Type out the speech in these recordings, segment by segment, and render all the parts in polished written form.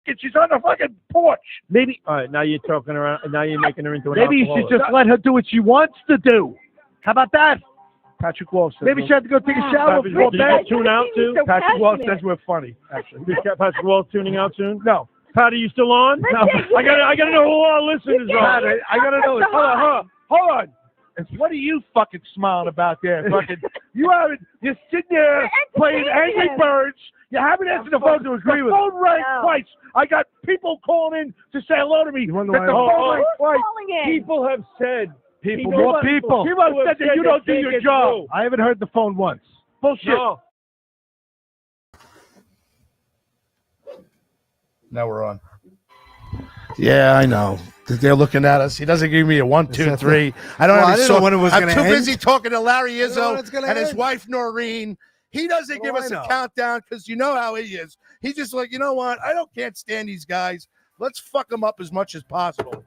naked. She's on the fucking porch. Maybe. All right, now you're talking around. Now you're making her into an Maybe you should just let her do what she wants to do. How about that? Patrick Walsh says Maybe she had to go take a shower Patrick, before did you bed. just tune out too? So Patrick Walsh passionate. says we're funny, actually. Is Patrick Walsh tuning out soon? No. Pat, are you still on? Listen, No. you I gotta know who our listeners Pat, are. I gotta know this. Hold on. What are you fucking smiling about there? Fucking, you're sitting there playing Angry Birds. You haven't answered the phone to agree with. The phone rang twice. I got people calling in to say hello to me. The phone rang twice. Calling in. People have said. More people. People have said that you don't do your job. I haven't heard the phone once. Bullshit. No. Now we're on. Yeah, I know. They're looking at us. He doesn't give me a 1, 2, 3. I don't I didn't know when it was I'm gonna too end. busy talking to Larry know when Izzo it's gonna and his end. wife Noreen. He doesn't give us a countdown because you know how he is. He's just like, you know what? Can't stand these guys. Let's fuck them up as much as possible.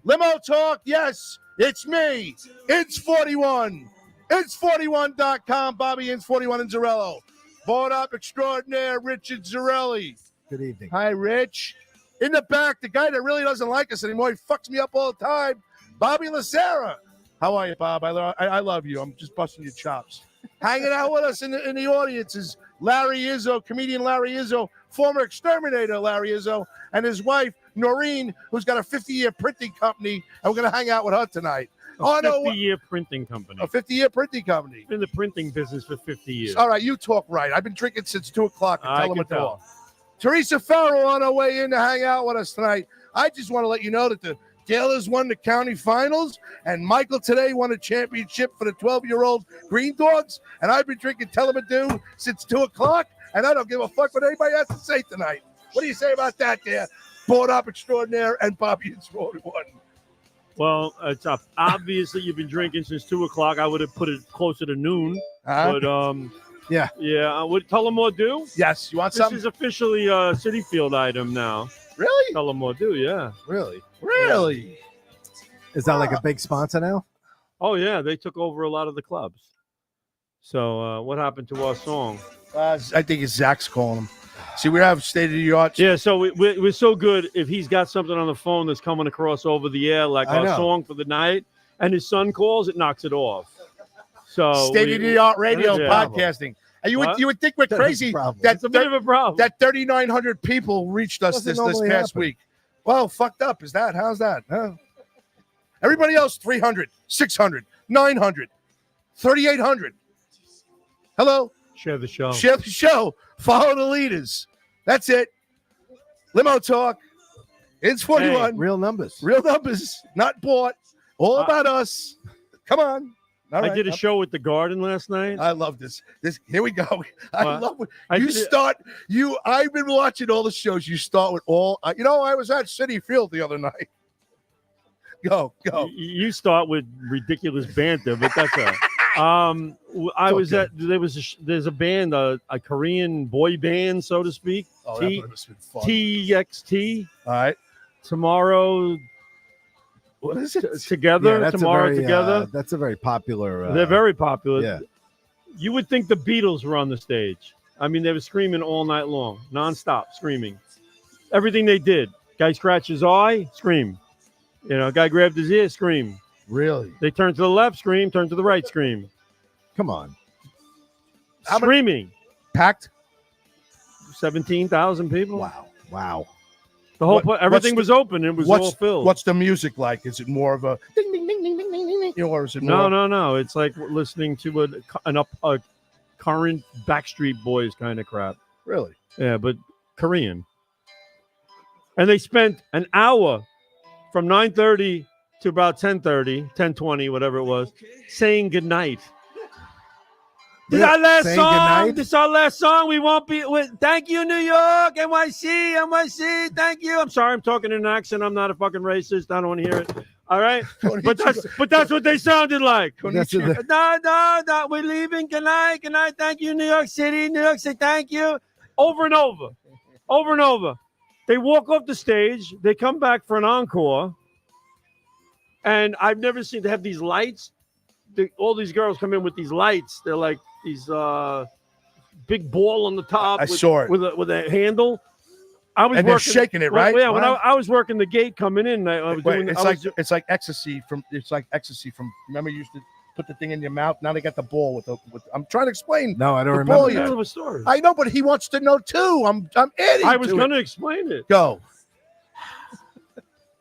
Limo talk, yes, it's me. It's 41. It's 41.com. Bobby Inns 41 in Zarello. Bought up extraordinaire Richard Zarelli. Good evening. Hi, Rich. In the back, the guy that really doesn't like us anymore, he fucks me up all the time, Bobby Lacera. How are you, Bob? I love you. I'm just busting your chops. Hanging out with us in the audience is Larry Izzo, comedian Larry Izzo, former exterminator Larry Izzo, and his wife, Noreen, who's got a 50-year printing company, and we're going to hang out with her tonight. A 50-year printing company. A 50-year printing company. Been in the printing business for 50 years. All right, you talk right. I've been drinking since 2 o'clock. I Tell them can to talk. tell. Teresa Farrell on her way in to hang out with us tonight. I just want to let you know that the Gaylors won the county finals, and Michael today won a championship for the 12-year-old Green Dogs, and I've been drinking Telemadu since 2 o'clock, and I don't give a fuck what anybody has to say tonight. What do you say about that there? Bought up extraordinaire and Bobby Inns 41. Well, it's obvious that you've been drinking since 2 o'clock. I would have put it closer to noon. But, Yeah. Yeah. Tell them what do? Yes. You want This something? is officially a City Field item now. Really? Tell them what do, yeah. Really? Really? Is that like a big sponsor now? Oh, yeah. They took over a lot of the clubs. So what happened to our song? I think it's Zach's calling him. See, we have state-of-the-art. Yeah, so we're so good if he's got something on the phone that's coming across over the air, like our song for the night, and his son calls, it knocks it off. So State-of-the-art radio and Yeah. podcasting. And you would think we're crazy problem. that It's a bit of a problem. that 3,900 people reached us Doesn't this normally past happen. week. Well, fucked up is that? How's that? Huh? Everybody else 300, 600, 900, 3,800. Hello. Share the show. Share the show. Follow the leaders. That's it. Limo talk. It's 41. Real numbers. Real numbers, not bought. All about us. Come on. All I right. did a show at the Garden last night. I love this. Here we go. I love it. I You did it- start. I've been watching all the shows. You start with all. I was at City Field the other night. Go. You start with ridiculous banter, but that's I was at there's a band, a Korean boy band, so to speak. Oh, that must have been fun. TXT. All right. Tomorrow. What is it? Together. that's Tomorrow a very, together. That's a very popular. They're very popular. Yeah. You would think the Beatles were on the stage. I mean, they were screaming all night long, nonstop screaming. Everything they did. Guy scratched his eye, scream. Guy grabbed his ear, scream. Really? They turned to the left, scream. Turned to the right, scream. Come on. Screaming. Packed? 17,000 people. Wow. The whole everything was open. It was all filled. What's the music like? Is it more of a ding ding ding ding ding ding ding, or is it more? No. It's like listening to a current Backstreet Boys kind of crap. Really? Yeah, but Korean. And they spent an hour from 9:30 to about 10:30, 10:20, whatever it was, saying goodnight. This is our last Saying song. goodnight? This is our last song. We won't be. Thank you, New York, NYC. Thank you. I'm sorry, I'm talking in an accent. I'm not a fucking racist. I don't want to hear it. All right, but that's what they sounded like. No. We're leaving. Good night. Thank you, New York City. Thank you. Over and over. They walk off the stage. They come back for an encore, and I've never seen. They have these lights. All these girls come in with these lights. They're like these big ball on the top. I saw it with a handle. I was and they're working, shaking it, well, right? Yeah, when I was working the gate coming in, I was doing. It's like ecstasy from. Remember, you used to put the thing in your mouth. Now they got the ball with. I'm trying to explain. No, I don't the remember. ball That. yet. Of a story. I know, but he wants to know too. I'm adding. I was to going it. to explain it. Go.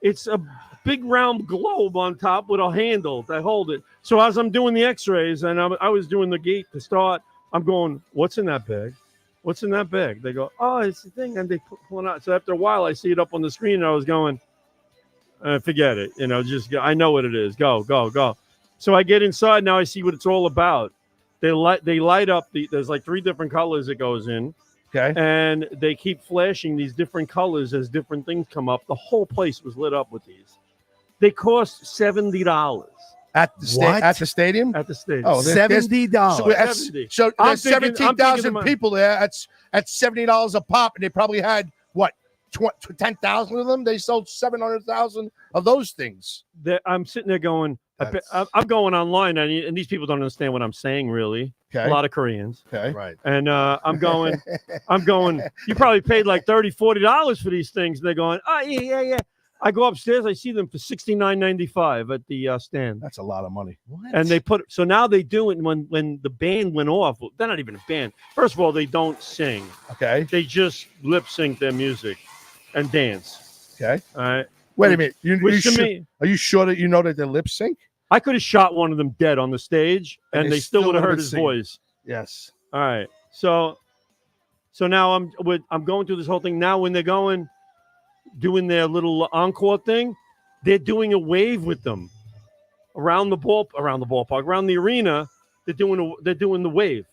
It's a big round globe on top with a handle that hold it. So as I'm doing the X-rays and I was doing the gate to start, I'm going, "What's in that bag? What's in that bag?" They go, "Oh, it's the thing," and they pull it out. So after a while, I see it up on the screen, and I was going, "Forget it, just go. I know what it is. Go, go, go." So I get inside now. I see what it's all about. They light up there's like 3 different colors it goes in. Okay. And they keep flashing these different colors as different things come up. The whole place was lit up with these. They cost $70 At the stadium. at the stadium. Oh, $70. So I'm there's thinking 17,000 the- people there. That's $70 a pop, and they probably had what 10,000 of them. They sold 700,000 of those things. I'm sitting there going, I'm going online, and these people don't understand what I'm saying, really. Okay. A lot of Koreans. Okay. Right. And I'm going, you probably paid like $30, $40 for these things. They're going, "Oh, yeah. I go upstairs, I see them for $69.95 at the stand. That's a lot of money. What? And they so now they do it when the band went off. Well, they're not even a band. First of all, they don't sing. Okay. They just lip sync their music and dance. Okay. All right. Wait a minute. Are you sure that you know that they lip sync? I could have shot one of them dead on the stage, and they still would have heard his voice. Yes. All right. So now I'm going through this whole thing. Now when they're doing their little encore thing, they're doing a wave with them around the ballpark, around the arena. They're doing the wave.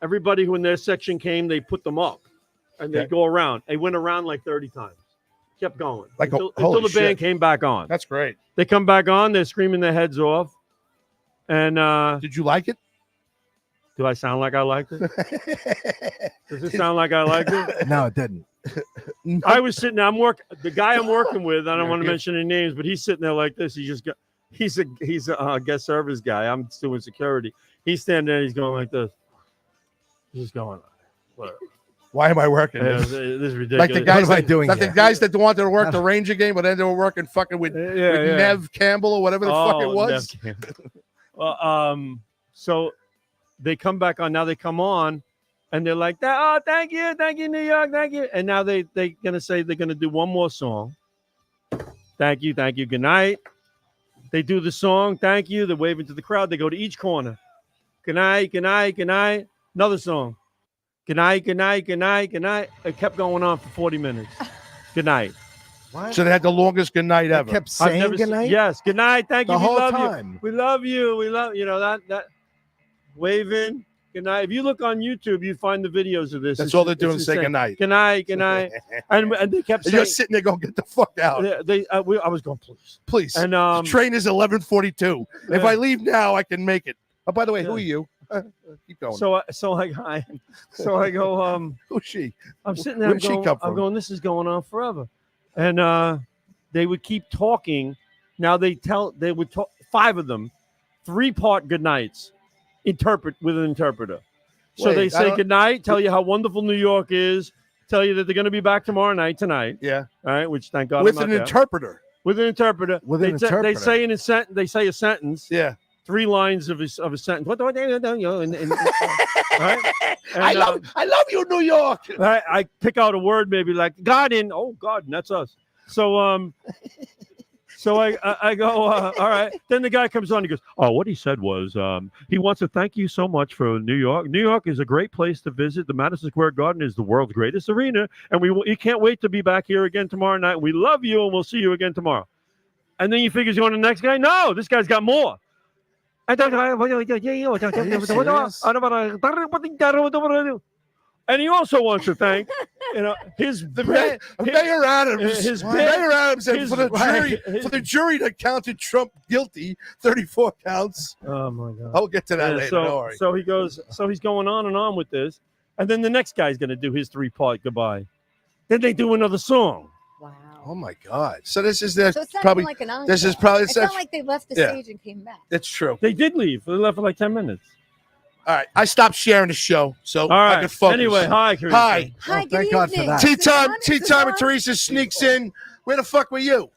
Everybody who in their section came, they put them up, and they go around. They went around like 30 times. Kept going until the band came back on. That's great. They come back on. They're screaming their heads off. And did you like it? Do I sound like I liked it? Does it sound like I liked it? No, it didn't. I was sitting there. The guy I'm working with. I don't want to mention any names, but he's sitting there like this. He's a guest service guy. I'm doing security. He's standing there. He's going like this. He's just going, whatever. Why am I working? This is ridiculous. Like the guys what am I doing like here? the guys that wanted to work the Ranger game, but then they were working fucking with Nev Campbell or whatever the fuck it was. Well, so they come back on. Now they come on, and they're like, "Oh, thank you, New York, thank you." And now they're gonna say they're gonna do one more song. Thank you, good night. They do the song, thank you. They're waving to the crowd. They go to each corner. Good night, good night, good night. Another song. Good night, good night, good night, good night. It kept going on for 40 minutes. Good night. What? So they had the longest good night ever. They kept saying good night? Yes, good night. Thank you. The We whole love time. you. We love you. We love that waving. Good night. If you look on YouTube, you find the videos of this. That's all they're doing is say good night. Good night, good night. and they kept saying, you're sitting there going, get the fuck out. I was going, please. Please. And the train is 11:42. If I leave now, I can make it. Oh, by the way, who are you? Keep going. So I go, who's she? I'm sitting there. Where'd she come from? I'm going, this is going on forever. And they would keep talking. Now they would talk, 5 of them, 3-part good nights, interpret with an interpreter. So they say good night, tell you how wonderful New York is, tell you that they're going to be back tomorrow night tonight. Yeah. All right, which thank God with I'm an not there. interpreter. With an interpreter. They say in a sentence. They say a sentence. Yeah. 3 lines of a sentence. What right? And, I love you, New York. I pick out a word, maybe like garden. Oh, garden, that's us. So I go, all right. Then the guy comes on. He goes, oh, what he said was he wants to thank you so much for New York. New York is a great place to visit. The Madison Square Garden is the world's greatest arena, and you can't wait to be back here again tomorrow night. We love you, and we'll see you again tomorrow. And then you figure he's going to the next guy. No, this guy's got more. And he also wants to thank, Mayor Adams. Mayor Adams said for the jury that counted Trump guilty, 34 counts. Oh my God! I'll get to that later. Don't worry. So he goes. So he's going on and on with this, and then the next guy's going to do his 3-part goodbye. Then they do another song. Wow. Oh my God! So this is So it's not probably like an encore. this is probably It's not like they left the stage and came back. It's true. They did leave. They left for like 10 minutes. All right, I stopped sharing the show, so All right. I could focus. Anyway, hi, Teresa. Hi. Hi, good thank God for evening. that. Tea Is this time. on? Tea Is this time. And on? Teresa sneaks in. Where the fuck were you?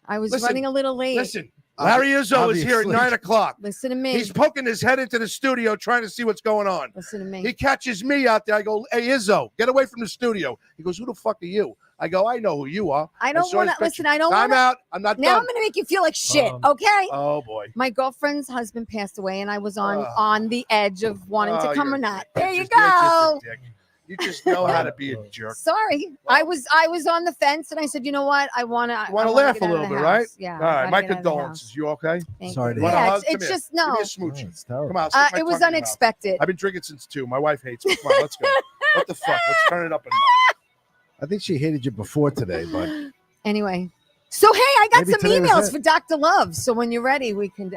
I was Listen, running a little late. Listen, Larry Izzo is here at Obviously. 9 o'clock. Listen to me. He's poking his head into the studio trying to see what's going on. Listen to me. He catches me out there. I go, hey, Izzo, get away from the studio. He goes, who the fuck are you? I go, I know who you are. I don't saw want his to listen. picture. I don't Time want to. out. I'm not Now done. I'm going to make you feel like shit. Okay. Oh, boy. My girlfriend's husband passed away, and I was on the edge of wanting to come you're or not. a dick. There you You're just go. a dick. You just know how to be a jerk. Sorry, I was on the fence, and I said, you know what? I want to. You want to laugh a get out of little the bit, right? house. Yeah. All right. My gotta get out of the condolences. house. You okay? Thank Sorry you. to Want a Yeah, hug? it's Come just here. no. Give me a smoochie. It's terrible. Come on. stick my It was tongue in your mouth. unexpected. I've been drinking since 2. My wife hates me. Come on, let's go. What the fuck? Let's turn it up a notch. I think she hated you before today, but Anyway, so hey, I got Maybe some today was emails it. for Dr. Love. So when you're ready, we can,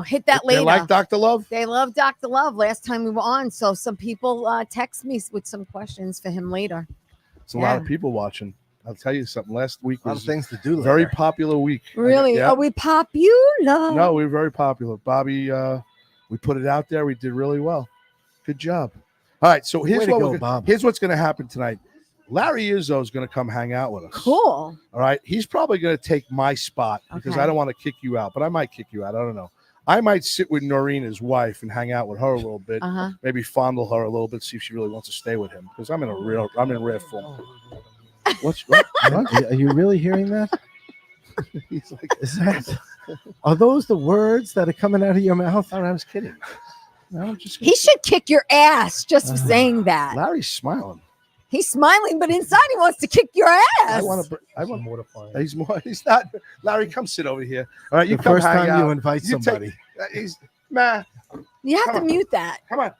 hit that later. They like Dr. Love? They love Dr. Love last time we were on. So some people text me with some questions for him later. It's a lot of people watching. I'll tell you something. Last week a lot was of things to do. very later. popular week. Really? Yeah. Are we popular? No, we were very popular. Bobby, we put it out there. We did really well. Good job. All right, so here's Way to what go, Bob. here's what's going to happen tonight. Larry Izzo is going to come hang out with us. Cool. All right, he's probably going to take my spot because Okay. I don't want to kick you out, but I might kick you out. I don't know. I might sit with Noreen, his wife, and hang out with her a little bit. Uh-huh. Maybe fondle her a little bit, see if she really wants to stay with him because I'm in rare form. What? What? Are you really hearing that? He's like, Are those the words that are coming out of your mouth? I was kidding. No, I'm just. He should kick your ass just for saying that. Larry's smiling. He's smiling, but inside he wants to kick your ass. I want mortifying. He's more. He's not. Larry, come sit over here. All right, you The come first hang time out. you invite You take- somebody. He's man. You have Come to on. mute that. Come on,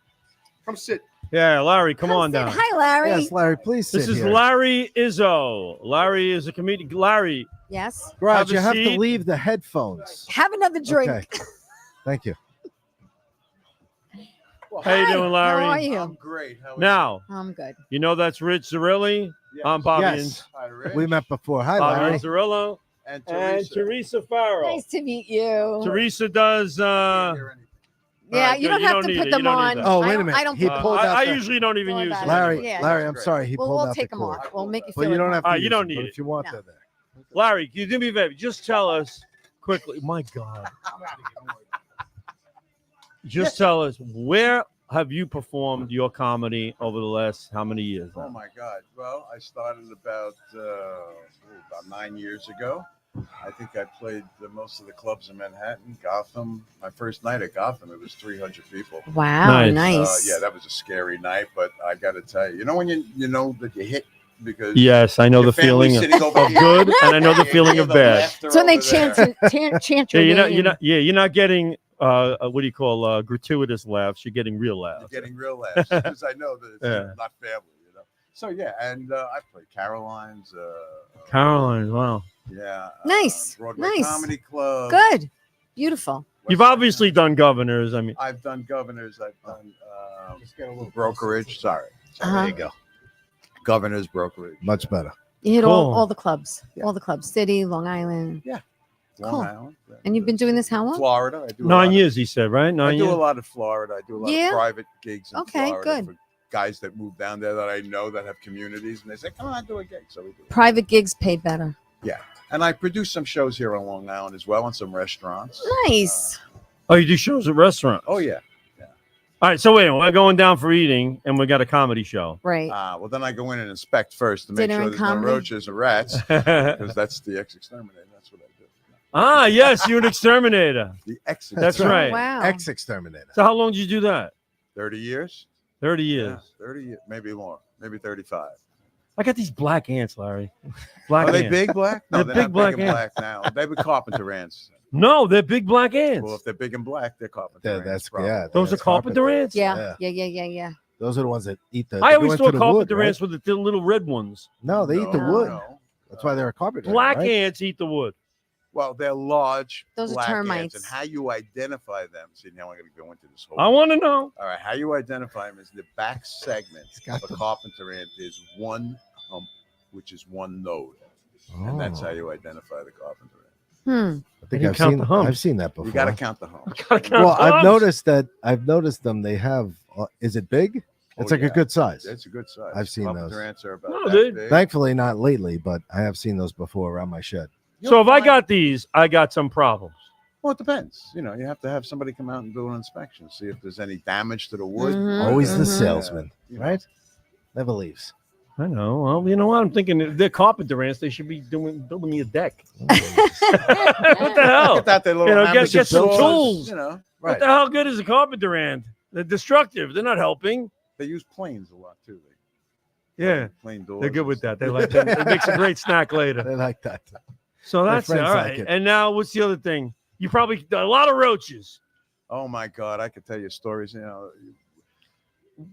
come sit. Yeah, Larry, come on sit. down. Hi, Larry. Yes, Larry, please sit This is here. Larry Izzo. Larry is a comedian. Larry, Yes. Raj, Have a you have to seat. leave the headphones. Have another drink. Okay. Thank you. how you Hi, doing, Larry? How are you? Great. How Now, I'm good. you know that's Rich Zarilli. I'm Bobby Yes, Hi, Rich. we met before. Hi, Bobby Larry. Zarillo and and Teresa Farrell. Nice to meet you. Teresa does. Yeah, right, you good. don't You have don't to need put it. them You don't on. need that. Oh, wait I a don't- minute. I don't He put pulled out I the- usually don't even Don't use worry it. about it. Larry, Yeah. Larry, I'm sorry. He Well, pulled we'll out take the them cord. off. We'll make you Well, feel you don't at have home. to You use don't them, need but it. if you want, No. they're there. Larry, you do me a favor. Just tell us quickly. My God. Just tell us, where have you performed your comedy over the last how many years? Oh my God! Well, I started about 9 years ago. I think I played most of the clubs in Manhattan, Gotham. My first night at Gotham, it was 300 people. Wow, Nice. nice. Yeah, that was a scary night, but I got to tell you, when you know that you hit because Yes, I know your the feeling family's of sitting over here. good, and I know the You feeling hear of the bad. laughter It's when they over there. chant Yeah, your you're name. you're not getting what do you call gratuitous laughs? You're getting real laughs. You're getting real laughs because I know that it's Yeah. not family, So yeah, and I played Caroline's. Caroline, wow. Yeah. Nice, Broadway nice. Comedy Club. Good. Beautiful. You've West obviously End. done governors. I mean, I've done governors. I've done brokerage. Sorry. Uh-huh. There you go. Governors brokerage. Much better. You hit Cool. all the clubs. Yeah. All the clubs. City, Long Island. Long Cool. Island. And you've been doing this how long? Florida. I do 9 years, he said, right? I 9 do a years. lot of Florida. I do a lot Yeah? of private gigs in Okay, Florida good. for guys that move down there that I know that have communities, and they say, "Come on, do a gig." So we do. Private gigs pay better. And I produce some shows here on Long Island as well, and some restaurants. Nice. Oh, you do shows at restaurants? Oh yeah. All right, so wait, we're going down for eating, and we got a comedy show. Right. Well, then I go in and inspect first to make Dinner sure and there's comedy? no roaches or rats, Ah, because that's the ex-exterminator. That's what I do. yes, you're an exterminator. The ex. That's Oh, right. wow. Ex-exterminator. So how long did you do that? 30 years. 30 years. Yeah, 30 years, maybe more, maybe 35. I got these black ants, Larry. Black Are they ants. big black? No, They're they're big not black big and ants. black now. They were carpenter ants. No, they're big black ants. Well, if they're big and black, they're carpenter Yeah, ants. that's probably. yeah. Those are that's carpenter ants? Yeah. Yeah. Those are the ones that eat the. I they always go into thought the carpenter wood, right? ants were the little red ones. No, they eat the No, wood. no. That's why they're a carpenter. Black right? ants eat the wood. Well, they're large. Those are black termites. Ants, and how you identify them? See, now I'm going to go into this whole. I want to know. All right, how you identify them is the back segment got of a them. carpenter ant is one hump, which is one node, and that's how you identify the carpenter ant. Hmm. I think You I've count seen the humps. I've seen that before. You got to count the humps. Gotta count Well, the I've humps. noticed them. They have. Is it big? It's like a good size. It's a good size. I've seen Papa those. Durants are about No, that dude. big. Thankfully, not lately, but I have seen those before around my shed. So if I got these, I got some problems. Well, it depends. You know, you have to have somebody come out and do an inspection, see if there's any damage to the wood. Mhm. Always the Mhm. salesman, You know. right? Never leaves. I know. Well, you know what? I'm thinking if they're carpenter ants, they should be building me a deck. what the hell? Get out there, little You know, hammers get and some saws, tools. You know, What the hell good is a carpenter ant? They're destructive. They're not helping. they use planes a lot too. Yeah, Plane doors. they're good and with that. stuff. They like that. It makes a great snack later. They like that. So My that's it. friends All like right. it. And now, what's the other thing? You probably a lot of roaches. Oh my God, I could tell you stories. You know,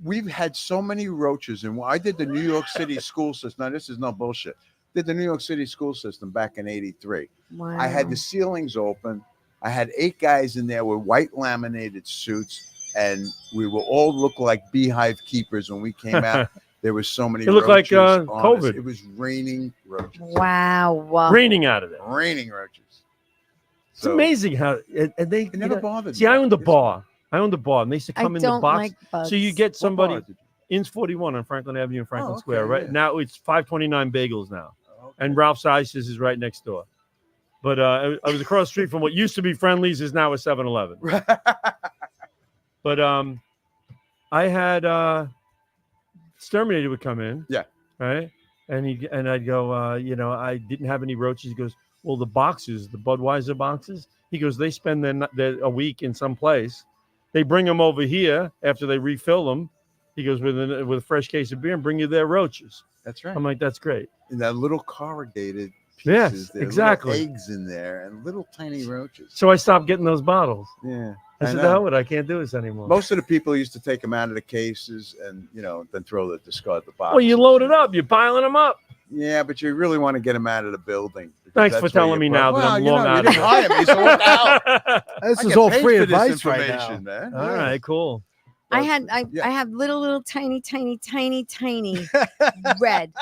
we've had so many roaches, and I did the New York City school system. Now, this is no bullshit. Did the New York City school system back in '83. Wow. I had the ceilings open. I had 8 guys in there with white laminated suits, and we will all look like beehive keepers when we came out. There was so many. It looked like, roaches on us. COVID. It was raining roaches. Wow. Raining out of there. Raining roaches. It's amazing how and they It never bothered see. me. I owned a It's- bar. I owned a bar, and they used to I come in the don't box. like bugs. So you get What somebody. bar did you- Inns 41 on Franklin Avenue in Franklin okay, Square. Right yeah. now it's 529 Bagels now, Okay. and Ralph's Ices is right next door. But I was across the street from what used to be Friendly's, is now a 7-Eleven. But I had Exterminator would come in. Yeah. Right. And I'd go, I didn't have any roaches. He goes, well, the boxes, the Budweiser boxes. He goes, they spend their a week in some place. They bring them over here after they refill them. He goes with a fresh case of beer and bring you their roaches. That's right. I'm like, that's great. And that little corrugated Yes, pieces. There are exactly. little eggs in there and little tiny roaches. So I stopped getting those bottles. Yeah. I said, the hell with it, I can't do this anymore. Most of the people used to take them out of the cases and, then discard the box. Well, you load it up. You're piling them up. Yeah, but you really want to get them out of the building. because Thanks that's for where telling you me put- now that I'm long you out of didn't it. hire me, so what the hell? This I is get all paid free for this advice right now. information, man. All right, cool. I But- had yeah. I have little tiny red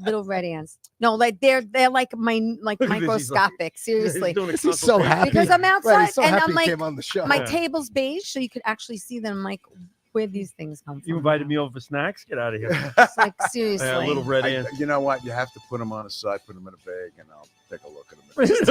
little red ants. No, like they're like Look at this, he's like- microscopic. Seriously, He's doing a He's so consultation. happy. because I'm outside Right, he's so and happy I'm he like, came on the show. my Yeah. table's beige, so you could actually see them. Like, where these things come from? You invited me over for snacks? Get out of here. It's like seriously, Yeah, little red ant. You know what? You have to put them on the side, put them in a bag, and I'll take a look at them. Just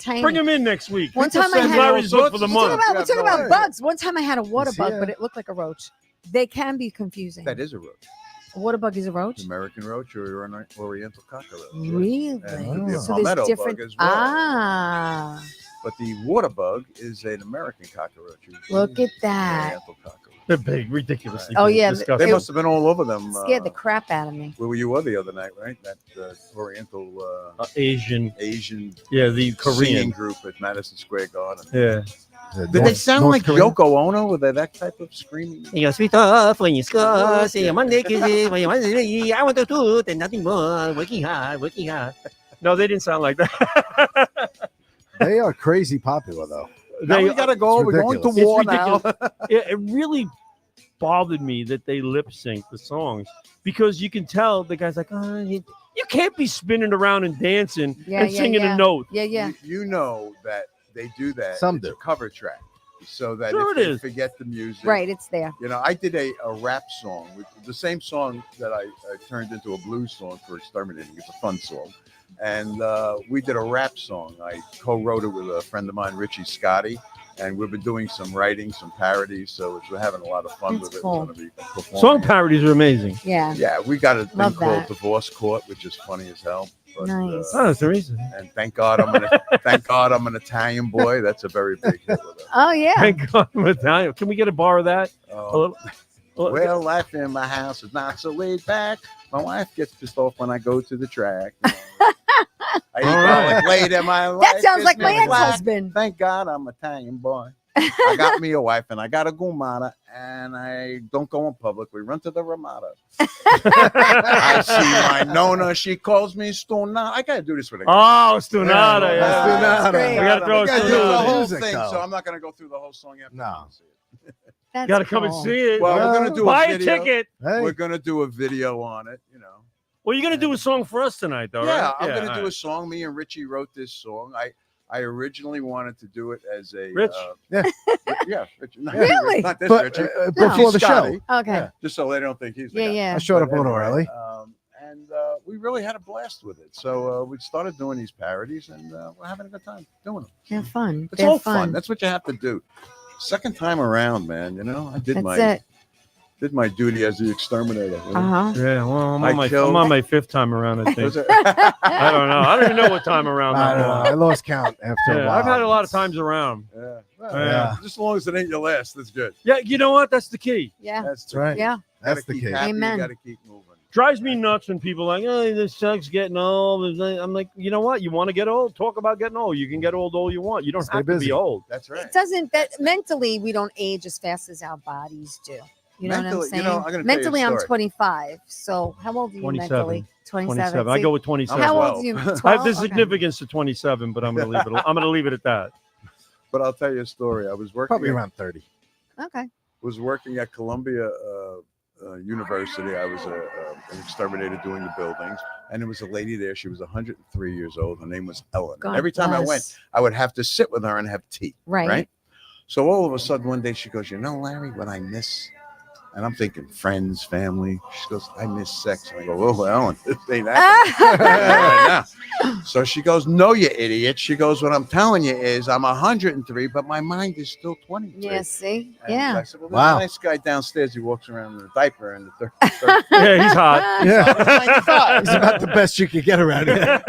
tiny. Bring him in next week. One time I had- Larry's book for the We're talking month. about, we're talking about Yeah, bugs. One time I had a water He's bug, here. but it looked like a roach. They can be confusing. That is a roach. A water bug is a roach. American roach or an Oriental cockroach. Really? And it could be a So palmetto there's different. bug as well. Ah, But the water bug is an American cockroach. look at that. Oriental cockroach. They're big, ridiculously Oh, big, yeah, disgusting. They must have been all over them. Scared the crap out of me. Where were you the other night, right? That Oriental Asian, Asian yeah, the singing Korean, group at Madison Square Garden. yeah. The Did they North- sound North like Korean? Yoko Ono? Were they that type of screaming? You sweet off when you score, say Monday, Tuesday, when you want to, I want to do and nothing more, working hard. No, they didn't sound like that. They are crazy popular though. Now we gotta go. It's We're going to ridiculous. war It's now. it really bothered me that they lip sync the songs because you can tell the guy's like, oh, you can't be spinning around and dancing Yeah, and yeah, singing yeah. a note. Yeah, yeah. You know that they do that. Some It's a do. cover track, so that Sure if it they is. forget the music, Right, it's there. I did a rap song, the same song that I turned into a blues song for Exterminating. It's a fun song. And we did a rap song. I co-wrote it with a friend of mine, Richie Scotty. And we've been doing some writing, some parodies. So we're having a lot of fun That's with it. cool. We're gonna be performing Song it. parodies are amazing. Yeah. Yeah, we got a thing Love called that. Divorce Court, which is funny as hell. But, Nice. Oh, that's the reason. and thank God I'm an Italian boy. That's a very big hit with us. Oh yeah. Thank God I'm Italian. Can we get a bar of that? A Oh, little- well, life in my house is not so laid back. My wife gets pissed off when I go to the track. I eat garlic late in my life. That sounds is like my nearly black. ex-husband. Thank God I'm Italian boy. I got me a wife and I got a gumata and I don't go in public. We run to the Ramada. I see my Nona. She calls me Stonata. I got to do this with a Oh, Stunada. Yeah, Yeah. Stunada. Great. We gotta throw We gotta a do the Stunada. whole Music, thing, though. so I'm not going to go through the whole song. You have to No. come and see it. That's Got to come and cool. see it. Well, we're going to do Buy a a video. ticket. Hey, We're going to do a video on it, Well, you're going to do a song for us tonight, though, Yeah, right? I'm going to all do a right. song. Me and Richie wrote this song. I originally wanted to do it as a Rich? yeah, Rich. No, Really? Not this But Richard. before the Scotty, show, Okay. Yeah. just so they don't think he's the Yeah, guy. yeah. I showed up a But little anyway, early. and we really had a blast with it. So we started doing these parodies, and we're having a good time doing them. Have fun. It's Have all fun. That's what you have to do. Second time around, man. You know, I did That's my duty as the exterminator. You know? Uh-huh. Yeah, well, I'm I on my killed- I'm on my 5th time around. I think. Was it- I don't know. I don't even know what time around. I that don't know. was. I lost count after a Yeah, while. I've had a lot of times around. Yeah. Yeah. Just as long as it ain't your last, that's good. Yeah, you know what? That's the key. Yeah. That's right. Yeah. That's Gotta the keep case. happy, Amen. You got to keep moving. Drives me nuts when people are like, oh, this sucks getting old. I'm like, you know what? You want to get old? Talk about getting old. You can get old all you want. You don't Stay have to busy. be old. That's right. It doesn't that mentally we don't age as fast as our bodies do. You know what I'm Mentally, saying? you know, I'm gonna tell you a mentally, I'm story. 25. So how old are you 27. mentally? 27. I See, go with 27. how well. old are you? 12? I have the Okay. significance to 27, but I'm gonna leave it. I'm gonna leave it at that. But I'll tell you a story. I was working. Probably around 30. Okay. Was working at Columbia University. I was an exterminator doing the buildings, and there was a lady there. She was 103 years old. Her name was Ellen. God Every time I went, bless. I would have to sit with her and have tea. Right. So all of a sudden, one day she goes, "You know, Larry, what I miss." And I'm thinking friends, family. She goes, "I miss sex." And I go, "Oh, Ellen, this ain't happening right now." So she goes, "No, you idiot." She goes, "What I'm telling you is I'm 103, but my mind is still 23. Yeah, see? And Yeah. I said, "Well, Wow. there's a nice guy downstairs. He walks around in a diaper and the third. Yeah, he's hot. Yeah. It's about the best you could get around here.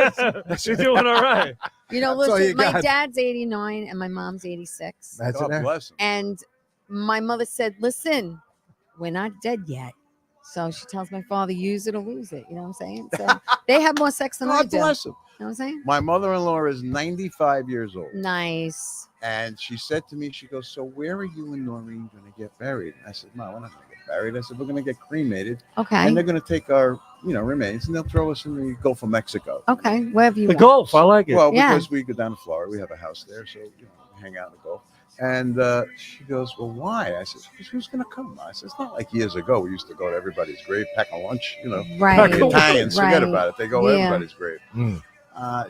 You're doing all right. You know, That's all listen, you my got. dad's 89 and my mom's 86. That's God it. bless him. And my mother said, listen, we're not dead yet. So she tells my father, use it or lose it. You know what I'm saying? So they have more sex than I God do. You know bless him. what I'm saying? My mother-in-law is 95 years old. Nice. And she said to me, she goes, "So where are you and Noreen going to get buried?" And I said, "No, we're not going to get buried." I said, "We're going to get cremated. Okay. And they're going to take our, remains and they'll throw us in the Gulf of Mexico." Okay. Wherever you The want. Gulf, I like it. Well, Yeah. because we go down to Florida, we have a house there, so we hang out in the Gulf. And she goes, "Well, why?" I said, "Because who's going to come?" I said, "It's not like years ago we used to go to everybody's grave, pack a lunch, Right. The Italians, forget Right. about it. They go to Yeah. everybody's grave." Mm.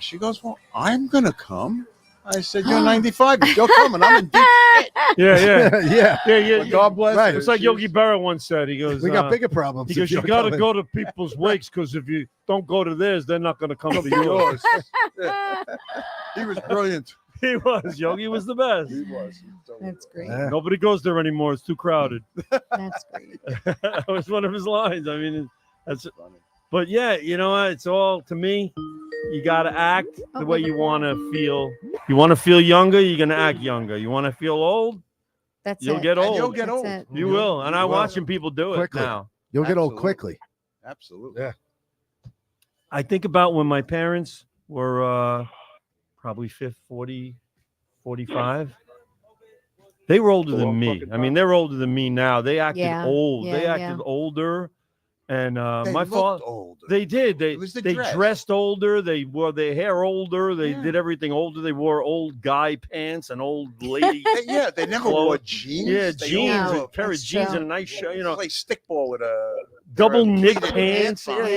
She goes, "Well, I'm going to come." I said, "You're 95. You're coming. I'm in deep shit." Yeah. But God bless Right. her. It's like She Yogi was- Berra once said. He goes, We got bigger problems. He if goes, you you're got to coming." go to people's wakes because if you don't go to theirs, they're not going to come to yours. yours. Yeah. He was brilliant. He was. Yogi was the best. He was. He totally That's was. great. Yeah. Nobody goes there anymore. It's too crowded. That's great. That was one of his lines. I mean, that's. Funny. But yeah, you know what? It's all to me. You got to act the way you want to feel. You want to feel younger, you're going to act younger. You want to feel old, That's you'll it. get And old. you'll get That's old. it. You will. And You I'm will. watching people do it Quickly. now. You'll get old Absolutely. quickly. Absolutely. Yeah. I think about when my parents were probably 40, 45. They were older It's a than long me. fucking I mean, time. they're older than me now. They acted Yeah, old. yeah, They acted yeah. older. And They my looked father, older. they did. They It was the they dress. dressed older. They wore their hair older. They Yeah. did everything older. They wore old guy pants and old lady. They never Clothes. wore jeans. Yeah, They jeans, always a wore- pair of That's jeans true. and a nice shirt. play stickball with a Double knit pleated pants. pants on.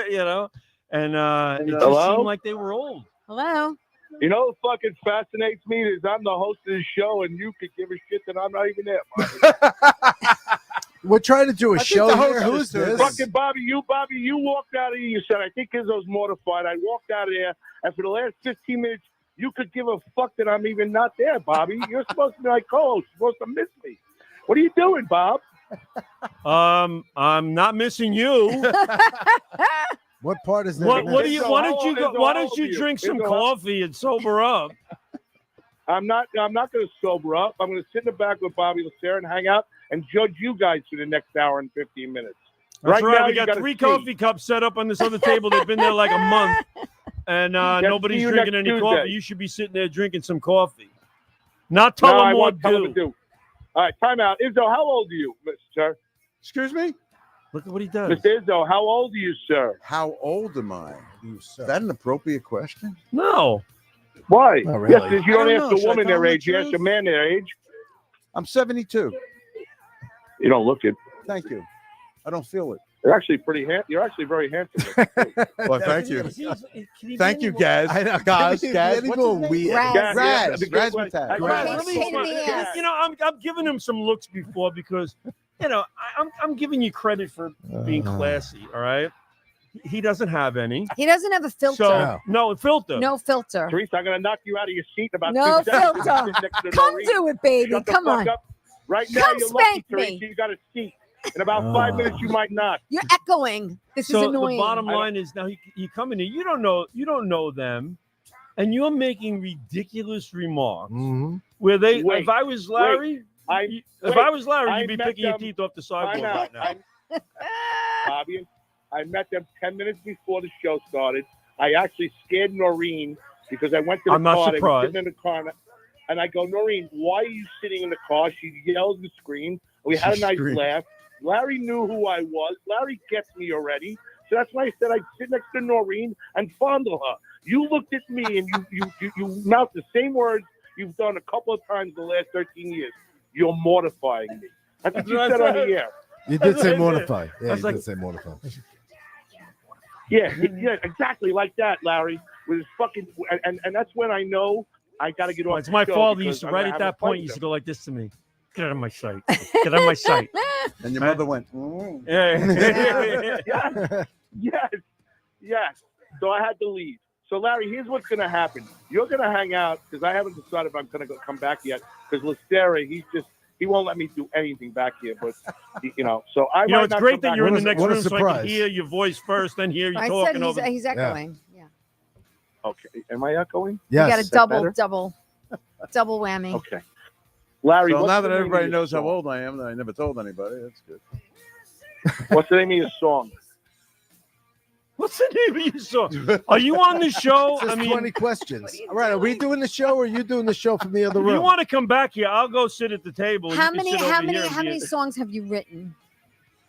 Yeah. And it just Hello? seemed like they were old. Hello. You know what fucking fascinates me is I'm the host of the show and you could give a shit that I'm not even there. Bobby. We're trying to do a I think show the here. host Who's is doing this? Fucking Bobby, you walked out of here. You said, I think Izzo's mortified. I walked out of there, and for the last 15 minutes, you could give a fuck that I'm even not there, Bobby. You're supposed to be my co-host. You're supposed to miss me. What are you doing, Bob? I'm not missing you. What part is that? What do you? Izzo, Why how don't you old- go? Izzo, Why how don't old you are you? drink some Izzo, how- coffee and sober up? I'm not going to sober up. I'm going to sit in the back with Bobby Lacerra and hang out and judge you guys for the next hour and 15 minutes. That's right. now, We you got gotta 3 see. coffee cups set up on this other table. They've been there like a month, and see nobody's you drinking next any Tuesday. coffee. You should be sitting there drinking some coffee. Not tell No, I them want what to tell him do. to do. All right, time out. Izzo, how old are you, sir? Excuse me? Look at what he does. Mr. Izzo, how old are you, sir? How old am I? Is that an appropriate question? No. Why? Not really. Yes, because you I don't don't ask know. a Should I woman tell their him the age. You ask a truth? man their age. I'm 72. You don't look it. You're actually You're actually very handsome. Well, thank you. Can he be Thank you, any more- Gaz. I know. Gaz, Can Gaz. he What's go his name? weird? Raz. Raz. the great Razzmatazz. one. Raz, Okay, let me pain in the explain. ass. You know, I'm giving him some looks before because, you know, I'm giving you credit for being classy. All right. He doesn't have any. He doesn't have a filter. So no filter. No filter. Teresa, I'm going to knock you out of your seat in about No 2 seconds. filter. Next to Come Noreen. do it, baby. Shut the Come fuck on. up. Right now, Come you're lucky, spank me. Teresa. You got a seat. In about 5 minutes, you might not. You're echoing. This is So annoying. the bottom line is now you come in here. You don't know them, and you're making ridiculous remarks Mhm. where they. Wait, if I was Larry, if I was Larry, I you'd be met picking your them- teeth off the Time sideboard out. right now. Bobby, I met them 10 minutes before the show started. I actually scared Noreen because I went to the I'm not car. They were surprised. sitting in the car, and I go, Noreen, why are you sitting in the car? She yelled and screamed. We had a nice laugh. Larry knew who I was. Larry gets me already. So that's why I said I'd sit next to Noreen and fondle her. You looked at me and you mouthed the same words you've done a couple of times in the last 13 years. You're mortifying me. That's what you said on the air. You did say mortify. Yeah, was you like- did say mortify. Yeah, exactly like that, Larry. With his fucking and that's when I know I got to get off. It's my the show fault. He because used to I'm right gonna at have a that fight point. He with used to him. go like this to me. Get out of my sight. Get out of my sight. And your mother went, Yeah. Yes. So I had to leave. So Larry, here's what's going to happen. You're going to hang out because I haven't decided if I'm going to come back yet. Because Lestera, he won't let me do anything back here. But so I. You know, might it's not great come that back. you're in the What a- next what a room so I surprise. can hear your voice first, then hear you I talking said over. he's echoing. Yeah. Okay. Am I echoing? Yes. You got a Is that better? double whammy. Okay. Larry, so what's now the that name everybody of your knows how song? old I am, I never told anybody. That's good. What's the name of your song? What's the name of your song? Are you on the show? Just I mean, 20 questions. All right, are we doing the show or are you doing the show from the other if room? you want to come back here, I'll go sit at the table. and How you can many sit over here and how be many at- songs have you written?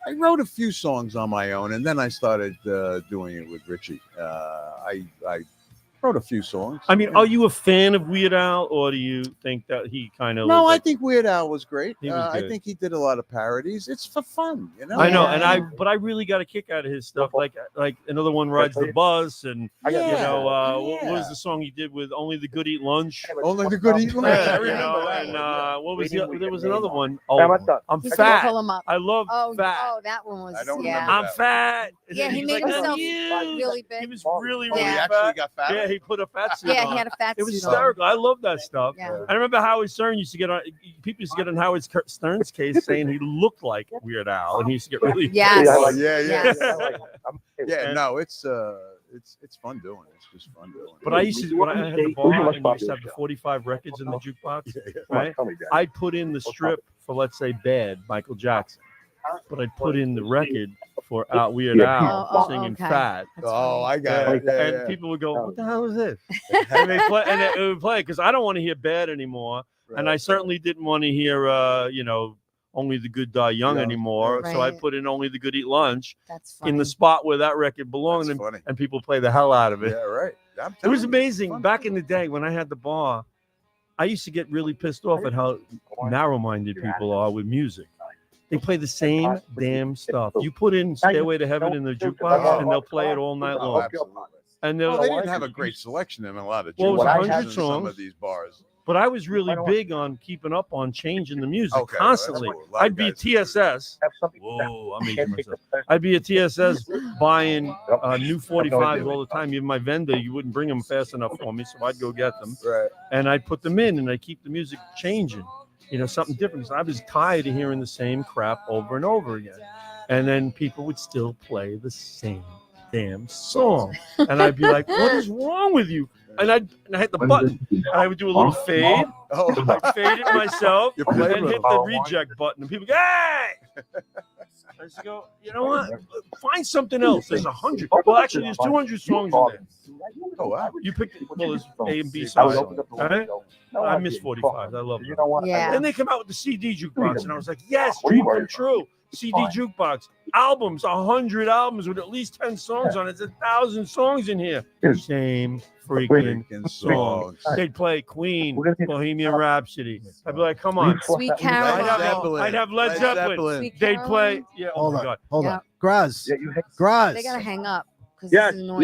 I wrote a few songs on my own, and then I started doing it with Richie. I wrote a few songs. I mean, are you a fan of Weird Al, or do you think that he kind of? No, I think Weird Al was great. He was I good. think he did a lot of parodies. It's for fun, you know. I know, Yeah. and but I really got a kick out of his stuff. Like another one, Rides the Bus, and I got you Yeah. know, what Yeah. was the song he did with Only the Good Eat Lunch? Only the good eat lunch. Yeah, I you remember know, that and one, what was Waiting there was Weekend another Game. one. Yeah, what's Oh, up? I'm He's gonna fat. pull him up. I love Oh, fat. that one was I don't yeah. remember I'm that fat. And Yeah, then he he's made like, himself "I'm really He big. was really, Oh, really he Yeah. actually fat. got fat. Yeah, he put a fat suit Yeah, on. he had a fat It was suit on. hysterical. I love that stuff. Yeah. I remember Howard Stern used to get on. People used to get on Howard Stern's case saying he looked like Weird Al, and he used to get really. Yes. Oh, yeah. Yes. Yeah, no, it's fun doing it. It's just fun doing it. But I used to when I had the bar and we used to have the 45 records in the jukebox. Right? I'd put in the strip for, let's say, Bad, Michael Jackson, but I'd put in the record for Weird Al Oh, singing okay. Fat. That's Oh, funny. I got it. Yeah, and yeah. people would go, "What the hell is this?" And they play, and it would play because I don't want to hear Bad anymore, and I certainly didn't want to hear, Only the Good Die Young Yeah. anymore. So I Right. put in Only the Good Eat Lunch That's funny. in the spot where that record belonged, That's funny. and people play the hell out of it. Yeah, right. I'm It was telling you, amazing. fun. Back in the day when I had the bar, I used to get really pissed off at how narrow-minded people are with music. They play the same damn stuff. You put in Stairway to Heaven in the jukebox, and they'll play it all night Oh, long. absolutely. And Well, they'll, they didn't have a great selection in a lot of Well, it was jukeboxes 100 in some songs. of these bars. but I was really big on keeping up on changing the music Okay, well, that's constantly. cool. A lot of I'd be guys do that. TSS. Whoa, I'm aging myself. I'd be a TSS buying new 45s all the time. Even my vendor, you wouldn't bring them fast enough for me, so I'd go get them. Right. And I'd put them in, and I'd keep the music changing, something different. Because I was tired of hearing the same crap over and over again. And then people would still play the same damn song. And I'd be like, what is wrong with you? And I hit the button, and I would do a little fade. Oh, I'd fade it myself, You and play then with hit the reject button. And people go, hey! I just go, you know what? Find something else. There's 100. Well, actually, there's 200 songs in there. oh wow. You picked, well, there's A and B sides. All right? I miss 45s. I love them. Yeah. Then they come out with the CD jukebox, and I was like, yes, dream come true. CD jukebox, albums, 100 albums with at least 10 songs on it. It's 1,000 songs in here. Same freaking Freaking songs. songs. They'd play Queen, We're gonna take- Bohemian Rhapsody. I'd be like, come on. Sweet Led Caroline. Zeppelin. I'd have Led Zeppelin. Sweet They'd play. Caroline. Yeah. Oh Hold my on, God. hold Yeah. on. Graz, Yeah, you hate Graz. They gotta hang up because Yes, this is annoying.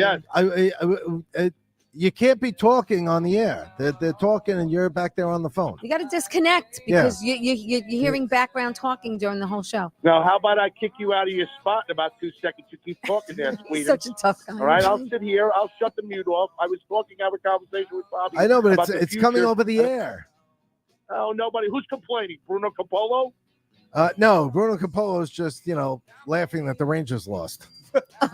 yes. You can't be talking on the air. They're talking and you're back there on the phone. You got to disconnect because you're hearing background talking during the whole show. Now, how about I kick you out of your spot in about 2 seconds? You keep talking there, He's Sweden. such a tough guy. All right, I'll sit here. I'll shut the mute off. I was talking, have a conversation with Bobby. I know, but about the it's coming future. over the air. Oh, nobody. Who's complaining? Bruno Capolo? No, Bruno Capolo's just laughing that the Rangers lost.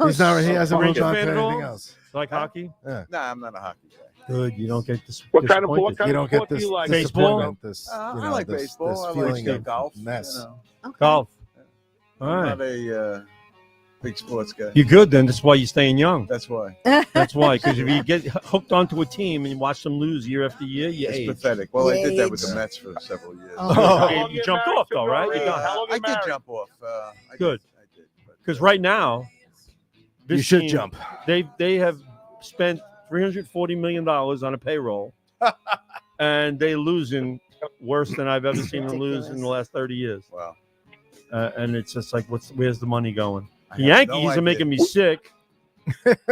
He's not. He hasn't moved Ranger on to fan at anything all? else. Like hockey? Nah, I'm not a hockey guy. Good. You don't get this. What kind of You don't get sport do this you like? Baseball? disappointment, this, I like baseball. This I feeling like of golf. mess. You know. Okay. Golf. All I'm right. not a big sports guy. You're good then. That's why you're staying young. That's why. That's why. Because if you get hooked onto a team and you watch them lose year after year, you It's age. pathetic. Well, I did that with Age. the Mets for several years. Oh. How You long you jumped married off, to though, right? Rory? You got- How long you I did married? jump off. Good. I did. Because right now, this You should team, jump. They have spent $340 million on a payroll, and they losing worse than I've ever seen them lose in the last 30 years. Wow. And it's just like, where's the money going? I The have no Yankees are idea. making me sick.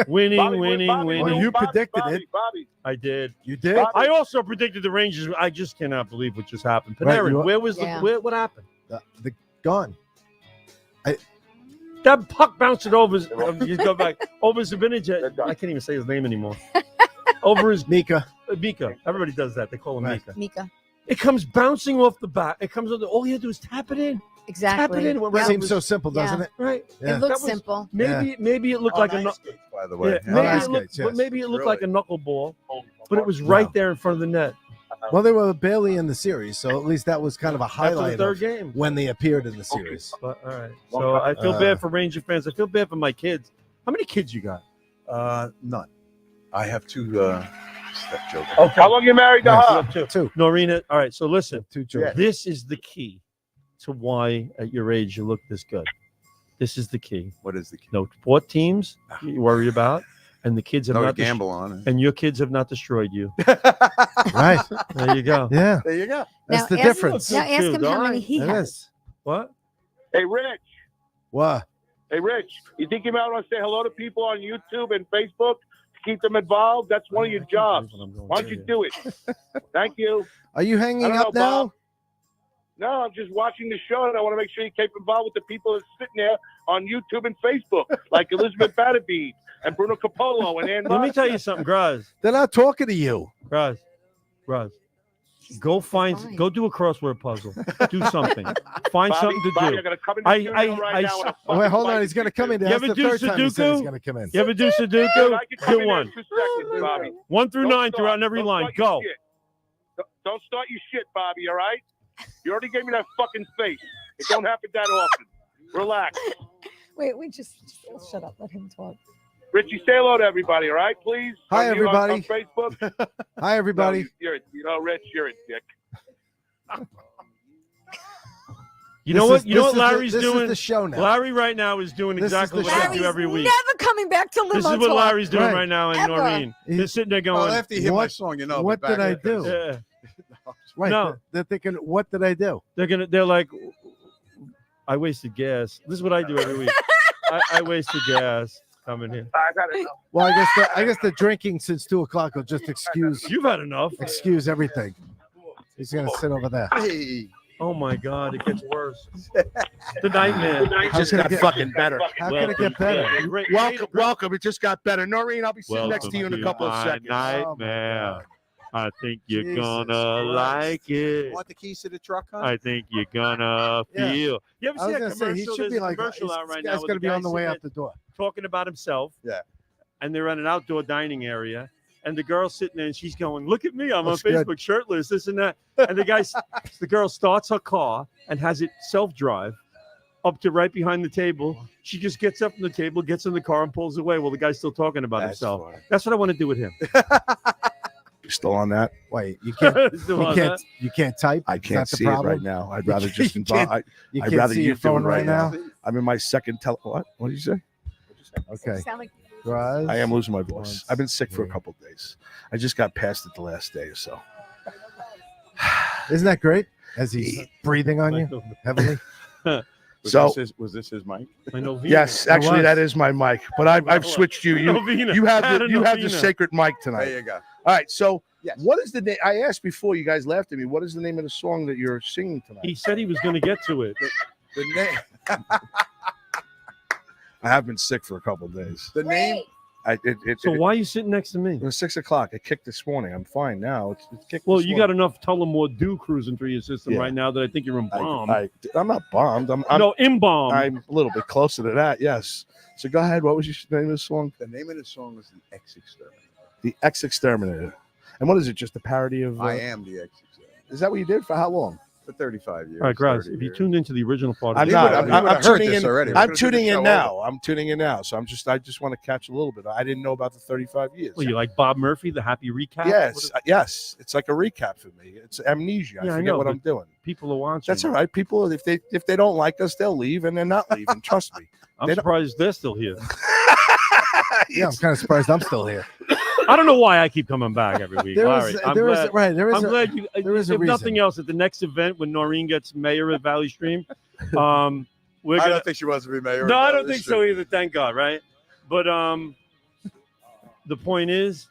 Winning. Bobby, Bobby, Well, you Bobby, predicted Bobby, it. Bobby. I did. You did? Bobby. I also predicted the Rangers. I just cannot believe what just happened. Right, Panarin, you- where was Yeah. what happened? The gone. That puck bounced it over. You go back over Zibanejad. I can't even say his name anymore. Over his Mika. Mika. Everybody does that. They call him Right. Mika. Mika. It comes bouncing off the back. It comes on the. All you have to do is tap it in. Exactly. Tap it in. Went right Yeah. over Seems his- so simple, doesn't it? right. Yeah. It looks That was- simple. Maybe it looked like a. Ice knuck- skates, by the Yeah, way. maybe ice it looked, skates, yes. but maybe it looked like a knuckleball, but it was No. right there in front of the net. Well, they were barely in the series, so at least that was kind of a After the highlight third of game. when they appeared in the series. But all right. So I feel Uh, bad for Ranger fans. I feel bad for my kids. How many kids you got? None. I have two stepchildren. How long you married to Yes. her? Two. Norina. All right. So listen. Two children. This is the key to why at your age you look this good. This is the key. What is the key? No what teams you worry about, and the kids have No to not dest- gamble on. and your kids have not destroyed you. Right. There you go. Yeah. There you go. That's Now the ask- difference. Now ask him how many he It has. is. What? Hey, Rich. What? Hey, Rich. You think you might want to say hello to people on YouTube and Facebook to keep them involved? That's one of your jobs. Why don't you do it? Thank you. Are you I hanging don't up know, now? Bob. No, I'm just watching the show, and I want to make sure you keep involved with the people that are sitting there on YouTube and Facebook, like Elizabeth Batterbead and Bruno Capolo and Ann Let me Russ. tell you something, Graz. They're not talking to you. Graz. Go go do a crossword puzzle. Do something. Find something to Bobby, do. I'm gonna come in the I- studio I- right I now saw- with a Oh, wait, fucking hold on. mic. He's going to come in. You That's ever the do third time he said he's Sudoku? going to come in. You ever do Dude, Sudoku? I can come Do in one. in 2 seconds, Bobby. 1 through Don't 9 start. throughout every Don't line. start your Go. shit. Don't start your shit, Bobby, all right? You already gave me that fucking face. It don't happen that often. Relax. Wait, just shut up. Let him talk. Richie, say hello to everybody, all right, please? Hi, On you, everybody. On Facebook. Hi, everybody. No, Rich, you're a dick. You know what? You know what Larry's this doing? is the show now. Larry right now is doing This is exactly the what show. I Larry's do every week. never coming back to Limo This is what talk. Larry's doing Right. right now, and Ever. Noreen. They're sitting there going, Well, after you hear my What- song, you know. what but back did I after- do? yeah. Right. No. They're thinking, what did I do? They're like, I wasted gas. This is what I do every week. I wasted gas coming here. I got it. Well, I guess the drinking since 2:00 will just excuse You've had enough. everything. He's going to sit over there. Hey. Oh my God, it gets worse. The nightmare. It just got fucking better. How can it get better? Welcome. It just got better. Noreen, I'll be sitting next to you in a couple of seconds. Nightmare. I think you're Jesus gonna Christ. like it. Want the keys to the truck, huh? I think you're gonna Yeah. feel. You ever I see was that going to say, he commercial? should There's be a like, commercial this out right guy's now. going to be on the way out the door. Talking about himself. Yeah. And they're in an outdoor dining area. And the girl's sitting there and she's going, look at me. I'm Looks on good. Facebook shirtless, this and that. And the girl starts her car and has it self-drive up to right behind the table. She just gets up from the table, gets in the car and pulls away while the guy's still talking about That's himself. funny. That's what I want to do with him. You still on that? Wait, you can't, Still on that. you can't type? I Is can't that the see it problem? right now. I'd rather You just can't- involve. You I'd can't rather see you your do it phone right right now? I'm in my second What? What did you say? Okay. Sound like Graz. I am losing my voice. I've been sick for a Yeah. couple of days. I just got past it the last day or so. Isn't that great? As he's breathing on you heavily. Was this his mic? I know. Vina. Yes, actually, that is my mic. But I've switched you. Novena. You have the Novena. sacred mic tonight. There you go. All right. So, Yes. what is the name? I asked before. You guys laughed at me. What is the name of the song that you're singing tonight? He said he was going to get to it. The name. I have been sick for a couple of days. The name. So why are you sitting next to me? It was 6:00. I kicked this morning. I'm fine now. It's kicked. Well, this you morning. got enough Tullamore Dew cruising through your system Yeah. right now that I think you're embalmed. I'm not bombed. I'm no, embalmed. I'm a little bit closer to that. Yes. So go ahead. What was your name of the song? The name of the song is The Ex-Exterminator. The Ex-Exterminator. And what is it? Just a parody of? I am the Ex-Exterminator. Is that what you did for how long? For 35 years. All right, Graz, 30 if you years. tuned into the original part of I'm the not. show, I'm tuning in. already. I'm tuning in now. I'm tuning in now. So I just want to catch a little bit. I didn't know about the 35 years. Well, you like Bob Murphy, the happy recap? Yes, yes. It's like a recap for me. It's amnesia. I Yeah, I forget know, what but I'm doing. People are watching. That's all right. People, if they don't like us, they'll leave, and they're not leaving. Trust me. I'm They don't- surprised they're still here. Yeah, I'm kind of surprised I'm still here. I don't know why I keep coming back every week. There Larry. is, I'm there is, glad, right. There is, I'm a, glad you. there is a if nothing reason. else, at the next event when Noreen gets mayor of Valley Stream, we're I gonna. don't think she wants to be mayor. No, I don't think so either. Thank God, right? But the point is,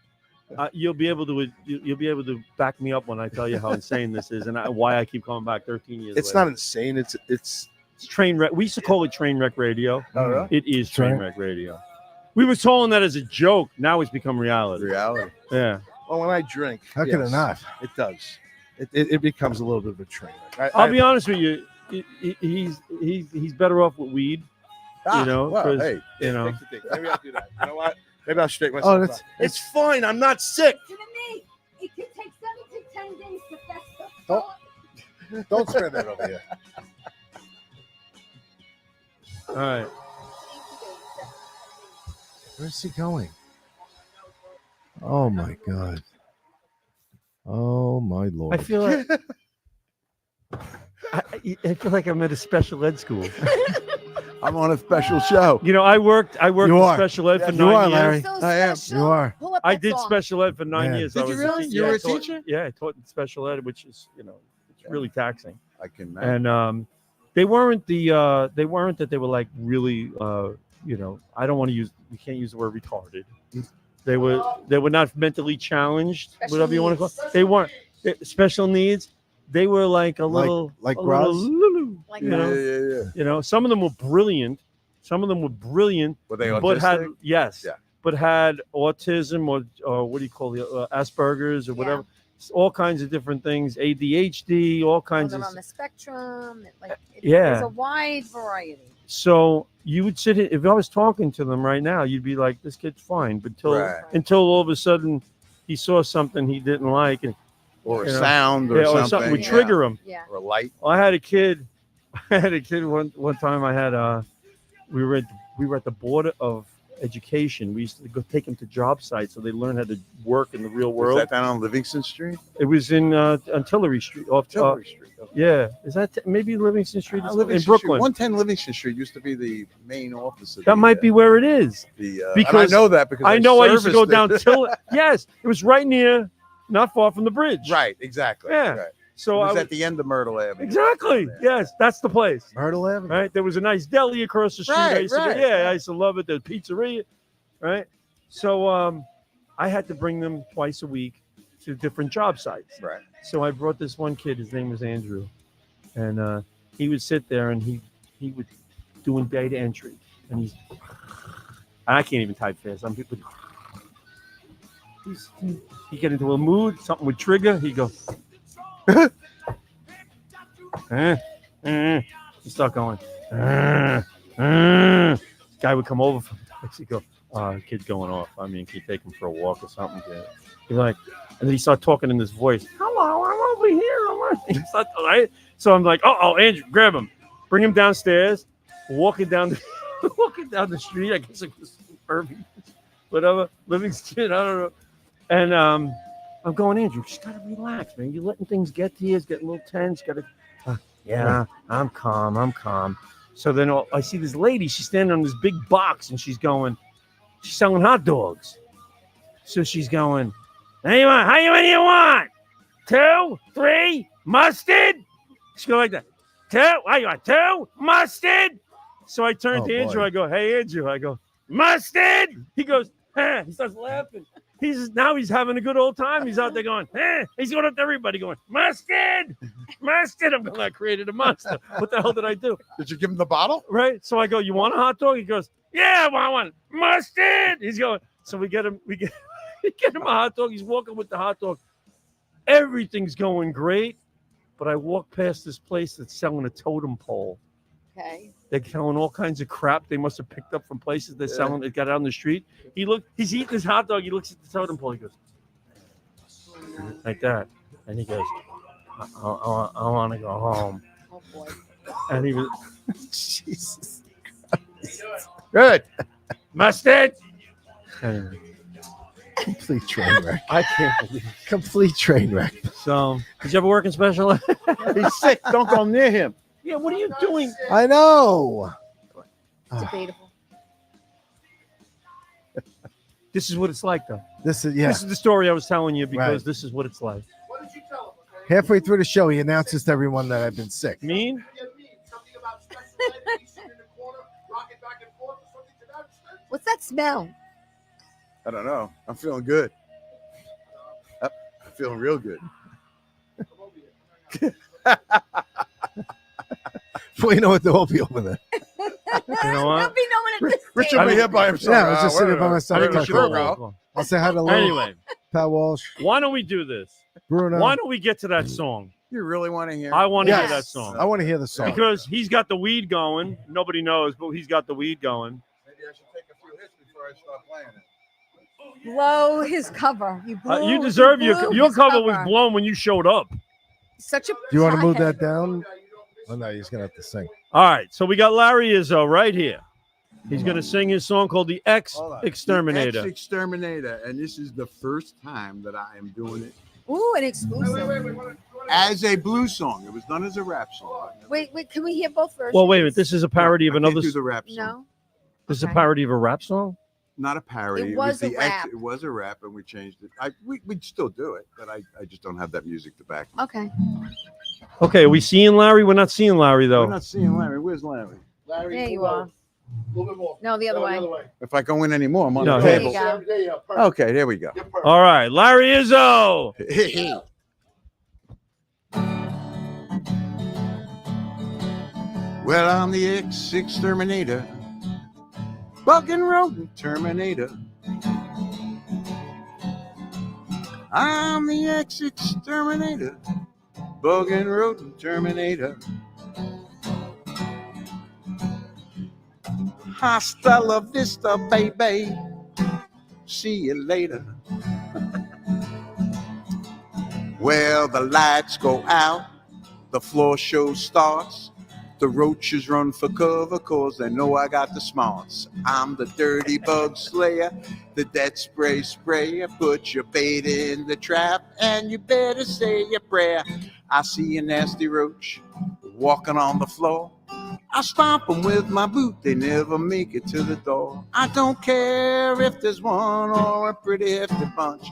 you'll be able to back me up when I tell you how insane this is and why I keep coming back 13 years. It's later. not insane. It's train wreck. We used to call it train wreck radio. Oh, really? It is train Train- wreck radio. We were calling that as a joke. Now it's become reality. reality. Yeah. well, when I drink, How could it yes, not? It does. It becomes a little bit of a train wreck. I'll be honest with you. He's better off with weed. You know, well, 'cause, hey, you know. Maybe I'll do that. You know what? Maybe I'll straighten myself Oh, that's out. It's fine. I'm not sick. To me, it could take 7 to 10 days to fester. Don't spread that over here. All right. Where's he going? Oh my God. Oh my Lord. I feel like I feel like I'm at a special ed school. I'm on a special show. You know, I worked You in are. special ed for You 9 are, years. Larry. So I am. special. You are. Pull up I that did song. special ed for 9 Yeah. years. Did I you was really? You yeah, were I a taught- teacher? Yeah, I taught in special ed, which is, it's really taxing. I can imagine. And they weren't that they were like really I don't want to use, you can't use the word retarded. They were not mentally challenged, Special whatever you want to call needs. it. They weren't special needs. They were like a little like a little Graz? lulu, Like you yeah, know. yeah, yeah. Some of them were brilliant. Some of them were brilliant, Were they but had autistic? Yeah. but had autism or what do you call it, Asperger's or whatever. All kinds of different things, ADHD, all kinds They're of. on the spectrum. Like, Yeah. There's a wide variety. So you would sit here, if I was talking to them right now, you'd be like, "This kid's fine," but Right. until all of a sudden he saw something he didn't like, and Or a You know, sound or something. would yeah. trigger him. Yeah. Or a light. I had a kid. One time. I had we were at the board of education. We used to go take them to job sites so they learn how to work in the real Was world. that down on Livingston Street? It was in on Tillery Street. Tillery Street. Okay. Yeah, is that maybe Livingston Street is in Livingston Brooklyn? Street. 110 Livingston Street used to be the main office. Of That might be where it is. because because I know that because I know I used to go serviced down it. Tillery. Yes, it was right near, not far from the bridge. Right, exactly. Yeah. Right. So It I was was, at the end of Myrtle Avenue. exactly. Yes, that's the place. Myrtle Avenue. Right. There was a nice deli across the street. I Right, used to go- right. yeah, I used to love it. The pizzeria. Right. So I had to bring them twice a week to different job sites. Right. So I brought this one kid. His name was Andrew, and he would sit there and he would doing data entry, and I can't even type fast. Some people. He get into a mood, something would trigger. He go. He start going. Guy would come over from Mexico. Kid's going off. I mean, can you take him for a walk or something? He's like, and then he started talking in this voice. Hello, I'm over here. Right? So I'm like, oh, Andrew, grab him, bring him downstairs. Walking down the street. I guess it was Irving, whatever, Livingston. I don't know. And I'm going, Andrew, just gotta relax, man. You're letting things get to you. It's getting a little tense. Yeah, I'm calm. So then I see this lady. She's standing on this big box, and she's going, She's selling hot dogs. So she's going, how many you want? 2, 3, mustard? She go like that. 2, how you want 2, mustard? So I turn to Andrew. I go, hey, Andrew. I go, mustard? He goes, eh. He starts laughing. Now he's having a good old time. He's out there going, eh. He's going up to everybody going, mustard, mustard. I'm going, I created a monster. What the hell did I do? Did you give him the bottle? Right. So I go, you want a hot dog? He goes, yeah, I want one. Mustard. He's going, so we get him a hot dog. He's walking with the hot dog. Everything's going great. But I walk past this place that's selling a totem pole. Okay. They're selling all kinds of crap they must have picked up from places they're selling. It got out on the street. He's eating his hot dog. He looks at the totem pole. He goes, like that. And he goes, I want to go home. Oh, boy. And he was, Jesus. Good. mustard. Anyway, Complete train wreck. I can't believe it. Complete train wreck. So, did you ever work in special ed? He's sick. Don't go near him. Yeah, what are you doing? I know. Debatable. This is what it's like, though. This is This is the story I was telling you because this is what it's like. halfway through the show. He announces to everyone that I've been sick. Mean? What's that smell? I don't know. I'm feeling good. I'm feeling real good. Well, you know what? There will be over there. You know what? There'll be no one at this Richard table. be here by himself. Yeah, I was just sitting by myself. I think we talking should about it. go. I'll say hi to Lou, Anyway, Pat Walsh, why don't we do this? Bruno. Why don't we get to that song? You really want to hear? I want to Yes. hear that song. I want to hear the song. Because he's got the weed going. Nobody knows, but he's got the weed going. Maybe I should take a few hits before I start playing it. Blow his cover. You deserve your his cover was blown when you showed up. Such a. Do you want to move pothead. that down? Oh, no, he's going to have to sing. All right, so we got Larry Izzo right here. He's going to sing his song called The Ex-Exterminator. Ex-Exterminator, and this is the first time that I am doing it Ooh, an exclusive. as a blues song. It was done as a rap song. Wait, can we hear both versions? Well, wait a minute. This is a parody of I can't another. do the rap song. No. This is a Okay. parody of a rap song. Not a parody. It was a the rap. It was a rap, and we changed it. We'd still do it, but I just don't have that music to back it. Okay. Okay, are we seeing Larry? We're not seeing Larry though. We're not seeing Larry. Where's Larry? There you are. A little bit more. No, the other way. If I go in anymore, I'm on No, the here There you table. go. Okay, there we go. All right, Larry Izzo. Well, I'm the ex-exterminator, bug and rodent terminator. I'm the ex-exterminator, bug and rodent terminator. Hasta la vista, baby. See you later. Well, the lights go out, the floor show starts. The roaches run for cover cause they know I got the smarts. I'm the dirty bug slayer, the death spray sprayer. Put your bait in the trap and you better say your prayer. I see a nasty roach walking on the floor. I stomp them with my boot, they never make it to the door. I don't care if there's one or a pretty hefty bunch.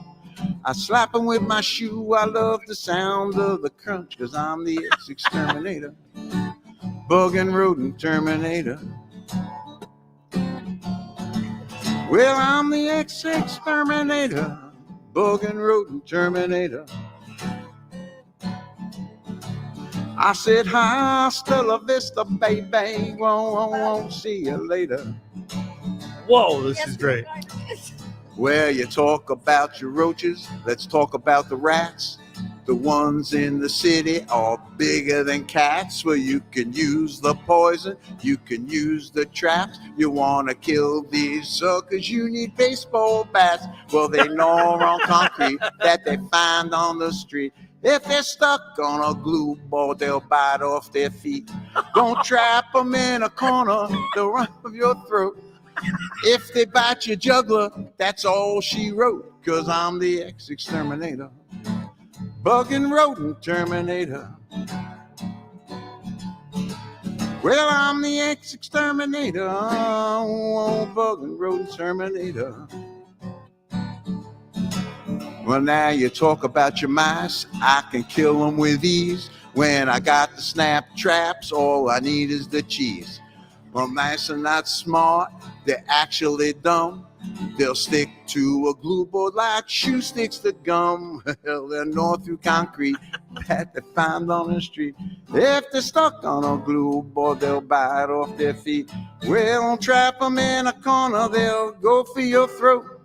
I slap them with my shoe, I love the sound of the crunch. Cause I'm the ex-exterminator, bug and rodent terminator. Well, I'm the ex-exterminator, bug and rodent terminator. I said, hasta la vista, baby, won't see you later. Whoa, this is great. Well, you talk about your roaches, let's talk about the rats. The ones in the city are bigger than cats. Well, you can use the poison, you can use the traps. You want to kill these suckers, you need baseball bats. Well, they gnaw on concrete that they find on the street. If they're stuck on a glue ball, they'll bite off their feet. Don't trap them in a corner, they'll run of your throat. If they bite your juggler, that's all she wrote. Cause I'm the ex-exterminator, bug and rodent terminator. Well, I'm the ex-exterminator, oh, bug and rodent exterminator. Well, now you talk about your mice, I can kill them with ease. When I got the snap traps, all I need is the cheese. Well, mice are not smart, they're actually dumb. They'll stick to a glue board like shoe sticks to gum. Well, they'll gnaw through concrete that they find on the street. If they're stuck on a glue board, they'll bite off their feet. Well, trap them in a corner, they'll go for your throat.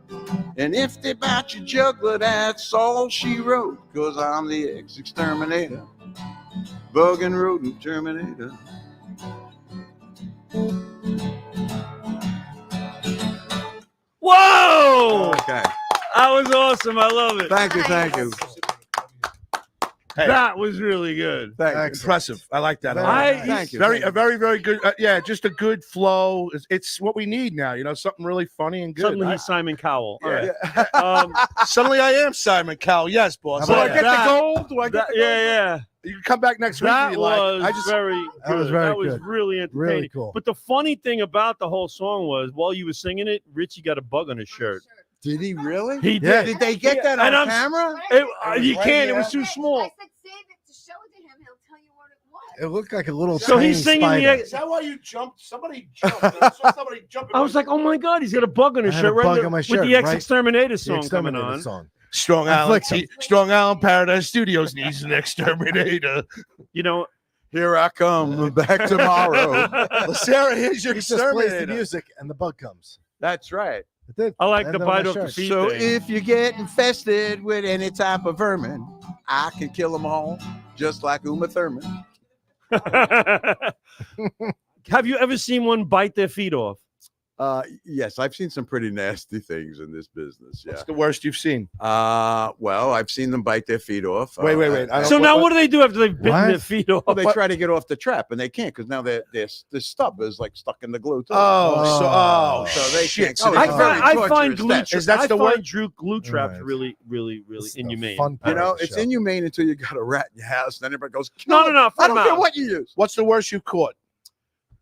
And if they bite your jugular, that's all she wrote. 'Cause I'm the ex-exterminator, bug and rodent terminator. Whoa! Okay. That was awesome. I love it. Thank you, thank you. Hey. That was really good. Thank you. Impressive. I like that. Thank you. Very, very good. Yeah, just a good flow. It's what we need now. You know, something really funny and good. Suddenly he's Simon Cowell. All right. Suddenly I am Simon Cowell. Yes, boss. Do I get the gold? Do I get the gold? Yeah. You can come back next week That if you like. was very good. That was very That was good. really entertaining. Really cool. But the funny thing about the whole song was, while you were singing it, Richie got a bug on his shirt. Did he really? He Yeah. did. Did they get that And on I'm- camera? You Right, can't. It yeah. was too small. I said save it to show to him. He'll tell you what it was. It looked like a little. So tiny he's singing spider. the. Is that why you jumped? Somebody jumped. I saw somebody jumping. I was like, oh my God, he's got a bug on his I had shirt a right bug there on my with shirt, the right? Ex-Exterminator The song coming Exterminator on. song. Strong Island, Afflict him. Strong Island Paradise Studios needs an exterminator. You know, Here I come back tomorrow. Sarah, here's your He just plays the exterminator. music and the bug comes. That's right. It did. I like the Landed on my bite off the shirt. feet So thing. if you get infested with any type of vermin, I can kill them all, just like Uma Thurman. Have you ever seen one bite their feet off? Yes, I've seen some pretty nasty things in this business. Yeah. What's the worst you've seen? Well, I've seen them bite their feet off. Wait. I don't- So now what do they do after they've bitten What? their feet off? Well, they try to get off the trap and they can't because now the stub is like stuck in the glue. Too. So they shit. can't. So Oh, I it's they- very find torturous glue then. Is that I the find word? glue traps Right. really It's the inhumane. fun part You know, of the it's show. inhumane until you got a rat in your house. Then everybody goes, No, "Kill no, it." no, I don't care out. what you use. What's the worst you caught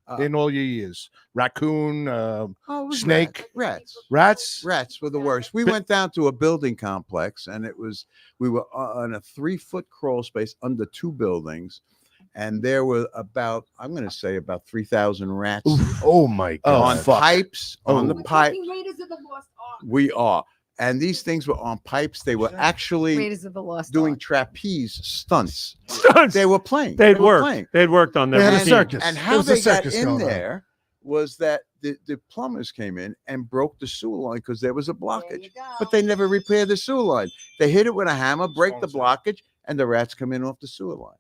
Uh, in all your years? Raccoon, Oh, it was snake, rats. rats. Rats were the worst. We went down to a building complex, and we were on a 3-foot crawl space under 2 buildings, and there were about 3,000 rats Oh my Oh, on god! fuck. pipes on the We're pipe. talking Raiders of the Lost Ark. We are, and these things were on pipes. They were actually Raiders of the Lost doing Ark. trapeze stunts. Stunts. They were playing. They'd They were worked. playing. They'd worked on that. They had a routine. circus. And There how was a they got circus in going on. there was that the plumbers came in and broke the sewer line because there was a There blockage. you go. But they never repaired the sewer line. They hit it with a hammer, break the blockage, and the rats come in off the sewer line.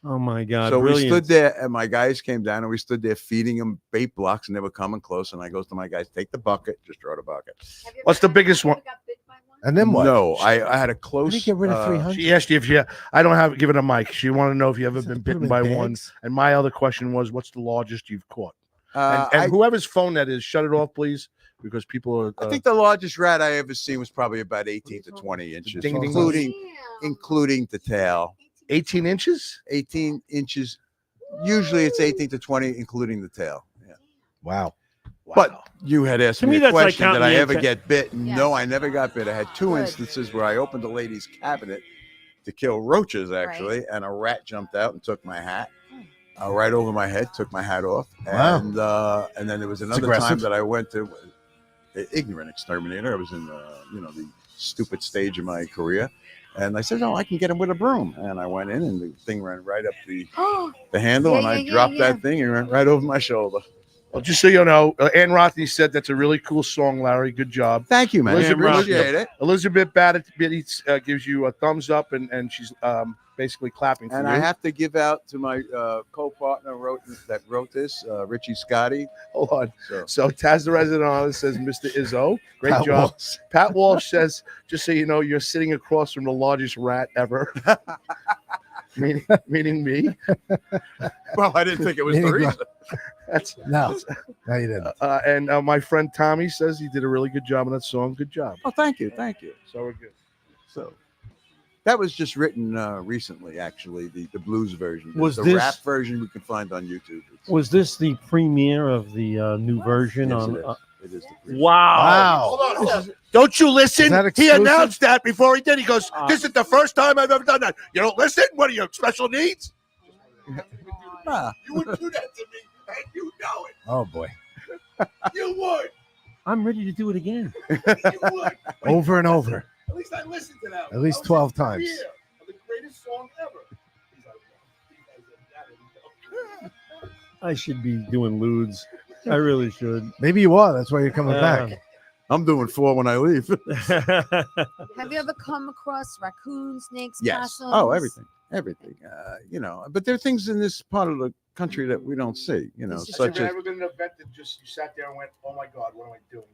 Oh my God! So we brilliant. stood there, and my guys came down, and we stood there feeding them bait blocks, and they were coming close. And I goes to my guys, "Take the bucket, just throw the bucket." Have you What's ever the biggest ever one? got bit by one? And then what? No, I had a How close. do you get rid of 300? She asked you if you. I don't have. Give it a mic. She wanted to know if you ever Does it been put 'em bitten in by one. bags? And my other question was, what's the largest you've caught? I- And whoever's phone that is, shut it off, please, because people are. I think the largest rat I ever seen was probably about 18 to 20 inches, Ding, ding, including Damn. including the tail. 18 inches. 18 inches. Usually it's 18 to 20, including the tail. Yeah. Wow. But you had asked To me me, a that's like question: did counting I the ever intent- get bit? Yes. No, I never got bit. I had 2 Good. instances where I opened a lady's cabinet to kill roaches, actually, and a rat jumped out and took my hat. Right over my head, took my hat off, Wow. and then there was another time aggressive. that I went to the ignorant exterminator. I was in the stupid stage of my career, and I said, "No, I can get him with a broom." And I went in, and the thing ran right up the handle, Yeah, and I yeah, dropped yeah. that thing, and it went right over my shoulder. Well, just so you know, Ann Rothney said that's a really cool song, Larry. Good job. Thank you, man. Elizabeth- Appreciate it. Elizabeth Biddy gives you a thumbs up, and she's basically clapping for And you. I have to give out to my co-partner that wrote this, Richie Scotty. Hold on. So So Taz the Resident Artist says, Mr. Izzo, great Pat job. Walsh. Pat Walsh says, just so you know, you're sitting across from the largest rat ever. meaning me. well, I didn't think it was the Meaning reason. That's No, no, you didn't. and my friend Tommy says he did a really good job on that song. Good job. Oh, thank you. So we're good. So That was just written recently, actually. The blues version. Was the this- rap version we can find on YouTube? Was this the premiere of the new version Yes, on? it is. It is the premiere. Wow! Hold on. Don't you listen? Is that He exclusive? announced that before he did. He goes, "This is the first time I've ever done that." You don't listen? What are you, special needs? Nah. You wouldn't do that to me, and you know it. Oh boy. You would. I'm ready to do it again. You would. Over and over. At least I listened to that. At least 12 times. Of the greatest song ever. I should be doing lewds. I really should. Maybe you are. That's why you're coming back. I'm doing 4 when I leave. Have you ever come across raccoons, snakes, Yes. possums? Oh, everything. You know, but there are things in this part of the country that we don't see. You know, Has Has such there as. ever been an event that just you sat there and went, "Oh my God, what am I doing?"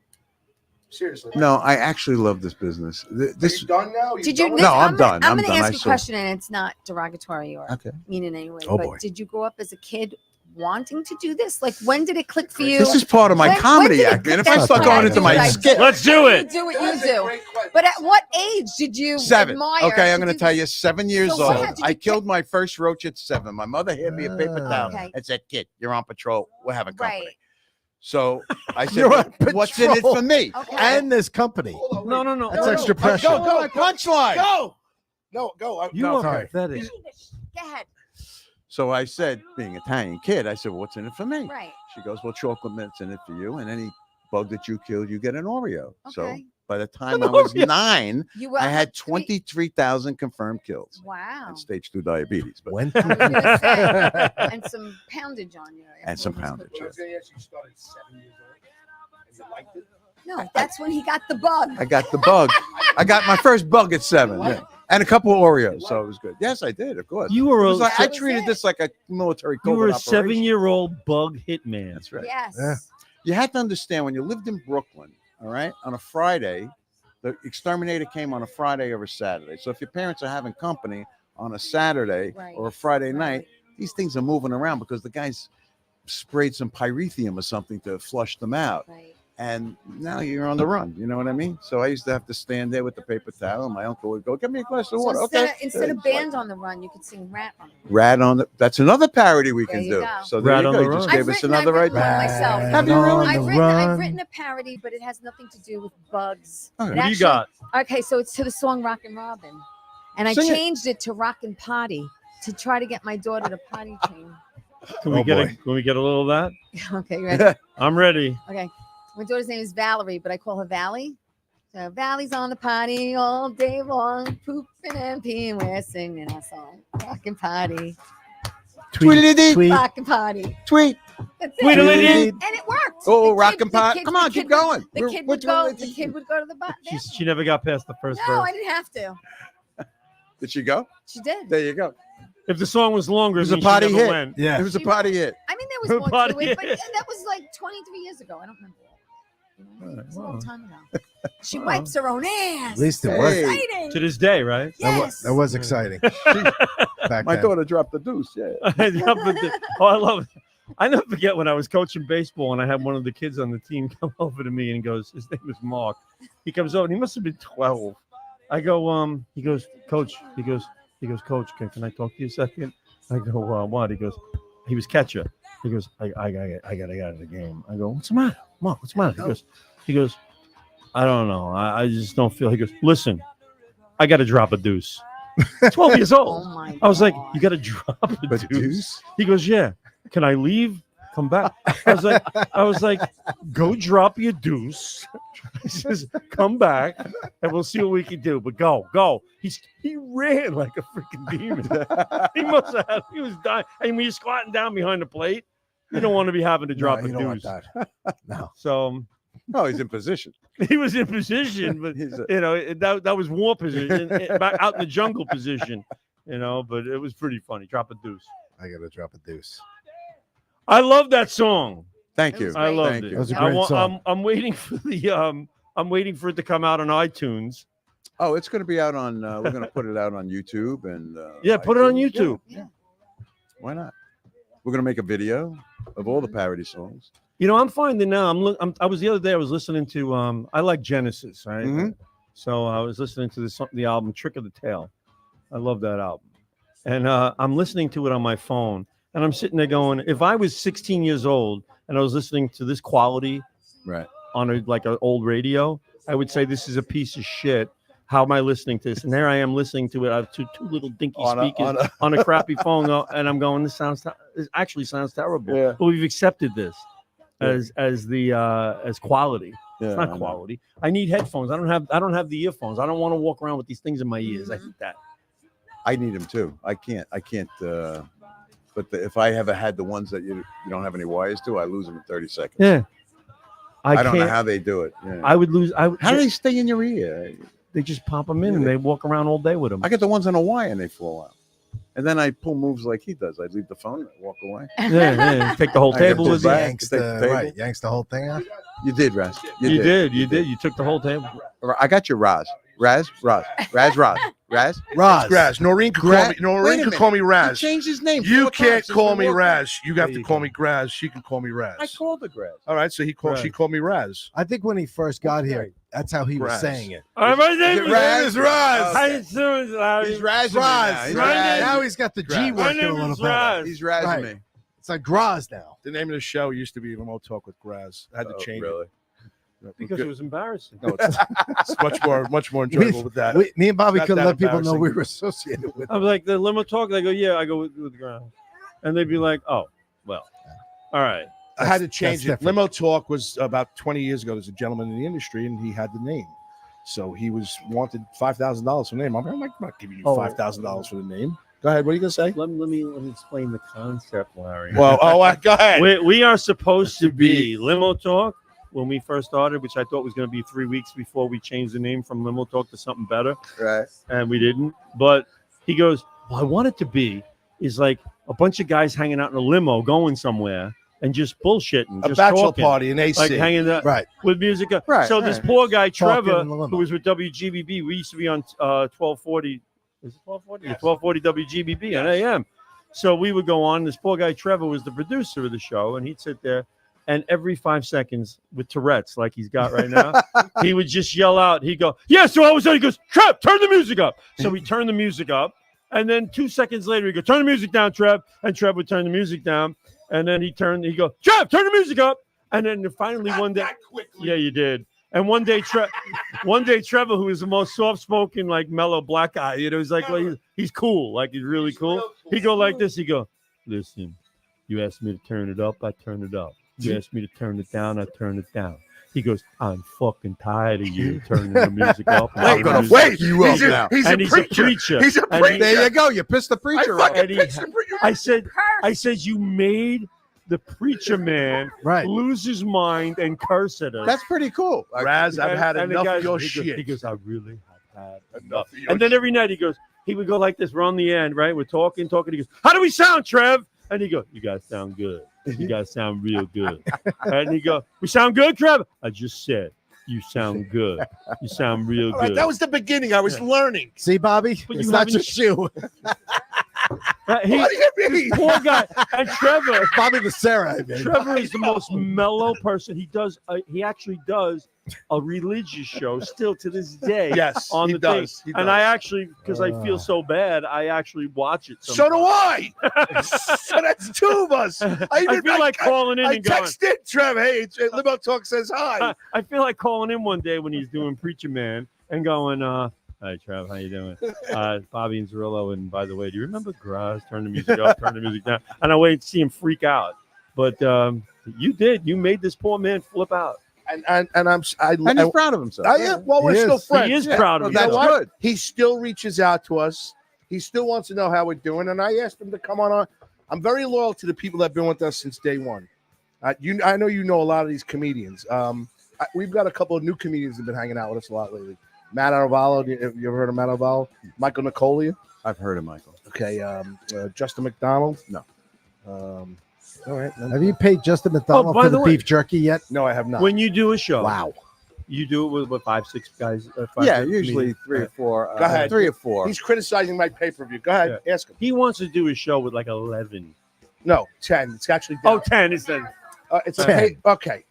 Seriously. No, I actually love this business. This. Are you done now? You Did you? done with No, it? I'm done. I'm I'm going to done. I ask you a saw- question, and it's not derogatory or Okay. mean in any way. Oh, but boy. did you grow up as a kid wanting to do this? Like, when did it click for you? This is part of my When comedy did it act, and click if I that start you going had into to my do skit, that? Let's do You it. do what you That's a do. great question. But at what age did you 7. admire? Okay, I'm to going to do tell this? you. 7 years So what old. did you I pick? killed my first roach at 7. My mother handed me a paper towel Okay. and said, "Kid, you're on patrol. We're having company." Right. So I said, You're on "What's in it patrol. for me?" Okay. And this company. Hold on, No, wait. no, no. That's no, extra no. pressure. Go, punchline. Go. No, go. You no, are sorry. pathetic. Go ahead. So I said, being an Italian kid, I said, "What's in it for me?" Right. She goes, "Well, chocolate mints in it for you, and any bug that you kill, you get an Oreo." So Okay. by the time I was Oreo. 9, You were I had 23,000 confirmed kills Wow. and stage 2 diabetes. But Went I was gonna say, to and some poundage on you. And some afterwards. poundage. Well, I was going to ask you, started 7 years old, and you liked it? No, that's when he got the bug. I got the bug. I got my first bug at 7, yeah. And a couple of Oreos, so it was good. Yes, I did, of course. You were It a was like, I That was treated it. this like a military you were a covert operation. 7-year-old bug hitman. That's right. Yes. Yeah. You had to understand when you lived in Brooklyn, all right, on a Friday, the exterminator came on a Friday or a Saturday. So if your parents are having company on a Saturday Right. or a Friday Right. night, these things are moving around because the guys sprayed some pyrethium or something to flush them out. Right. And now you're on the run. You know what I mean? So I used to have to stand there with the paper towel, and my uncle would go, "Get me a glass of So water." instead, Okay. instead of It's like Band on the Run, you could sing Rat on the Run. Rat on the. That's another parody we There can you do. go. So there Rat you on go. the You just Run. gave us another I've written idea. one myself. Have you really? I've written a parody, but it has nothing to do with bugs. Okay. It What do you actually- got? Okay, so it's to the song Rockin' Robin. And I Sing it. changed it to Rockin' Potty to try to get my daughter to potty train. Can we Oh, get boy. can we get a little of that? Okay, ready? I'm ready. Okay. My daughter's name is Valerie, but I call her Valley. So Valley's on the potty all day long, pooping and peeing. We're singing our song, Rockin' Potty, Tweedledee. tweet. Rockin' Potty. Tweet. That's it. Tweedledee. And it worked. Oh, The kid- rockin' the pot. kid- Come the on, kid keep would- going. The We're- kid we're would go. doing The it. kid would go to the bottom. She never got past the first No, verse. I didn't have to. Did she go? She did. There you go. If the song was longer, It was a then she potty never hit. went. Yeah. It was a potty hit. I mean, there was more Potty to it, but hit. that was like 23 years ago. I don't remember. You know, it was a long Wow. time ago. She wipes her own ass. At least it Hey. worked. Exciting. To this day, right? Yes. That was exciting. Back My then. daughter dropped the deuce. Yeah. Oh, I love it. I never forget when I was coaching baseball and I had one of the kids on the team come over to me and goes, his name was Mark. He comes over and he must have been 12. I go, he goes, Coach, Coach, can I talk to you a second? I go, what? He goes, he was catcher. He goes, I gotta get out of the game. I go, what's the matter? Mark, what's the matter? He goes, I don't know. I just don't feel. He goes, listen, I got to drop a deuce. 12 years old. Oh my I was like, God. you got to drop a But deuce? deuce? He goes, yeah. Can I leave? Come back. I was like, go drop your deuce. He says, come back and we'll see what we can do. But go. He ran like a freaking demon. He was dying. And when you're squatting down behind the plate, you don't want to be having to drop No, a you don't want deuce. that. No. So Oh, he's in position. he was in position, but He's a- that was war position, back out in the jungle position, but it was pretty funny. Drop a deuce. I got to drop a deuce. I love that song. Thank It you. was I loved Thank it. you. That was a I great song. I'm waiting for I'm waiting for it to come out on iTunes. Oh, it's going to be out on. We're going to put it out on YouTube and. Yeah, put it on iTunes. YouTube. Yeah. Why not? We're going to make a video of all the parody songs. I'm finding now. I was the other day. I was listening to. I like Genesis, right? Mhm. So I was listening to the album "Trick of the Tail," I love that album. And I'm listening to it on my phone, and I'm sitting there going, if I was 16 years old and I was listening to this quality Right. on an old radio, I would say this is a piece of shit. How am I listening to this? And there I am listening to it. I have two little dinky speakers on a crappy phone, and I'm going, this actually sounds terrible. Yeah. But we've accepted this as quality. Yeah, It's not quality. I need headphones. I don't have the earphones. I don't want to walk around with these things in my ears. I hate that. I need them too. I can't. But if I ever had the ones that you don't have any wires to, I lose them in 30 seconds. Yeah. I don't know how they do it. Yeah. I would lose. How do they stay in your ear? They just pop them in and they walk around all day with them. I get the ones on a wire and they fall out. And then I pull moves like he does. I leave the phone and walk away. Yeah. Take the whole table with you. Yanks the whole thing out. You did, Raz. You did. You took the whole table. I got your Raz. Raz. Noreen could call me Raz. He changed his name. You can't call me Raz. You have to call me Graz. She can call me Raz. I called the Graz. All right, so she called me Raz. I think when he first got here, that's how he was saying it. My name is Raz. How you doing, Larry? He's Raz. Now he's got the G working a little bit. He's razzing me. It's like Graz now. The name of the show used to be Limo Talk with Graz. I had to change it. Because it was embarrassing. No, it's much more enjoyable with that. Me and Bobby couldn't let people know embarrassing. we were associated with. I was like, the Limo Talk? They go, yeah, I go with the ground. And they'd be like, oh, well, all right. I had to change it. different. Limo Talk was about 20 years ago. There's a gentleman in the industry, and he had the name. So he wanted $5,000 for the name. I'm like, I'm not giving you $5,000 for the name. Go ahead. What are you gonna say? Let me explain the concept, Larry. Well, go ahead. We are supposed to be Limo Talk when we first started, which I thought was going to be 3 weeks before we changed the name from Limo Talk to something better. Right. And we didn't. But he goes, well, I want it to be is like a bunch of guys hanging out in a limo going somewhere and just bullshitting. A just bachelor talking, party in AC. like hanging out with music. Right, so this poor guy, Talking Trevor, in the limo. who was with WGBB, we used to be on 1240. Is it 1240? Yes. 1240 WGBB on AM. So we would go on. This poor guy, Trevor, was the producer of the show, and he'd sit there. And every 5 seconds with Tourette's, like he's got right now, he would just yell out. He'd go, yeah, so all of a sudden he goes, Trev, turn the music up. So we turned the music up. And then 2 seconds later, he'd go, turn the music down, Trev. And Trev would turn the music down. And then he'd go, Trev, turn the music up. And then finally one day, yeah, you did. And one day Trevor, who is the most soft-spoken, like mellow black guy, he's like, well, he's cool. Like he's really cool. He'd go like this. He'd go, listen, you asked me to turn it up, I turn it up. You asked me to turn it down, I turn it down. He goes, I'm fucking tired of you turning the music up. I'm gonna wake you up now. He's a preacher. He's a preacher. There you go. You pissed the preacher off. I said, you made the preacher man lose his mind and curse at us. That's pretty cool. Raz, I've had enough of your he shit. He goes, I really have had enough. And then every night he would go like this. We're on the end, right? We're talking. He goes, how do we sound, Trev? And he goes, you guys sound good. You guys sound real good. And he goes, we sound good, Trev? I just said, you sound good. You sound real good. That was the beginning. I was learning. See, Bobby? But It's not just you. What do you mean? Poor guy. And Trevor. Bobby the Sarah. I mean. Trevor is the most mellow person. He actually does a religious show still to this day. Yes, on he the does. thing. And I actually, because I feel so bad, I actually watch it. So do I. So that's two of us. I feel like calling in I and going. texted Trevor, hey, Limo Talk says hi. I feel like calling in one day when he's doing Preacher Man and going, hi, Trev, how you doing? Bobby and Zerillo, and by the way, do you remember Graz? Turn the music up, turn the music down. And I waited to see him freak out. But you did. You made this poor man flip out. And he's proud of himself. I am. Well, we're still friends. He is proud of himself. That's good. He still reaches out to us. He still wants to know how we're doing. And I asked him to come on. I'm very loyal to the people that have been with us since day one. I know you know a lot of these comedians. We've got a couple of new comedians that have been hanging out with us a lot lately. Matt Arvallo, you ever heard of Matt Arvallo? Michael Nicolia? I've heard of Michael. Okay. Justin McDonald? No. All right. Have you paid Justin McDonald for the beef jerky yet? No, I have not. When you do a show, wow, you do it with 5, 6 guys. Usually 3 or 4. Go ahead. 3 or 4. He's criticizing my pay-per-view. Go ahead. Ask him. He wants to do a show with like 11. No, 10. It's actually 10. It's 10. It's 10. Okay.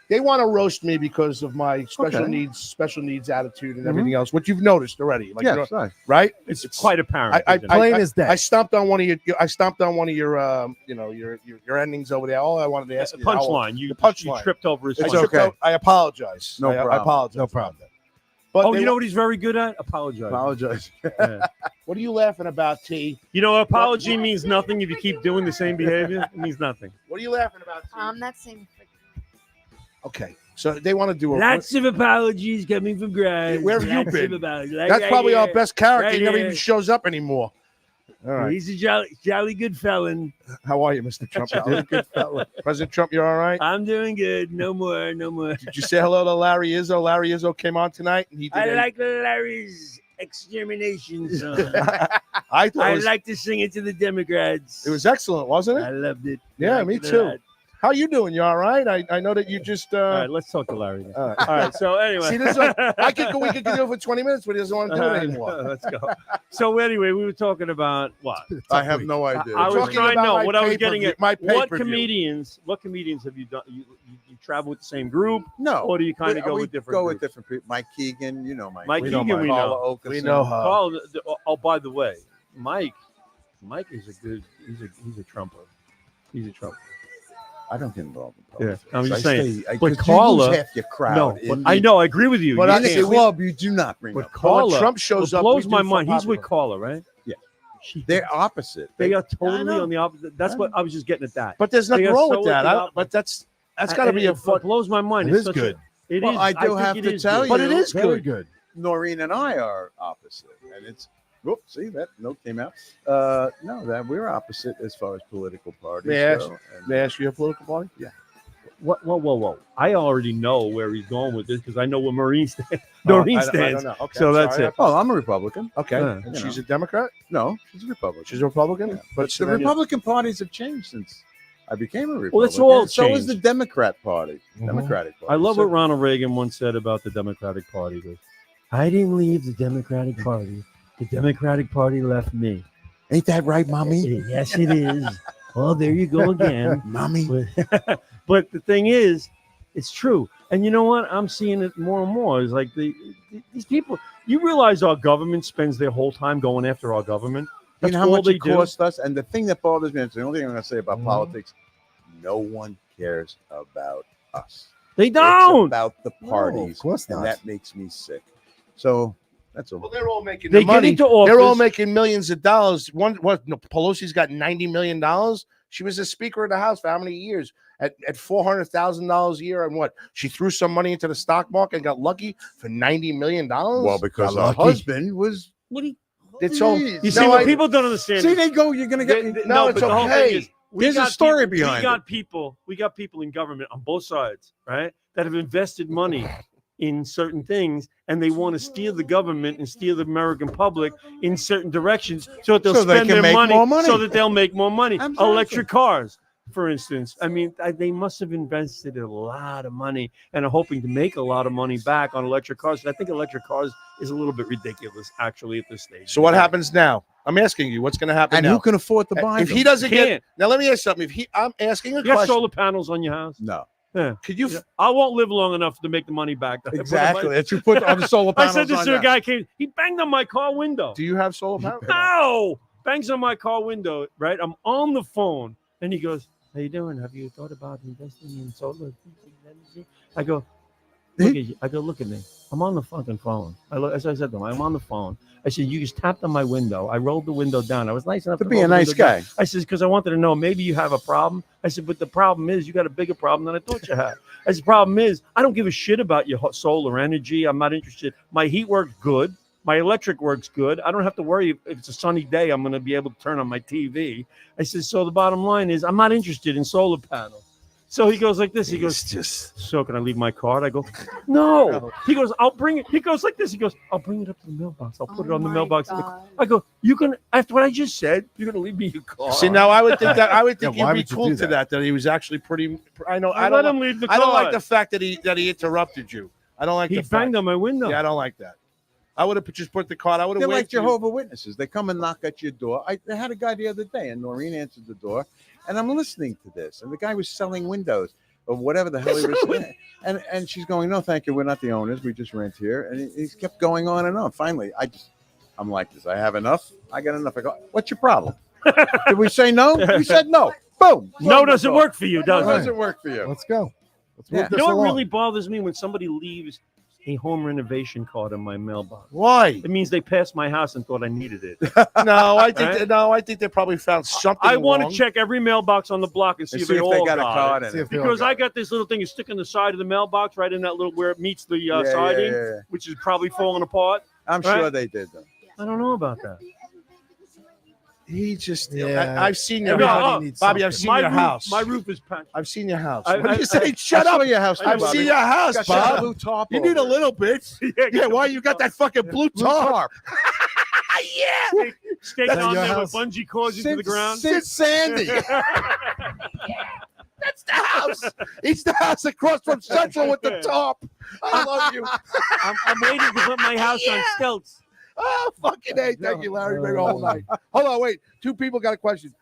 They want to roast me because of my special needs attitude and everything else, which you've noticed already. Like, Yes, right. right? It's quite apparent. Plain as day. I stomped on one of your, your endings over there. All I wanted to ask you, punchline. You tripped over his. It's okay. I apologize. No problem. I apologize. No problem. But you know what he's very good at? Apologize. Apologize. Yeah. What are you laughing about, T? You know, apology means nothing if you keep doing the same behavior. It means nothing. What are you laughing about, T? That same. Okay, so they want to do Lots of apologies coming from Grimes. Where have you Lots been? of apologies. That's probably our best character. Right He never here. even shows up anymore. All right. He's a jolly good felon. How are you, Mr. Trump? Good fella. President Trump, you all right? I'm doing good. No more. Did you say hello to Larry Izzo? Larry Izzo came on tonight, and he did. I like Larry's extermination song. I like to sing it to the Democrats. It was excellent, wasn't it? I loved it. Yeah, me too. How you doing? You all right? I know that you just. All right, let's talk to Larry. Then. All right. So anyway, see, this is we could do it for 20 minutes, but he doesn't want to do it anymore. Let's go. So anyway, we were talking about what? I have no idea. I was trying to know what I was getting at. My What comedians have you done? You travel with the same group? No. Or do you kind of go with different? Go with different people. Mike Keegan, you know Mike. Mike Keegan, we know. We know her. Oh, by the way, Mike is a good. He's a trumper. He's a trumper. I don't get involved in politics. Yeah, I'm just saying. But Carla, you lose half your crowd. No, but I know. I agree with you. But you in the club, you do not bring But up. Carla, Trump shows it up. blows my mind. He's with Carla, right? Yeah. They're opposite. They are totally on the opposite. That's what I was just getting at that. But there's nothing They are wrong so with that. without- But that's got to be a fun. It blows my mind. It It's is such good. It Well, is. I do think have it to is tell good. you, But it is Very good. good. Noreen and I are opposite, and it's. Whoop, see that note came out. No, that we're opposite as far as political parties May I ask- go. And- May I ask you a political party? Yeah. Whoa. I already know where he's going with this because I know where Noreen stands. I stands. don't know. Okay, So I'm that's sorry. it. Oh, I'm a Republican. Okay. Yeah. And You she's know. a Democrat? No, she's a Republican. She's a Republican? Yeah. But But so the then you- Republican parties have changed since I became a Republican. Well, it's all So is changed. the Democrat Party. Mhm. Democratic Party. I love So- what Ronald Reagan once said about the Democratic Party. He goes, I didn't leave the Democratic Party. The Democratic Party left me. Ain't that right, mommy? Yes, it is. Well, there you go again. Mommy. But the thing is, it's true. And you know what? I'm seeing it more and more. It's like these people, you realize our government spends their whole time going after our government. You That's know how all much they it do. costs us? And the thing that bothers me, it's the only thing I'm going to say about Mhm. politics, no one cares about us. They It's don't. about the parties. of course and not. that makes me sick. So that's all. Well, they're all making They the get money. into office. They're all making millions of dollars. Pelosi's got $90 million. She was a Speaker of the House for how many years? At $400,000 a year, and what? She threw some money into the stock market and got lucky for $90 million. Well, because Got her lucky. husband was what he. It's all. You see, what people don't understand. See, they go. You're going to get. No, it's but the whole okay. thing is, we There's a got story people, behind We got people in government on both sides, right? That have invested money in certain things, and they want to steer the government and steer the American public in certain directions, so that they'll So they spend can their make money, more money. so that they'll make more money. Exactly. Electric cars, for instance. I mean, they must have invested a lot of money and are hoping to make a lot of money back on electric cars. And I think electric cars is a little bit ridiculous, actually, at this stage. So what happens now? I'm asking you, what's going to happen And now? who can afford to buy If them? he doesn't get Can't. now, let me ask you something. I'm asking a You got question. solar panels on your house? No. Yeah. Could you? Yeah. I won't live long enough to make the money back. Exactly. That you put on the solar I panels. said this on to a that. guy came. He banged on my car window. Do you have solar power? No, bangs on my car window. Right, I'm on the phone, and he goes, "How you doing? Have you thought about investing in solar energy?" I go, "Look at you." I go, "Look at me. I'm on the fucking phone." As I said to him, I'm on the phone. I said, "You just tapped on my window. I rolled the window down. I was nice enough To to be roll a the nice window down." guy. I said, because I wanted to know, maybe you have a problem. I said, but the problem is you got a bigger problem than I thought you had. I said, the problem is I don't give a shit about your solar energy. I'm not interested. My heat works good. My electric works good. I don't have to worry if it's a sunny day, I'm going to be able to turn on my TV. I said, so the bottom line is I'm not interested in solar panels. So he goes like this. He goes, so can I leave my card? I go, no. He goes, I'll bring it. He goes like this. He goes, I'll bring it up to the mailbox. I'll put it on the mailbox. I go, you can, after what I just said, you're going to leave me your card. See, now I would think that you'd why be would you cool do to that he was actually pretty. I know. I I let don't. him leave the I don't like card. the fact that he interrupted you. I don't like He the fact. banged on my window. Yeah, I don't like that. I would have just put the card. I would have They're like waited. till you- Jehovah Witnesses. They come and knock at your door. I had a guy the other day, and Noreen answered the door, and I'm listening to this, and the guy was selling windows. or whatever the hell he was saying. And she's going, no, thank you. We're not the owners. We just rent here. And he kept going on and on. Finally, I'm like this. I have enough. I got enough. I go, what's your problem? Did we say no? We said no. Boom. No doesn't work for you, does No it? doesn't work for you. Let's go. Let's Yeah. move You this know what along. really bothers me when somebody leaves a home renovation card in my mailbox? Why? It means they passed my house and thought I needed it. No, I think Right? I think they probably found something. I want wrong. to check every mailbox on the block and see, And if see they if all they got a card it. in See it. if they all Because got I got this little thing you stick in the side of the mailbox, right in that little where it meets the Yeah, siding, yeah. which is probably falling apart. I'm Right? sure they did though. I don't know about that. He just. Yeah. I've seen your Everybody house, needs Bobby. I've something. seen My your roof, house. my roof is patched. I've seen your house. I- What do I- you say? I Shut saw up. your house, too, I've Bobby. seen your house, Got Bob. that blue top You over need a it. little bit. Yeah, why you got that fucking blue Blue tarp? tarp. Yeah. Staked That's on your there house? with bungee cords into the ground. Sid Sandy. That's the house. He's the house across from Central with the tarp. I love you. I'm waiting to put my house on stilts. Oh, fucking A. Thank you, Larry. Maybe all night. Hold on, wait. Two people got a question.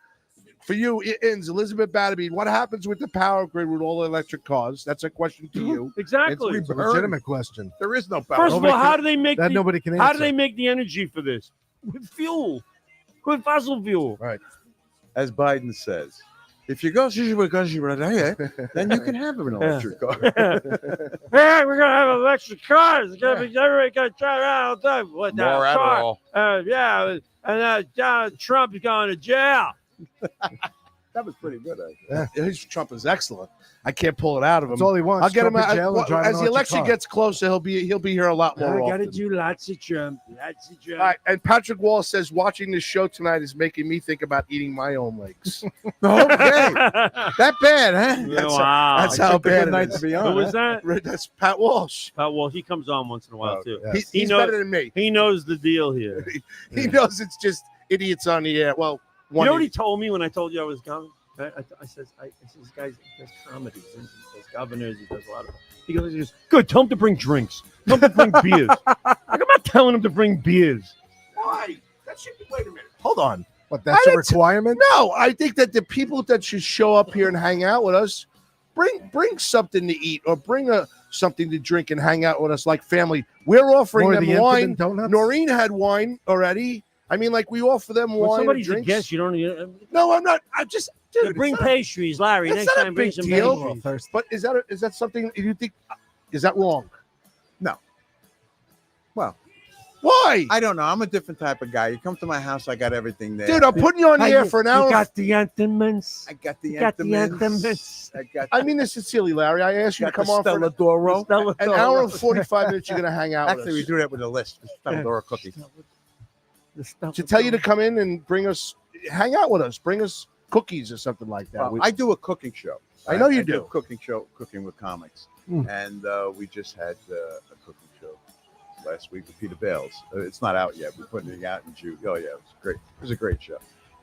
For you, Inns, Elizabeth Batterby, what happens with the power grid with all the electric cars? That's a question to you. Exactly. It's a legitimate question. There is no power. First of all, how do they make That the, nobody can how answer. do they make the energy for this? With fuel, with fossil fuel. As Biden says, if you go then you can have an electric car. Hey, we're gonna have electric cars. It's gonna be everybody gonna try around all the time. What that More car? Adderall. Yeah, and Donald Trump is going to jail. That was pretty good. Actually. His Trump is excellent. I can't pull it out of him. That's all he wants. I'll get him Trump in out. jail and drive an As the electric election car. gets closer, he'll be here a lot more I gotta often. do lots of Trump. Lots of Trump. All right, and Patrick Wall says watching this show tonight is making me think about eating my own legs. Okay. That bad, huh? Wow. That's how bad it night is. to be Who on. was that? That's Pat Walsh. Well, he comes on once in a while too. Yes. He's knows- better than me. He knows the deal here. He knows it's just idiots on the air. Well, You one know what he idiot. told me when I told you I was coming? I said, this guy's does comedies. He does governors. He does a lot of. He goes, good. Tell him to bring drinks. Tell him to bring beers. Like, I'm not telling him to bring beers. Why? That should be. Wait a minute. Hold on. What, that's I a didn't- requirement? No, I think that the people that should show up here and hang out with us, bring something to eat or bring something to drink and hang out with us like family. We're offering More them the wine. Infinite Donuts? Noreen had wine already. I mean, like we offer them When wine. somebody's and a drinks. guest, you don't. No, I'm not. I'm just. Dude, Bring it's not- pastries, Larry. it's Next not a time, bring big some deal. pastries. But is that something you think? Is that wrong? No. Well, Why? I don't know. I'm a different type of guy. You come to my house, I got everything there. Dude, I'm putting you on the air for an hour. You got the Entenmann's. I got the You got the Entenmann's. Entenmann's. I got. I mean this sincerely, Larry. I asked you to got come the on for Stella Doro. an hour and 45 minutes. You're gonna hang out Actually, with we us. do that with a list. Stella Doro cookie. To tell you to come in and bring us, hang out with us, bring us cookies or something like that. Well, I do a cooking show. I know you do. do. A cooking show, cooking with comics, and we just had a cooking show last week with Peter Bales. It's not out yet. We're putting it out in June. Oh yeah, it was great. It was a great show,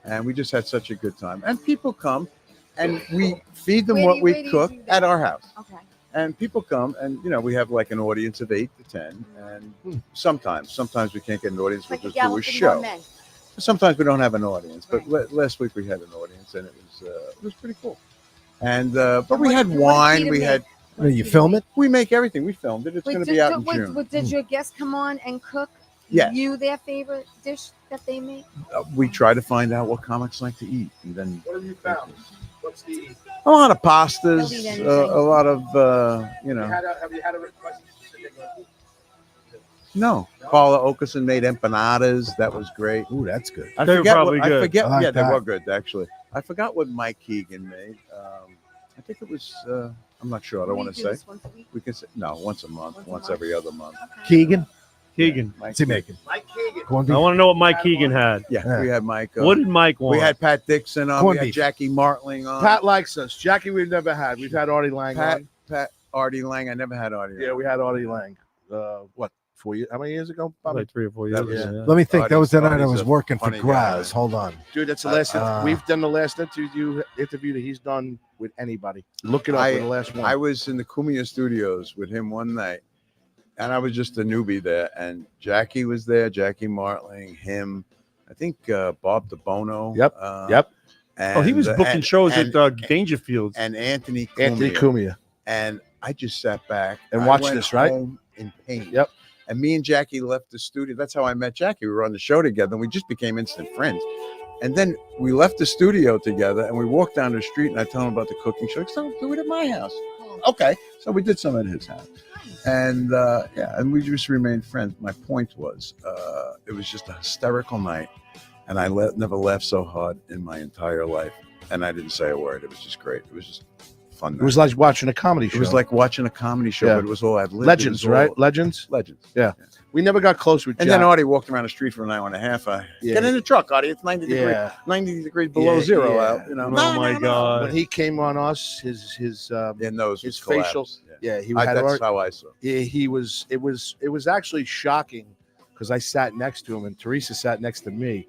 and we just had such a good time. And people come, and we feed them Where what do we you cook do that? at our house. Okay. And people come, and we have like an audience of 8 to 10, and sometimes we can't get an audience. Like a We'll just do a gallop show. gourmet. Sometimes we don't have an audience, but Right. last week we had an audience, and it was pretty cool. And but we What- had what did wine. Peter We make? had What did You Peter film make? it? we make everything. We filmed it. It's Wait, going to did- be out in wait, June. Did your guests come on and cook? Yes. You their favorite dish that they make? We try to find out what comics like to eat, and then What have you found? What's the? a lot of pastas, They'll eat anything. a lot of Have you had a request? No, Paula Okerson made empanadas. That was great. Ooh, that's good. I They were forget probably what, good. I forget. I like Yeah, they that. were good actually. I forgot what Mike Keegan made. I think it was. I'm not sure. I don't We want do to say. this once a week? We can say no, once a month, Once a once month. every other month. Okay. Keegan? Keegan. Mike What's he making? Mike Keegan. Corned I beef? want to know what Mike Keegan had. Yeah, we had Mike. What did Mike want? we had Pat Dixon on. Corned We had beef. Jackie Martling on. Pat likes us. Jackie, we've never had. We've had Artie Lang on. Pat Artie Lang. I never had Artie. Yeah, we had Artie Lang. What? 4 years? How many years ago? Probably. like 3 or 4 years. That was- ago, yeah. Let me think. That was the night I Artie's was a working for funny Graz. guy. Hold on. Dude, that's the last. Uh, we've done the last interview that he's done with anybody. Look it up. The last one. I was in the Cumia Studios with him one night, and I was just a newbie there. And Jackie was there, Jackie Martling, him, I think Bob DeBono. Yep. Oh, he was booking shows at Dangerfields. And Anthony Cumia. And I just sat back And I watched went this, right? home in pain. Yep. And me and Jackie left the studio. That's how I met Jackie. We were on the show together, and we just became instant friends. And then we left the studio together, and we walked down the street, and I told him about the cooking show. So do it at my house. Okay. So we did some at his house. And and we just remained friends. My point was, it was just a hysterical night, and I never laughed so hard in my entire life. And I didn't say a word. It was just great. It was just fun night. It was like watching a comedy show. It was like watching a comedy show, but it was all I've lived. Legends, right? Legends? Legends. Yeah. We never got close with And Jack. then Artie walked around the street for an hour and a half. Get in the truck, Artie. It's 90 degrees below zero out. You know. Oh my God! When he came on us, his nose his was collapsed. facial. Yeah, he That's had how I saw. He was. It was actually shocking because I sat next to him and Teresa sat next to me,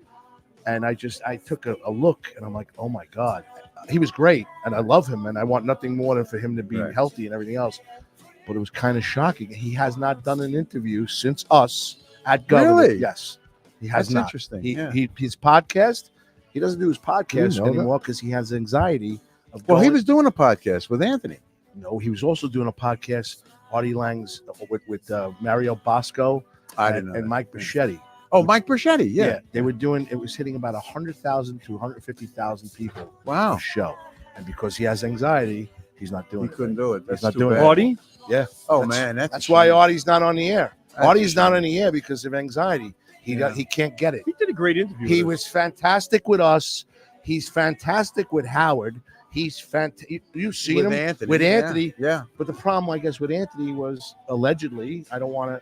and I took a look and I'm like, oh my God, he was great and I love him and I want nothing more than for him to be healthy and everything else. But it was kind of shocking. He has not done an interview since us at Governor. Really? Yes, he has That's not. interesting. His podcast. He doesn't do his podcast anymore because he has anxiety. He was doing a podcast with Anthony. No, he was also doing a podcast, Artie Lang's with Mario Bosco and Mike Bichetti. Oh, Mike Bichetti, yeah. They were doing. It was hitting about 100,000 to 150,000 people. Wow. A show, and because he has anxiety, he's not doing. He couldn't do it. He's That's not doing bad. it. Artie? Yeah. Oh man, that's why Artie's not on the air. That's Artie's a not shame. on the air because of anxiety. He can't get it. He did a great interview. He with was fantastic with us. He's fantastic with Howard. He's fantastic. You've seen him with Anthony. Yeah. But the problem, I guess, with Anthony was allegedly,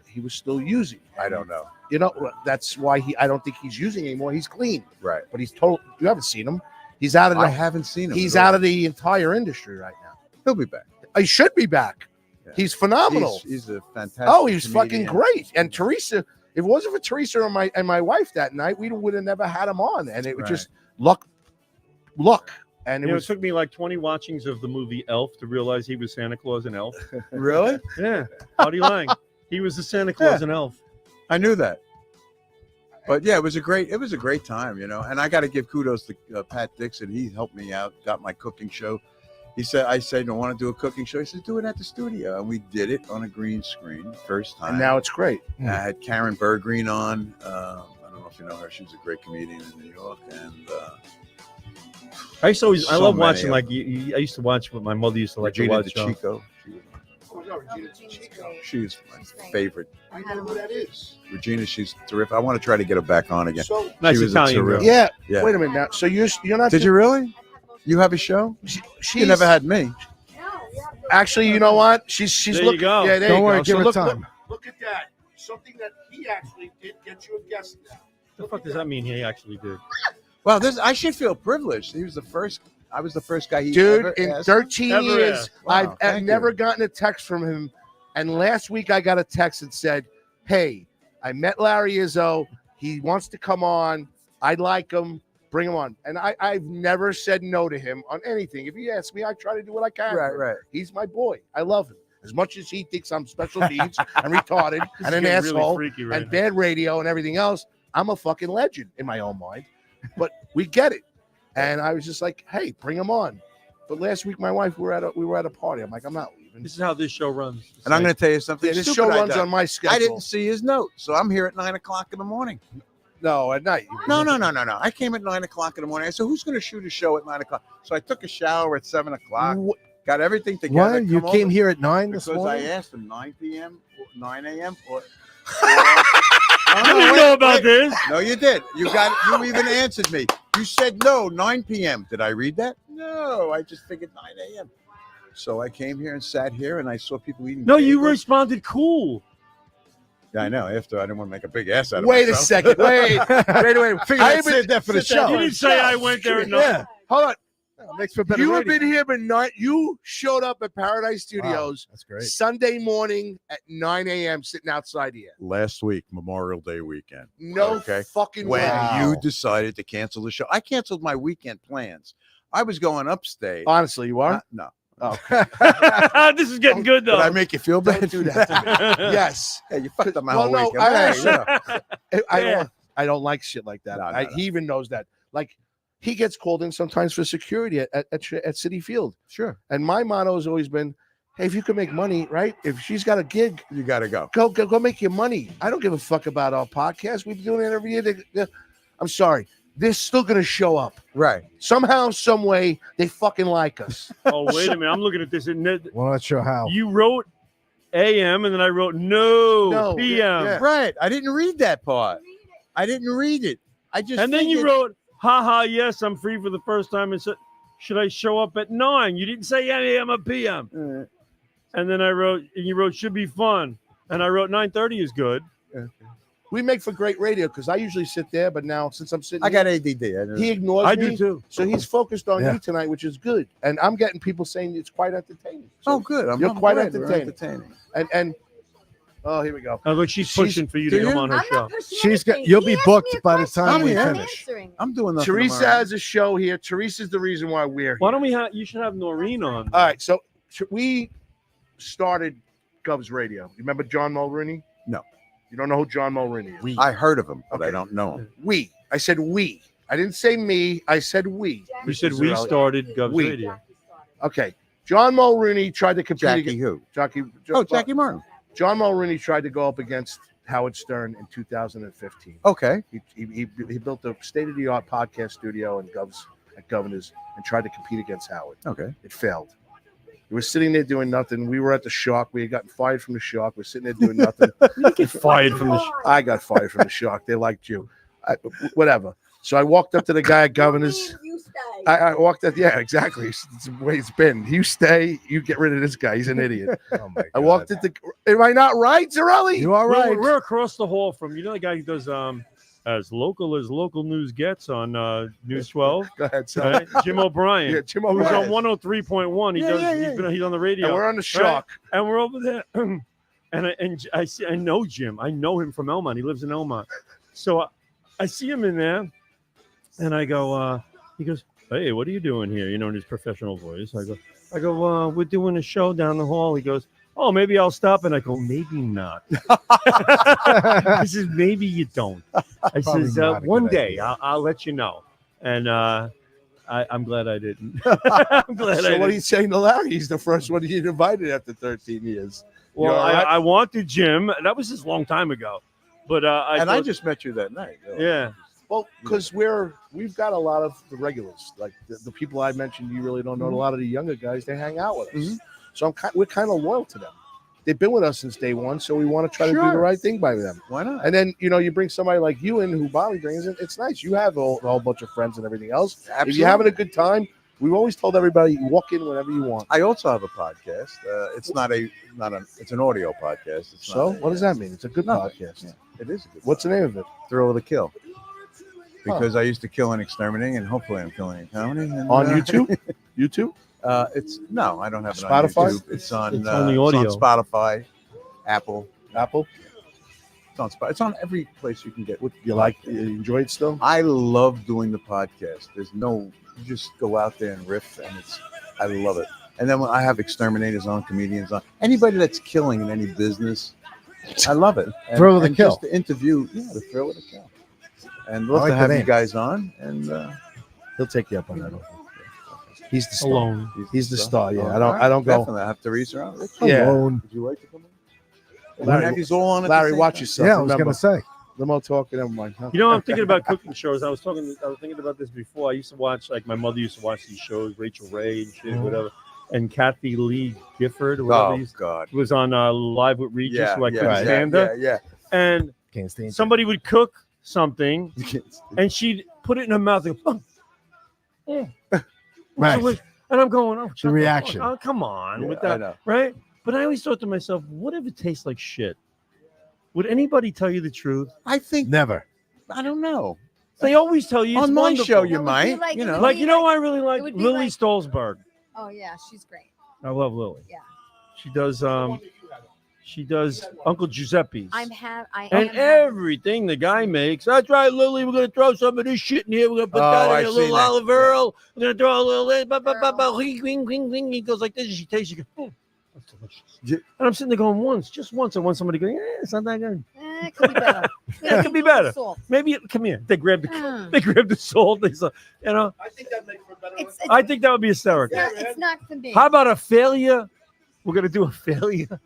he was still using. I don't know. You know, that's why I don't think he's using anymore. He's clean. Right. But he's total. You haven't seen him. He's out of I haven't seen him. He's out of the entire industry right now. He'll be back. He should be back. Yeah. He's phenomenal. He's a fantastic. Oh, he was fucking comedian. great. And Teresa, if it wasn't for Teresa and my wife that night, we would have never had him on. And it was just luck. And it took me like 20 watchings of the movie Elf to realize he was Santa Claus and Elf. Really? Yeah. Artie Lang. He was the Santa Claus and Elf. I knew that. But yeah, it was a great time, you know. And I got to give kudos to Pat Dixon. He helped me out, got my cooking show. I said, "Don't want to do a cooking show." He said, "Do it at the studio," and we did it on a green screen first time. And now it's great. I had Karen Bergreen on. I don't know if you know her. She was a great comedian in New York, and I love watching. many Like I used to watch what my mother used to like Regina to watch. DeChico. She's my favorite. I know who that is. Regina, she's terrific. I want to try to get her back on again. So Nice she was Italian a terrific. yeah. Yeah. Wait a minute now. So you're not. Did you really? You have a show? You never had me. Actually, you know what? She's There you looking. go. Yeah, there Don't you worry, go. give So her look, time. Look at that. Something that he actually did get you a guest now. What the fuck does that mean? He actually did. Well, I should feel privileged. He was the first. I was the first guy he Dude, ever in asked. 13 Ever years, asked. Wow, I've thank never you. gotten a text from him. And last week I got a text that said, "Hey, I met Larry Izzo. He wants to come on. I like him. Bring him on." And I've never said no to him on anything. If he asks me, I try to do what I can. Right, right. He's my boy. I love him. As much as he thinks I'm special needs and retarded and an getting really asshole freaky right and now. bad radio and everything else, I'm a fucking legend in my own mind. But we get it. And I was just like, "Hey, bring him on." But last week, my wife, we were at a party. I'm like, "I'm not leaving." This is how this show runs. And I'm going to tell you something. Yeah, this stupid show I runs done. on my schedule. I didn't see his note, so I'm here at 9:00 in the morning. No, at night. No. I came at 9:00 in the morning. I said, "Who's going to shoot a show at 9:00?" So I took a shower at 7:00. Got everything together. What? You come came over, here at 9 this because morning? I asked him 9 p.m., 9 a.m. or. I didn't know about this. No, you did. You even answered me. You said no, 9 p.m. Did I read that? No, I just figured 9 a.m. So I came here and sat here, and I saw people eating. No, you bagels. responded cool. Yeah, I know. After I didn't want to make a big ass out of Wait a myself. second. Wait. Figured I'd say that for the You show. didn't say I went there and Yeah. Hold on. Makes for better You have radio. been here, but you showed up at Paradise Studios That's great. Sunday morning at 9 a.m. sitting outside here. Last week, Memorial Day weekend. No Okay. fucking When way. you decided to cancel the show, I canceled my weekend plans. I was going upstate. Honestly, you are? No. Oh. This is getting good though. Did I make you feel bad? Don't do that to me. Yes. Hey, you fucked up my Well, whole no, weekend. I- Hey, shut up. I don't like shit like that. No. He even knows that. Like, he gets called in sometimes for security at Citi Field. Sure. And my motto has always been, hey, if you can make money, right? If she's got a gig, You got to go. go make your money. I don't give a fuck about our podcast. We've been doing it every year. I'm sorry. They're still going to show up. Right. Somehow, some way, they fucking like us. Oh, wait a minute. I'm looking at this. Well, not sure how. You wrote AM, and then I wrote no PM. yeah. Right. I didn't read that part. I didn't read it. I just And then you figured- wrote, haha, yes, I'm free for the first time. And said, should I show up at 9? You didn't say AM or PM. And then you wrote, should be fun. And I wrote 9:30 is good. We make for great radio because I usually sit there, but now since I'm sitting I got here, ADD. he ignores I me. do too. So he's focused on Yeah. you tonight, which is good. And I'm getting people saying it's quite entertaining. So Oh, good. You're quite glad we're entertaining. And oh, here we go. Oh, look, she's pushing for you to do come you? on her I'm show. not pushing She's got- anything. you'll He be asked booked me a by the question, time we I'm finish. answering. I'm doing nothing. Teresa tomorrow. has a show here. Teresa's the reason why we're here. Why don't we have, you should have Noreen on. All right, so we started Gov's Radio. You remember John Mulrooney? No. You don't know who John Mulrooney is? I heard of him, but Okay. I don't know him. We. I said we. I didn't say me. I said we. You said Mr. we Zarelli. started Gov's We. Radio. Okay. John Mulrooney tried to compete Jackie against who? Jackie Martin. John Mulrooney tried to go up against Howard Stern in 2015. Okay. He built a state-of-the-art podcast studio at Governor's and tried to compete against Howard. Okay. It failed. We were sitting there doing nothing. We were at the Shark. We had gotten fired from the Shark. We're sitting there doing nothing. You get fired from the I got fired from the Shark. They liked you. Whatever. So I walked up to the guy at Governor's. You stay. I walked up. Yeah, exactly. It's the way it's been. You stay. You get rid of this guy. He's an idiot. Oh my God. I walked into. Am I not right, Zarelli? You are right. We're across the hall from, you know, the guy who does as local news gets on News 12. Go ahead, son. Right? Jim O'Brien. Yeah, Jim Who's O'Brien. on 103.1. He's on the radio. And we're on the Shark. And we're over there. and I know Jim. I know him from Elmont. He lives in Elmont. So I see him in there, and I go, he goes, hey, what are you doing here? You know, in his professional voice. I go, we're doing a show down the hall. He goes, oh, maybe I'll stop. And I go, maybe not. I says, maybe you don't. I Probably says, not a one good day idea. I'll let you know. And I'm glad I didn't. I'm glad I So what are didn't. you saying to Larry? He's the first one you invited after 13 years. Well, You all right? I wanted Jim. That was just a long time ago. But I thought- just met you that night. yeah. Well, because we've got a lot of the regulars, like the people I mentioned. You really don't know. A lot of the younger guys, they hang out with us, so we're kind of loyal to them. They've been with us since day one, so we want to try to do the Sure. right thing by them. Why not? And then you bring somebody like you in, who Bobby brings in. It's nice. You have a whole bunch of friends and everything else. If you're having a good time, we've always told everybody you walk in whenever you want. I also have a podcast. It's it's an audio podcast. It's So not what does that mean? It's a good podcast. Yeah, it is a good. What's the name of it? Thrill of the Kill? Because I used to kill and exterminating, and hopefully I'm killing and exterminating. And, On YouTube? YouTube? It's no, I don't have it Spotify? on YouTube. It's on It's on the audio. It's on Spotify, Apple. Apple? It's on Spotify. It's on every place you can get. You enjoy it still? I love doing the podcast. You just go out there and riff, and I love it. And then when I have exterminators on, comedians on, anybody that's killing in any business, I love it. And, Thrill of the and Kill. Just to interview, the Thrill of the Kill. And love like to the have you name. guys on. And He'll take you up on that. He's the star. Alone. He's the star. Yeah, All right, I don't go. Definitely. I have Teresa on. Yeah. Alone. Would you like to come in? Larry, Have you all on at the Larry, same watch time? yourself. Yeah, I was Remember, gonna say. Limo talking. I'm like, huh? You know, I'm thinking about cooking shows. I was thinking about this before. I used to watch, like, my mother used to watch these shows, Rachel Ray and shit, whatever. And Kathy Lee Gifford, or whatever, Oh God. was on Live with Regis, Yeah, who I couldn't yeah, stand her. yeah. And Can't stand. somebody would cook something, and she'd put it in her mouth and go, Right. and I'm going, oh, The reaction. Oh, come on, Yeah, with I that, know. right? But I always thought to myself, what if it tastes like shit? Would anybody tell you the truth? I think Never. I don't know. They always tell you it's On my wonderful. show, It you would be might. like- You it know. would Like, be you know, I really like it would be Lily like- Stolzberg. Oh yeah, she's great. I love Lily. Yeah. She does Uncle Giuseppe's. I And am everything the guy makes. That's right, Lily. We're gonna throw some of this shit in here. We're gonna put Oh, that in I've a little seen that. olive oil. We're gonna throw a little. He goes like this. And she tastes. She goes, that's delicious. Yeah. And I'm sitting there going, just once. I want somebody to go, it's not that good. It could be better. It could be better. Maybe come here. They grabbed the salt. They said, you know. I think that makes for better. I think that would be hysterical. It's not for me. How about a failure? We're gonna do a failure.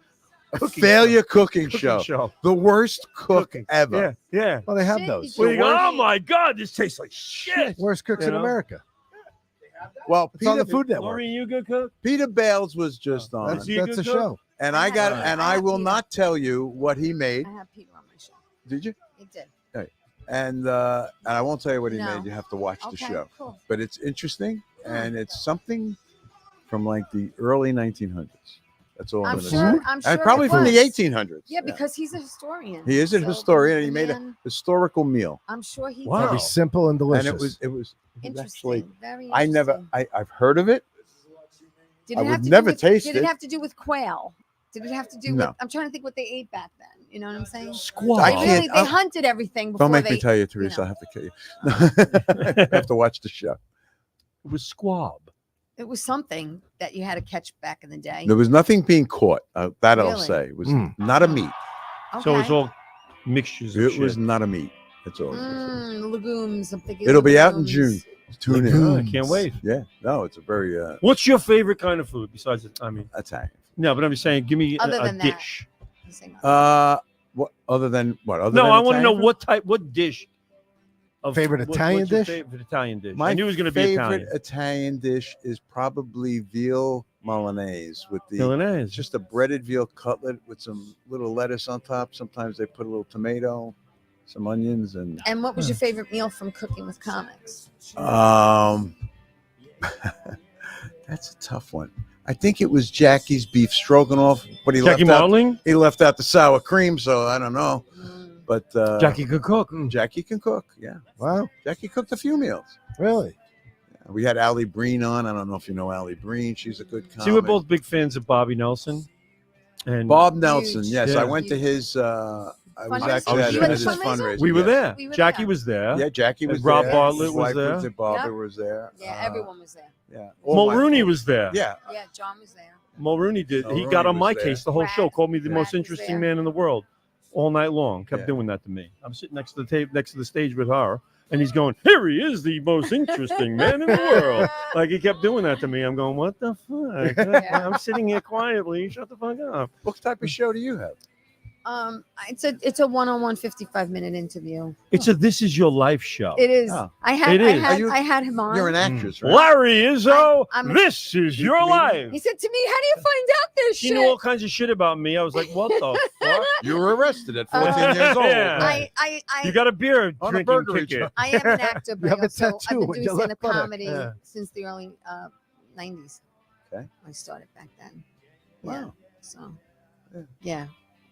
Cooking show. The worst cook ever. Yeah. Well, they have those. Well, you go, oh my God, this tastes like shit. Worst cooks in America. Well, It's on the Food Network. Lori, you good cook? Peter Bales was just on, That's a show. and I will not tell you what he made. I have Peter on my show. Did you? He did. And I won't tell you what he No. made. You have to watch the Okay, show. cool. But it's interesting, and it's something from like the early 1900s. That's all I'm I'm going to sure. say. I'm sure. And probably it from the was. 1800s. Yeah, because he's a historian. He is a So historian, and he the made a man- historical meal. I'm sure he Wow. did. Very simple and delicious. And it was Interesting. actually. Very I never. interesting. I've heard of it. Did I it would have to never do with, taste Did it. it have to do with quail? Did it have to do No. with? I'm trying to think what they ate back then. You know what I'm saying? Squaw. I They can't- really they I'll- hunted everything before Don't make they. me tell you, Teresa. I'll have to kill you. I have to watch the show. It was squab. It was something that you had to catch back in the day. There was nothing being caught. That I'll Really? say. It was Mm. not a meat. Okay. So it's all mixtures of It shit. was not a meat. That's all. Legumes. I'm thinking. It'll be out in legumes. June. Tune in. Oh, I can't wait. Yeah. No, it's a very What's your favorite kind of food besides it? I mean, Italian. no, but I'm just saying, give me Other a than that. dish. I'm saying other What other than what? Other No, than I want to know Italian? what dish. Favorite Italian what's your dish? Favorite Italian dish. My I knew it was going to be favorite Italian. Italian dish is probably veal Milanese with the Milanese. it's just a breaded veal cutlet with some little lettuce on top. Sometimes they put a little tomato, some onions, and And what was your favorite meal from Cooking with Comics? that's a tough one. I think it was Jackie's beef stroganoff, but Jackie Marling. he left out the sour cream, so I don't know. But Jackie could cook. Jackie can cook. Yeah, Wow. Jackie cooked a few meals. Really? We had Allie Breen on. I don't know if you know Allie Breen. She's a good comic. See, we're both big fans of Bobby Nelson. And Bob Nelson. Huge. Yes, Yeah. I went to his. I was Fundraiser? actually at You went his to fundraiser. we were yes. there. We were Jackie there. was there. Yeah, Jackie was Rob there. Bartlett His was wife there. Barbara Yep. was there. Yeah, everyone was there. Yeah. Mulrooney was there. Yeah. Yeah, John was there. Mulrooney did. He Mulrooney got on was my there. case the whole show. Brad- Called me the Brad most was interesting there. man in the world all night long. Kept Yeah. doing that to me. I'm sitting next to the tape, next to the stage with her, and he's going, "Here he is, the most interesting man in the world." Like he kept doing that to me. I'm going, "What the fuck?" Yeah. I'm sitting here quietly. Shut the fuck up. What type of show do you have? It's a one-on-one 55-minute interview. It's a This Is Your Life show. It is. Oh. I had It is. Are I had him on. You're an actress, right? Larry Izzo, I'm- this is You your comedian? life. He said to me, "How do you find out this She shit?" knew all kinds of shit about me. I was like, "What the fuck?" You were arrested at 14 years old. Yeah. You got a beer On a drinking burglary ticket. charge. I am an actor, but You have I a also, tattoo I've been on doing your stand-up left buttock. comedy Yeah. since the early 90s. Okay. I started back then. Wow. Yeah. So, yeah.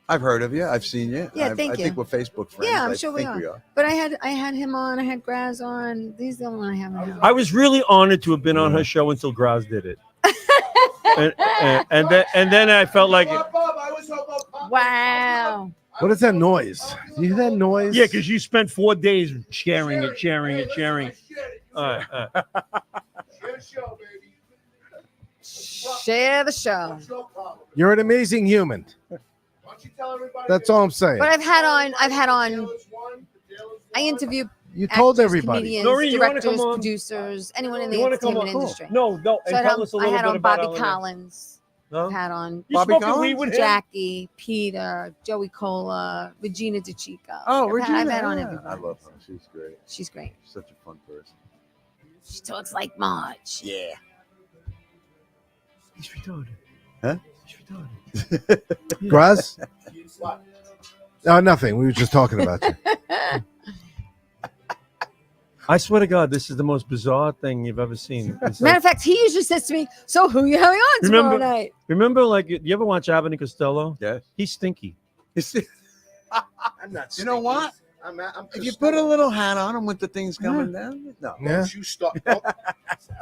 I've heard of you. I've seen you. Yeah, I thank think you. we're Facebook friends. Yeah, I'm I sure we think are. But I had him on. I had Graz on. These are the only one I haven't had. I was really honored to have been on her show until Graz did it. and then I felt like, Wow. What is that noise? Do you hear that noise? yeah, because you spent 4 days sharing it. All right. Share the show. You're an amazing human. That's all I'm saying. But I've had on. I interview You told actors, everybody. comedians, Noreen, you wanna directors, come on? producers, anyone in You the want to come entertainment on? industry. No, So and I tell us a little had bit on about Bobby Ellen. Collins. No? Had on You Bobby smoking Collins? weed with him? Jackie, Peter, Joey Cola, Regina DeChico. Oh, I've had on yeah. everybody. I love her. She's great. She's great. She's such a fun person. She talks like Marge. Yeah. He's retarded. Huh? He's retarded. Graz? Oh, nothing. We were just talking about you. I swear to God, this is the most bizarre thing you've ever seen. It's Matter like- of fact, he usually says to me, "So who you having on tomorrow Remember- night?" remember, like, you ever watch Abbott and Costello? Yes. He's stinky. I'm not. You know what? I'm If you put a little hat on him with the things coming down, no. Yeah. Don't you stop.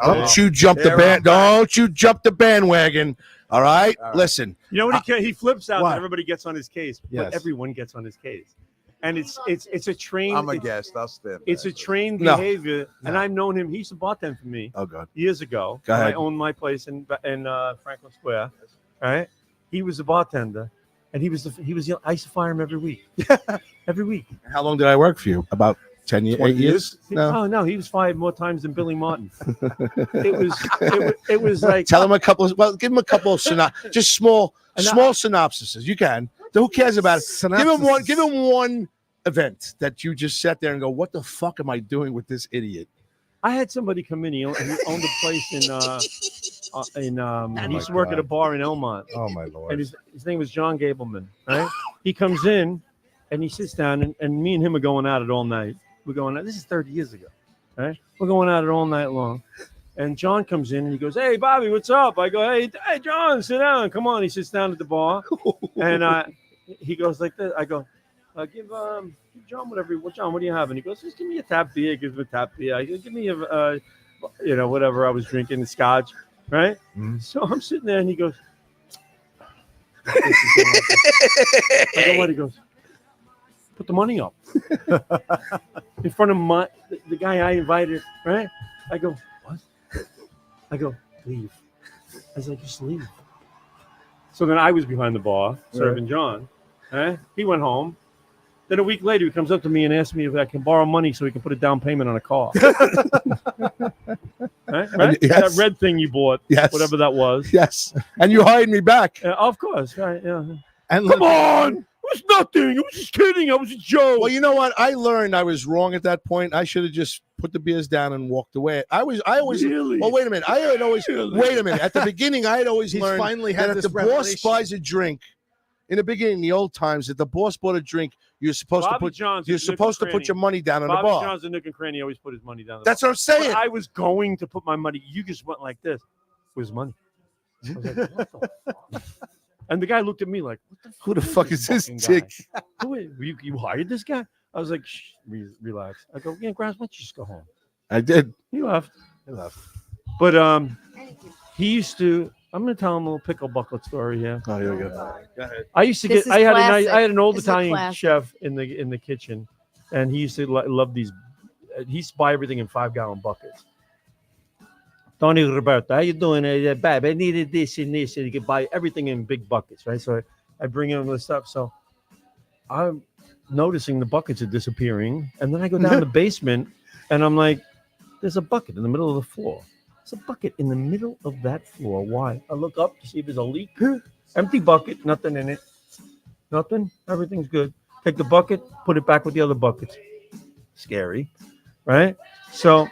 Don't you jump the Yeah, band. Don't you jump the bandwagon. All right. All right. Listen. You know what he flips out What? and everybody gets on his case. Yes. But everyone gets on his case. And it's a trained I'm a it's- guest. I'll stand. It's a back. trained No. behavior, and I've known him. He used to bartend for me Oh God. years ago. Go when ahead. I owned my place in Franklin Square. Right? He was a bartender, And he was I used to fire him every week. Every week. How long did I work for you? About 10 years, 8 years? No. No, he was fired more times than Billy Martin. It was like Tell him a couple. Give him a couple of just small synopsises. You can. Who cares about it? Give him one event that you just sat there and go, "What the fuck am I doing with this idiot?" I had somebody come in. He owned a place in he used to work at a bar in Elmont. Oh my Lord! And his name was John Gableman. Right? He comes in and he sits down and me and him are going at it all night. We're going. This is 30 years ago. Right? We're going at it all night long. And John comes in and he goes, "Hey, Bobby, what's up?" I go, "Hey, John, sit down. Come on." He sits down at the bar, and he goes like this. I go, "Give John whatever. John, what do you have?" And he goes, "Just give me a tap beer." Gives him a tap beer. I go, "Give me a, whatever I was drinking, scotch." Right? Mm-hmm. So I'm sitting there, and he goes, I go, "What?" He goes, "Put the money up." In front of the guy I invited, right? I go, "What?" I go, "Leave." I was like, "Just leave." So then I was behind the bar serving John. He went home. Then a week later, he comes up to me and asks me if I can borrow money so he can put a down payment on a car. Right? Yes. That red thing you bought, whatever that was. Yes. And you hired me back. Of course. Right? Yeah. And come on. It was nothing. I was just kidding. I was a joke. Well, you know what? I learned I was wrong at that point. I should have just put the beers down and walked away. I always. Really? Well, wait a minute. I had always. Wait a minute. At the beginning, I had always learned finally that had if this the boss buys a drink, in the beginning, in the old times, if the boss bought a drink, you're supposed to put your money down on the bar. Bobby John's a nook and cranny. Always put his money down. That's what I'm saying. But I was going to put my money. You just went like this. Where's money? I was like, what the fuck? And the guy looked at me like, "What the Who the fuck is this dick?" You hired this guy? I was like, "Shh, relax." I go, "Yeah, Grimes, why don't you just go home?" I did. He left. But he used to. I'm going to tell him a little pickle bucket story here. Oh, here we go. Go ahead. I used to I had an old Italian chef in the kitchen, and he used to love these. He used to buy everything in 5-gallon buckets. Tony Roberto, how you doing? Babe, I needed this and this, and you could buy everything in big buckets, right? So I bring in all this stuff. So I'm noticing the buckets are disappearing, and then I go down the basement, and I'm like, "There's a bucket in the middle of the floor." There's a bucket in the middle of that floor. Why? I look up to see if there's a leak. Empty bucket, nothing in it. Nothing. Everything's good. Take the bucket, put it back with the other buckets. Scary, right? So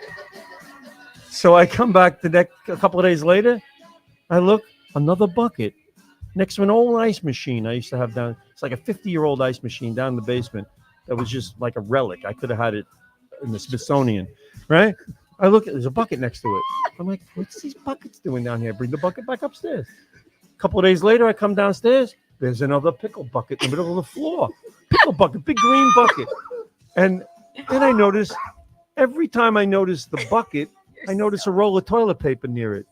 I come back a couple of days later. I look, another bucket next to an old ice machine I used to have down. It's like a 50-year-old ice machine down in the basement that was just like a relic. I could have had it in the Smithsonian, right? I look, there's a bucket next to it. I'm like, what's these buckets doing down here? Bring the bucket back upstairs. A couple of days later, I come downstairs. There's another pickle bucket in the middle of the floor. Pickle bucket, big green bucket. And then I notice, every time I notice the bucket, I notice a roll of toilet paper near it.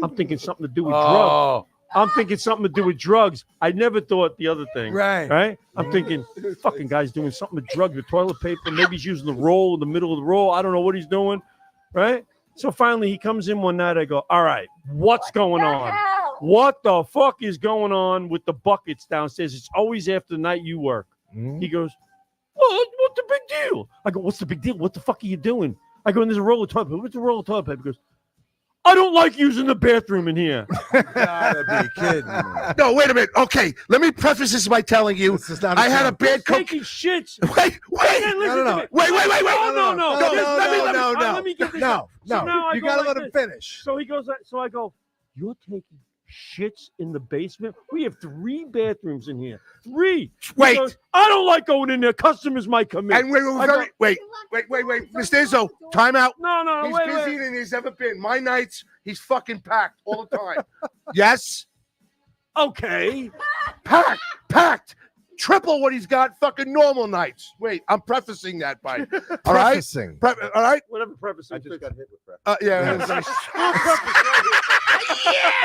I'm thinking something to do with drugs. I'm thinking something to do with drugs. I never thought the other thing. Right? I'm thinking, fucking guy's doing something with drugs, with toilet paper. Maybe he's using the roll in the middle of the roll. I don't know what he's doing. Right? So finally he comes in one night. I go, "All right, what's going on? What the fuck is going on with the buckets downstairs? It's always after the night you work." He goes, what's the big deal? I go, "What's the big deal? What the fuck are you doing?" I go, "And there's a roll of toilet paper." "What's a roll of toilet paper?" He goes, "I don't like using the bathroom in here." Gotta be kidding me. No, wait a minute. Okay, let me preface this by telling you, I had a bad taking shits. Wait. No. Wait. No. Let me get this out. No. You gotta let him finish. So he goes. So I go, "You're taking shits in the basement? We have 3 bathrooms in here. 3. Wait. He goes, "I don't like going in there. Customers might come in." And wait, Mr. Izzo, time out. No, He's wait. busier than he's ever been. My nights, he's fucking packed all the time. Yes? Okay. Packed. Triple what he's got fucking normal nights. Wait, I'm prefacing that by. All right? Prefacing. All right? Whatever preface. I just got hit with preface. Yeah.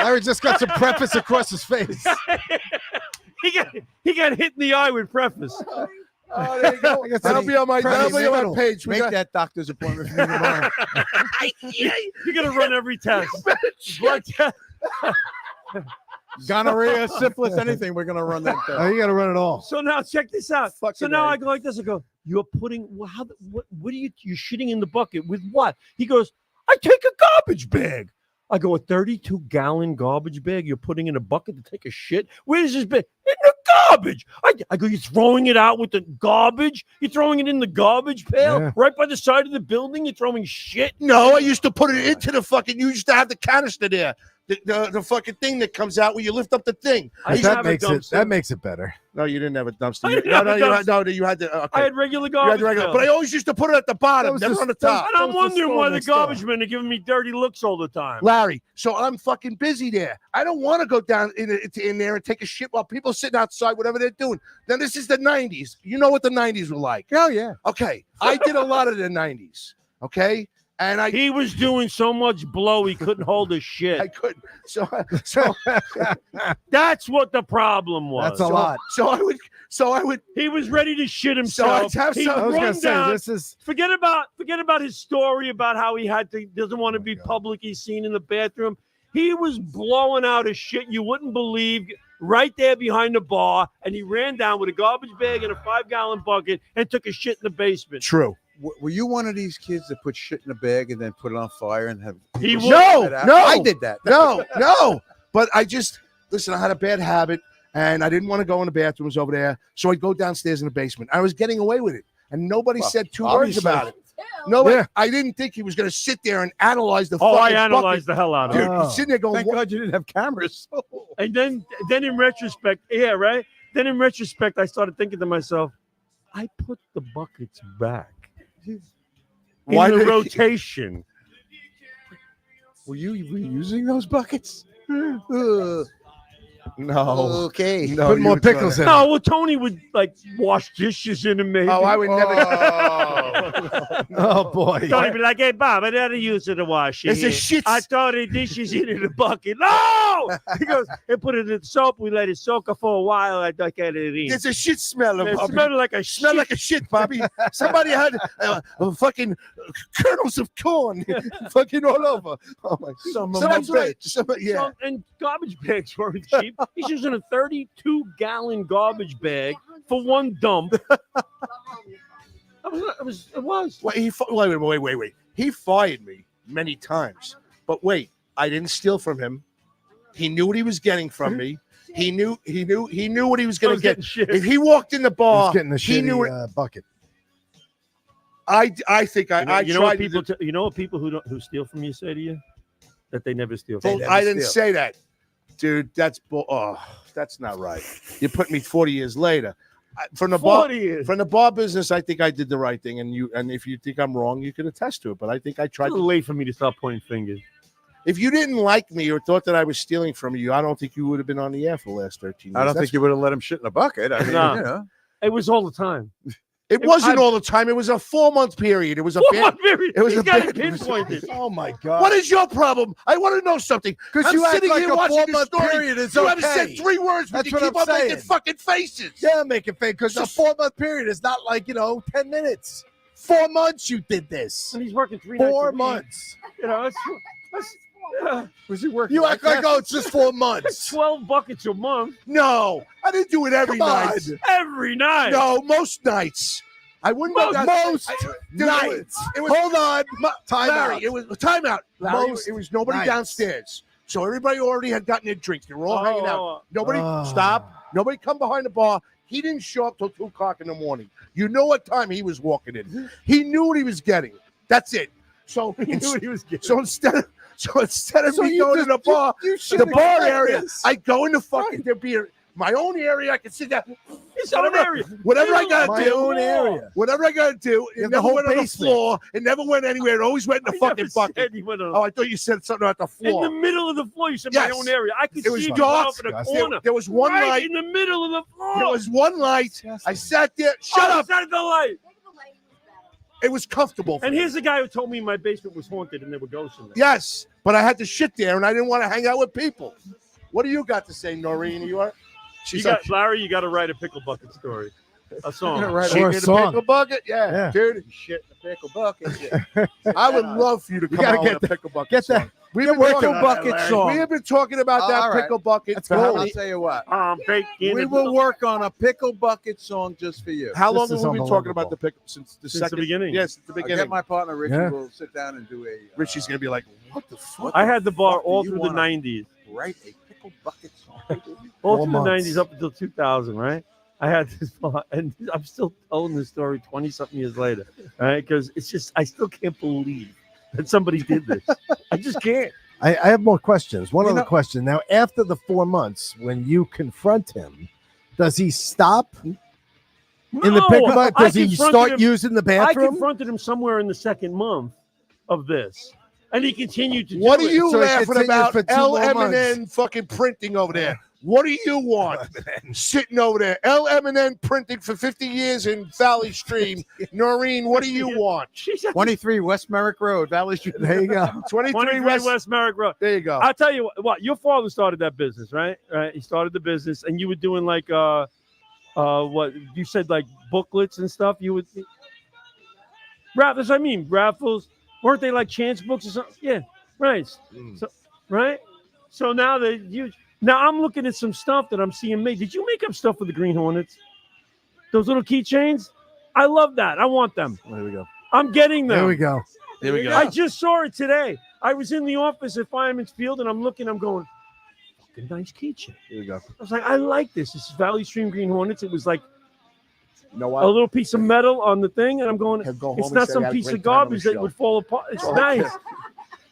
Larry just got some preface across his face. He got hit in the eye with preface. Oh, there you go. That'll be on my page. Make that doctor's appointment for me tomorrow. You're gonna run every test. Blood test. Gonorrhea, syphilis, anything. We're gonna run that. Oh, you got to run it all. So now check this out. So Fucking now A. I go like this. I go, you're putting what are you're shitting in the bucket with what? He goes, I take a garbage bag. I go, a 32-gallon garbage bag you're putting in a bucket to take a shit? Where's this bag? In the garbage. I go, you're throwing it out with the garbage? You're throwing it in the garbage pail Yeah. right by the side of the building? You're throwing shit? No, I used to put it into the fucking. You used to have the canister there, the fucking thing that comes out where you lift up the thing. I didn't That have a makes it. dumpster. That makes it better. No, you didn't have a dumpster. I didn't No, have no, a you had the. Okay. I had regular You had garbage the regular, pail. but I always used to put it at the That bottom, was never the- on the that was- top. And I'm That was the wondering store why the next door. garbage men are giving me dirty looks all the time. Larry, so I'm fucking busy there. I don't want to go down in there and take a shit while people are sitting outside, whatever they're doing. Then this is the 90s. You know what the 90s were like. Oh yeah. Okay, I did a lot of the 90s. Okay, and He was doing so much blow he couldn't hold a I shit. couldn't. So That's what the problem was. That's a lot. so I would. He was ready to shit So I himself. have He some- I was gonna run say down. this is. Forget about his story about how he doesn't want to Oh my be God. publicly seen in the bathroom. He was blowing out his shit you wouldn't believe right there behind the bar, and he ran down with a garbage bag and a 5-gallon bucket and took a shit in the basement. True. Were you one of these kids that put shit in a bag and then put it on fire and have? He people was. No, spit it out? no. I did that. No. But I just listen. I had a bad habit, and I didn't want to go in the bathrooms over there, so I'd go downstairs in the basement. I was getting away with it, and nobody Well, said two words obviously. about it. No, Yeah. I didn't think he was going to sit there and analyze the. Oh, I fucking analyzed the hell out of bucket. it. Dude, Oh. he's sitting there going, Thank "What?" God you didn't have cameras. And then in retrospect, yeah, right. Then in retrospect, I started thinking to myself, I put the buckets back Why in the did he- rotation. Were you reusing those buckets? Ugh. No. Okay. No, Put you more would throw pickles that. in. No, well, Tony would like wash dishes in them, maybe. Oh, I would never. Oh boy. Tony would be like, hey, Bob, I didn't use it to wash it. It's a here. shit. I throw the dishes into the bucket. No! He goes, and put it in soap. We let it soak up for a while. I duck at it in. There's a shit smell. It Bobby. smelled like a Smell shit. like a shit, Bobby. Somebody had fucking kernels of corn fucking all over. Oh my! Somebody's right. Yeah. So- and garbage bags weren't cheap. He's using a 32-gallon garbage bag for one dump. It was. Wait. He fired me many times. But wait, I didn't steal from him. He knew what he was getting from me. He knew what he was I going was to get. getting shit. If he walked in the bar, He's getting the he knew it. shitty bucket. I think I You know what tried. people? You know what people who steal from you say to you? That they never steal. Well, From you. I didn't say that, dude. That's not right. You put me 40 years later. From the bar, 40 years. from the bar business, I think I did the right thing. And if you think I'm wrong, you can attest to it. But I think I tried It's to. late for me to start pointing fingers. If you didn't like me or thought that I was stealing from you, I don't think you would have been on the air for the last 13 years. I don't think you would have let him shit in a bucket. I mean, No. you know. It was all the time. It wasn't all the time. It was a 4-month period. It was a bad. It was He's a got bad- it pinpointed. Oh my God. What is your problem? I want to know something. Because I'm you act sitting like here a watching the 4-month story. period is You haven't said okay. 3 words, but That's you what keep I'm on making saying. fucking faces. Yeah, make it fake because a 4-month period is not like 10 minutes. 4 months you did this. And he's working 3 nights. 4 a week. months. You know, yeah, Was he working? You act like it's just 4 that's months. 12 buckets a month. No, I didn't do it every Come on. night. Every night. No, most nights. I wouldn't Most Dude, nights. It was, Hold on. Time Larry, out. it was timeout. Larry, Most it was nobody nights. downstairs. So everybody already had gotten their drinks. They were all hanging out. Oh, Nobody Oh. stop. Nobody come behind the bar. He didn't show up till 2 o'clock in the morning. You know what time he was walking in. He knew what he was getting. That's it. So he knew what he was getting. so instead of So me you going just- to the bar, You should the have bar expected area, this. I go in the fucking there be my own area. I can sit down. His own area. Whatever I gotta My do. own area. Whatever I gotta do. You It have the never whole went on the basement. floor. It never went anywhere. It always went in the I fucking never bucket. said he went on. Oh, I thought you said something at the In floor. the middle of the floor, you said Yes. my own area. I could It was see him dark. off in a Disgusting. corner. There was one right night. in the middle of the floor. There was one night. I sat there. Shut up. Outside the light. It was comfortable. For And me. here's the guy who told me my basement was haunted and there were ghosts in there. Yes, but I had to shit there, and I didn't want to hang out with people. What do you got to say, Noreen? You are. You got, Larry, you got to write a pickle bucket story. A song. Right. Or a in a song. pickle bucket. Yeah, Yeah. dude. Shit in a pickle bucket. I would love for you to come gotta out get with a pickle bucket. Get song. that. We've The been talking pickle bucket song. We have been talking about that all right. pickle bucket. That's for cool. how I'll many- tell you what. Bacon. We will work on a pickle bucket song just for you. How long This have is we been talking about the pickle since the Since the second beginning. Yes, since the I'll beginning. get my partner Richie. Yeah. We'll sit down and do a. Richie's gonna be like, "What the fuck?" I had the bar fuck do all you through the wanna- 90s. Write a pickle bucket song. All 4 through the months. 90s up until 2000, right? I had this bar, and I'm still telling this story 20 something years later, right? Because it's just, I still can't believe that somebody did this. I just can't. I have more questions. One You other know- question. Now, after the 4 months, when you confront him, does he stop in the No, pickle bucket? I Does he confronted start him- using the I bathroom? confronted him somewhere in the second month of this, and he continued to What do are it. you So it laughing continues about? for 2 more LM&N fucking printing over there. What do you want? Sitting over there. LM&N printing for 50 years in Valley Stream. Noreen, what do you want? 23 West Merrick Road, Valley Street. There you go. 23 23 West. West Merrick Road. There you go. I'll tell you what, your father started that business, right? Right. He started the business, and you were doing like what you said, like booklets and stuff. You would raffles. I mean, raffles. Weren't they like chance books or something? Yeah, right. So, right. So now they're huge. Now I'm looking at some stuff that I'm seeing made. Did you make up stuff for the Green Hornets? Those little keychains. I love that. I want them. There we go. I'm getting them. There we go. Here we go. I just saw it today. I was in the office at Fireman's Field, and I'm looking. I'm going, fucking nice keychain. Here we go. I was like, I like this. This is Valley Stream Green Hornets. It was like You know a what? little piece of metal on the thing, and I'm going, He'll go home it's and not say, some "I had a piece great of time on the garbage that show." would fall apart. It's all I nice. care.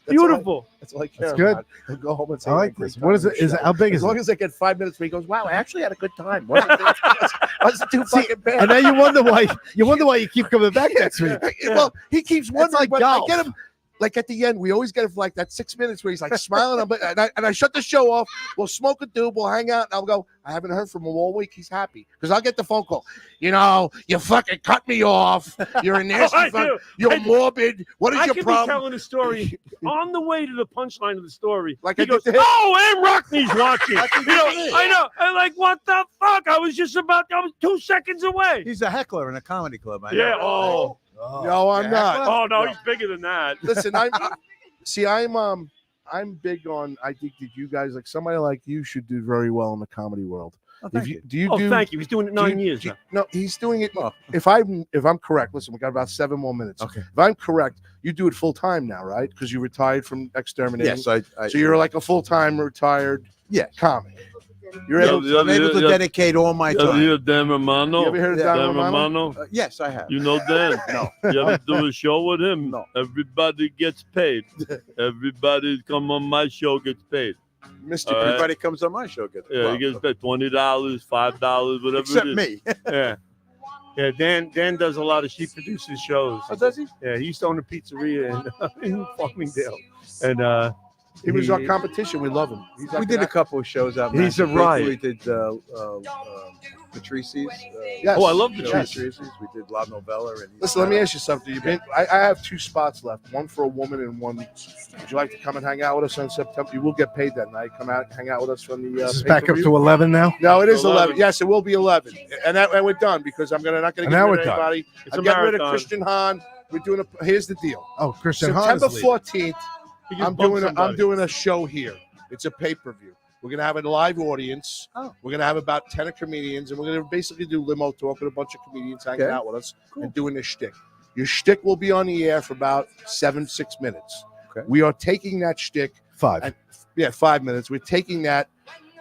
Beautiful. That's all I care That's good. about. He'll go home and say, I "I like had a great this. time What is on it? the Is it show." how big As is long it? as I get 5 minutes where he goes, "Wow, I actually had a good time. Wasn't too fucking bad." And then you wonder why you keep coming back next week. Well, he keeps wondering. like but I golf. get him. Like at the end, we always get him for like that 6 minutes where he's like smiling. And I shut the show off. We'll smoke a doob. We'll hang out. And I'll go, I haven't heard from him all week. He's happy. Because I'll get the phone call. You know, you fucking cut me off. You're a nasty I fuck. do. You're I do. morbid. What is I your could be problem? telling a story on the way to the punchline of the story. Like he I goes, did to him. "Oh, and Rockney's watching." That's You know, exactly it. I know. I'm like, what the fuck? I was 2 seconds away. He's a heckler in a comedy club. I know. Yeah. Oh. No, I'm Yeah, not. heckler? Oh no, he's bigger than that. Listen, I'm big on. I think that you guys, like somebody like you, should do very well in the comedy world. Oh, thank you. Do you Oh, do? thank you. He's doing it do you- 9 years do you- now. No, he's doing it. Well, If I'm correct, listen, we got about 7 more minutes. Okay. If I'm correct, you do it full time now, right? Because you retired from exterminating. yes, I So you're like a full time retired yes. comic. You're Yeah, able. I'm able to dedicate all my time. Dan Romano? You ever heard of Yeah. Dan Romano? Yes, I have. You know Dan? No. You ever do a show with him? No. Everybody gets paid. Everybody come on my show gets paid. Mr. All right. Everybody comes on my show. Yeah, he gets paid $20, $5, whatever except it is. me. Yeah. Yeah, Dan does a lot of she produces shows. Oh, does he? Yeah, he used to own a pizzeria in Farmingdale. And He was our competition. We love him. He's We like did a an- couple of shows out. in He's a Massachusetts. riot. We did Patrice's. Yes. Oh, I love Yes. Patrice's. We did La Novella. And Listen, let me ask you something. I have 2 spots left. One for a woman and one. Would you like to come and hang out with us on September? You will get paid that night. Come out, hang out with us from the. This is back up pay-per-view. to 11 now. No, it is 11. 11. Yes, it will be 11, and we're done because I'm not going to And now get rid of we're done. anybody. It's I'm a getting rid of marathon. Christian Hahn. We're doing a. Here's the deal. Oh, Christian Hahn September is leaving. 14th. He just I'm bumped doing somebody. a show here. It's a pay-per-view. We're gonna have a live audience. Oh. We're gonna have about 10 comedians, and we're gonna basically do limo talk with a bunch of comedians hanging Okay. out with us Cool. and doing a shtick. Your shtick will be on the air for about 6 minutes. Okay. We are taking that shtick. 5. And- Yeah, 5 minutes. We're taking that.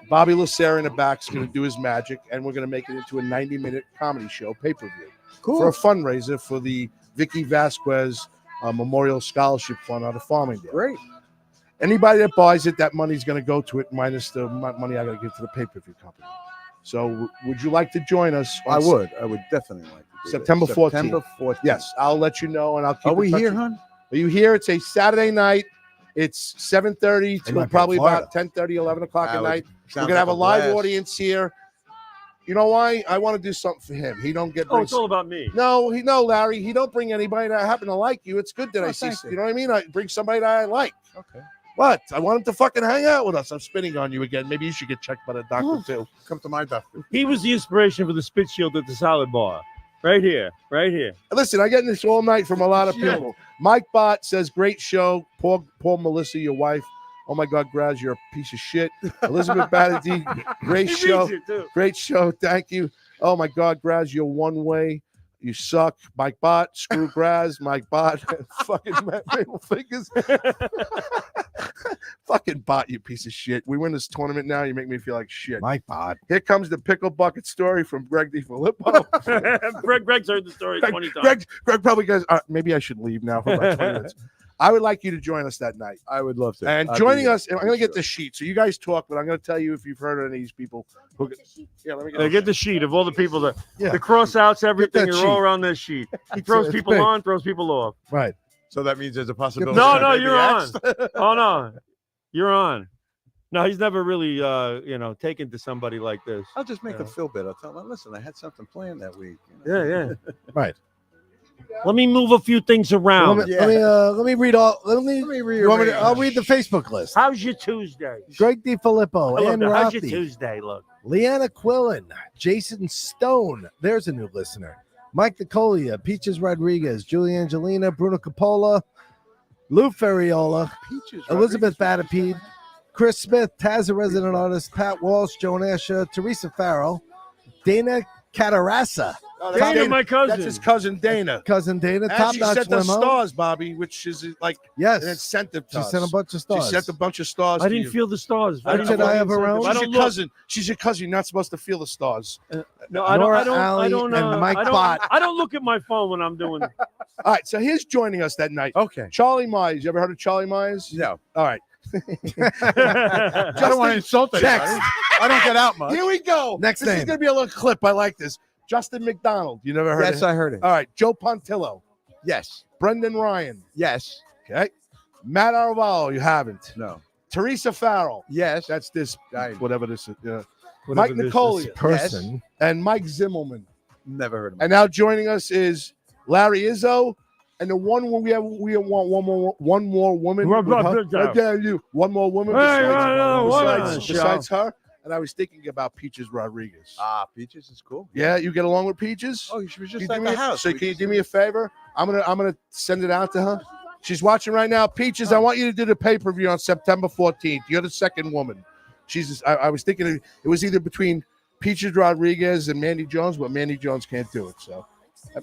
Bobby Lucera in the back is going to do his magic, and we're going to make it into a 90-minute comedy show pay-per-view for a fundraiser for the Vicky Vasquez Memorial Scholarship Fund out of Farmingdale. Great. Anybody that buys it, that money's going to go to it, minus the money I got to give to the pay-per-view company. So, would you like to join us? I on would. I would definitely like to. Do September that. 14th. September 14th. Yes, I'll let you know, and I'll keep. Are we in touch here, with- hon? Are you here? It's a Saturday night. It's 7:30 They to might be probably in Florida. about 10:30, 11 o'clock That at would- night. We're sounds gonna have a like live blast. audience here. You know why? I want to do something for him. He don't get. Oh, it's all about me. No, Larry. He don't bring anybody that I happen to like you. It's good that Oh, I see. thank you. You know what I mean? I bring somebody that I like. Okay. What? I want him to fucking hang out with us. I'm spinning on you again. Maybe you should get checked by the doctor too. Come to my doctor. He was the inspiration for the spit shield at the salad bar. Right here. Right here. Listen, I get this all night from a lot of Shit. people. Mike Bott says, great show. Poor Melissa, your wife. Oh, my God, Graz, you're a piece of shit. Elizabeth Batty, great He show. reads it, too. Great show. Thank you. Oh, my God, Graz, you're one way. You suck. Mike Bott, screw Graz. Mike Bott, fucking middle fingers. Fucking Bott, you piece of shit. We win this tournament now. You make me feel like shit. Mike Bott. Here comes the pickle bucket story from Greg DiFilippo. Greg's heard the story 20 times. Greg probably goes, maybe I should leave now for about 20 minutes. I would like you to join us that night. I would love to. And I'd joining be us, I'm going to sure. get the sheet. So you guys talk, but I'm going to tell you if you've heard of any of these people. Who, yeah, let me Get the sheet of all the people that Yeah. the cross outs, everything. that You're all sheet. around this sheet. He throws it's people big. on, throws people off. Right. So that means there's a possibility. No, I no, may be you're on. asked. Oh no, you're on. No, he's never really, taken to somebody like this. I'll just make Yeah. them feel better. I'll tell them, listen, I had something planned that week. Yeah. Right. Let me move a few things around. Let me read all. Let me rearrange. I'll read the Facebook list. How's your Tuesday? Greg DiFilippo, I love Ann that. How's your Rothie, Tuesday look? Leanna Quillen, Jason Stone. There's a new listener. Mike Nicolia, Peaches Rodriguez, Julie Angelina, Bruno Capola, Lou Ferriola, Peaches, Elizabeth Batapede, Chris Smith, Taz, a resident artist, Pat Walsh, Joan Asher, Teresa Farrell, Dana Catarasa, Dana, my cousin. That's his cousin Dana. cousin Dana, And Top she Notch sent us Limo. stars, Bobby, which is like Yes, an incentive to she us. sent a bunch of She stars. sent a bunch of stars. I to didn't you. feel the stars. Richard, I have her own. I She's don't your look. cousin. She's your cousin. You're not supposed to feel the stars. No, I Nora don't. I Alley don't. and Mike Bott. I don't look at my phone when I'm doing. All right, so here's joining us that night. Okay. Charlie Myers. You ever heard of Charlie Myers? No. All right. I don't want to insult anybody. I don't get out much. Here we go. Next this is name. going to be a little clip. I like this. Justin McDonald. You never heard of Yes, him? I heard it. All right. Joe Pontillo. Yes. Brendan Ryan. Yes. Okay. Matt Arvalo. You haven't. No. Teresa Farrell. Yes. That's this. I- Whatever this is. Yeah. Whatever Mike this is. Nicolia. person. And Mike Zimmelman. Never heard of him. And now joining us is Larry Izzo. And the one we want one more woman. Rub, with rub, her. rub, rub. Right there, you. One more woman Hey, besides, show. besides her. And I was thinking about Peaches Rodriguez. Peaches is cool. Yeah, you get along with Peaches? Oh, she was just Can at you the do me- house. So can you do me a favor? I'm gonna send it out to her. She's watching right now. Peaches, I want you to do the pay-per-view on September 14th. You're the second woman. I was thinking it was either between Peaches Rodriguez and Mandy Jones, but Mandy Jones can't do it. So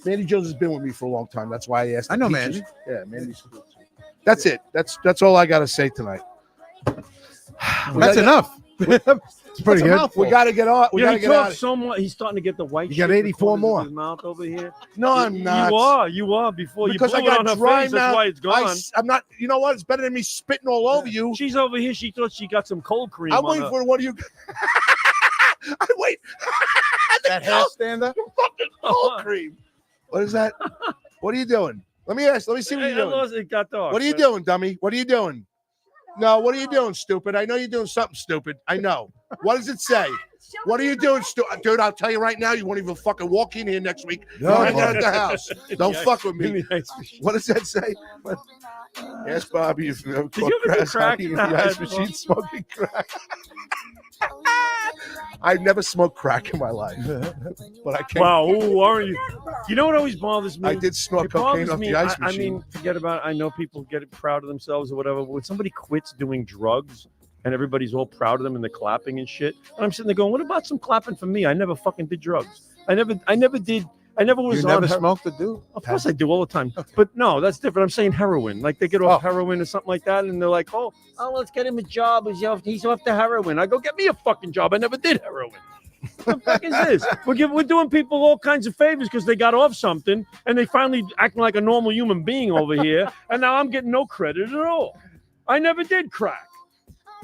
Mandy Jones has been with me for a long time. That's why I asked. I know Peaches. Mandy. Yeah, Mandy's cool too. That's it. That's all I gotta say tonight. That's enough. It's pretty good. We gotta get on. We Yeah, gotta he get out. talks so much. He's starting to get the white. You got shit in the 84 corners of more. His mouth over here. No, I'm not. You are. Before Because you I blew it on got her dry face. mouth. That's why it's gone. I'm not. You know what? It's better than me spitting all over you. She's over here. She thought she got some cold cream. I'm on waiting her. for what do you? I wait. That hair stander? Fucking cold cream. What is that? What are you doing? Let me see what Hey, you're doing. it got dark. What are you doing, dummy? What are you doing? No, what are you doing, stupid? I know you're doing something stupid. I know. What does it say? What are you doing, dude? I'll tell you right now, you won't even fucking walk in here next week. No, You're hanging out at the house. Don't Yeah. fuck with me. What does that say? Ask Bobby if you ever Did you ever do grass crack? hiding in the ice machine smoking crack. I've never smoked crack in my life, but I can't. Wow, ooh, aren't you? You know what always bothers me? I did snort It cocaine bothers off me. the ice I machine. mean, forget about it. I know people get proud of themselves or whatever, but when somebody quits doing drugs and everybody's all proud of them and they're clapping and shit, and I'm sitting there going, what about some clapping for me? I never fucking did drugs. I never was You on never her- smoked a dude? Of course I do all the time. But no, that's different. I'm saying heroin. Like they get off heroin or something like that, and they're like, oh, let's get him a job. He's off the heroin. I go, get me a fucking job. I never did heroin. What the fuck is this? We're doing people all kinds of favors because they got off something and they finally acting like a normal human being over here, and now I'm getting no credit at all. I never did crack.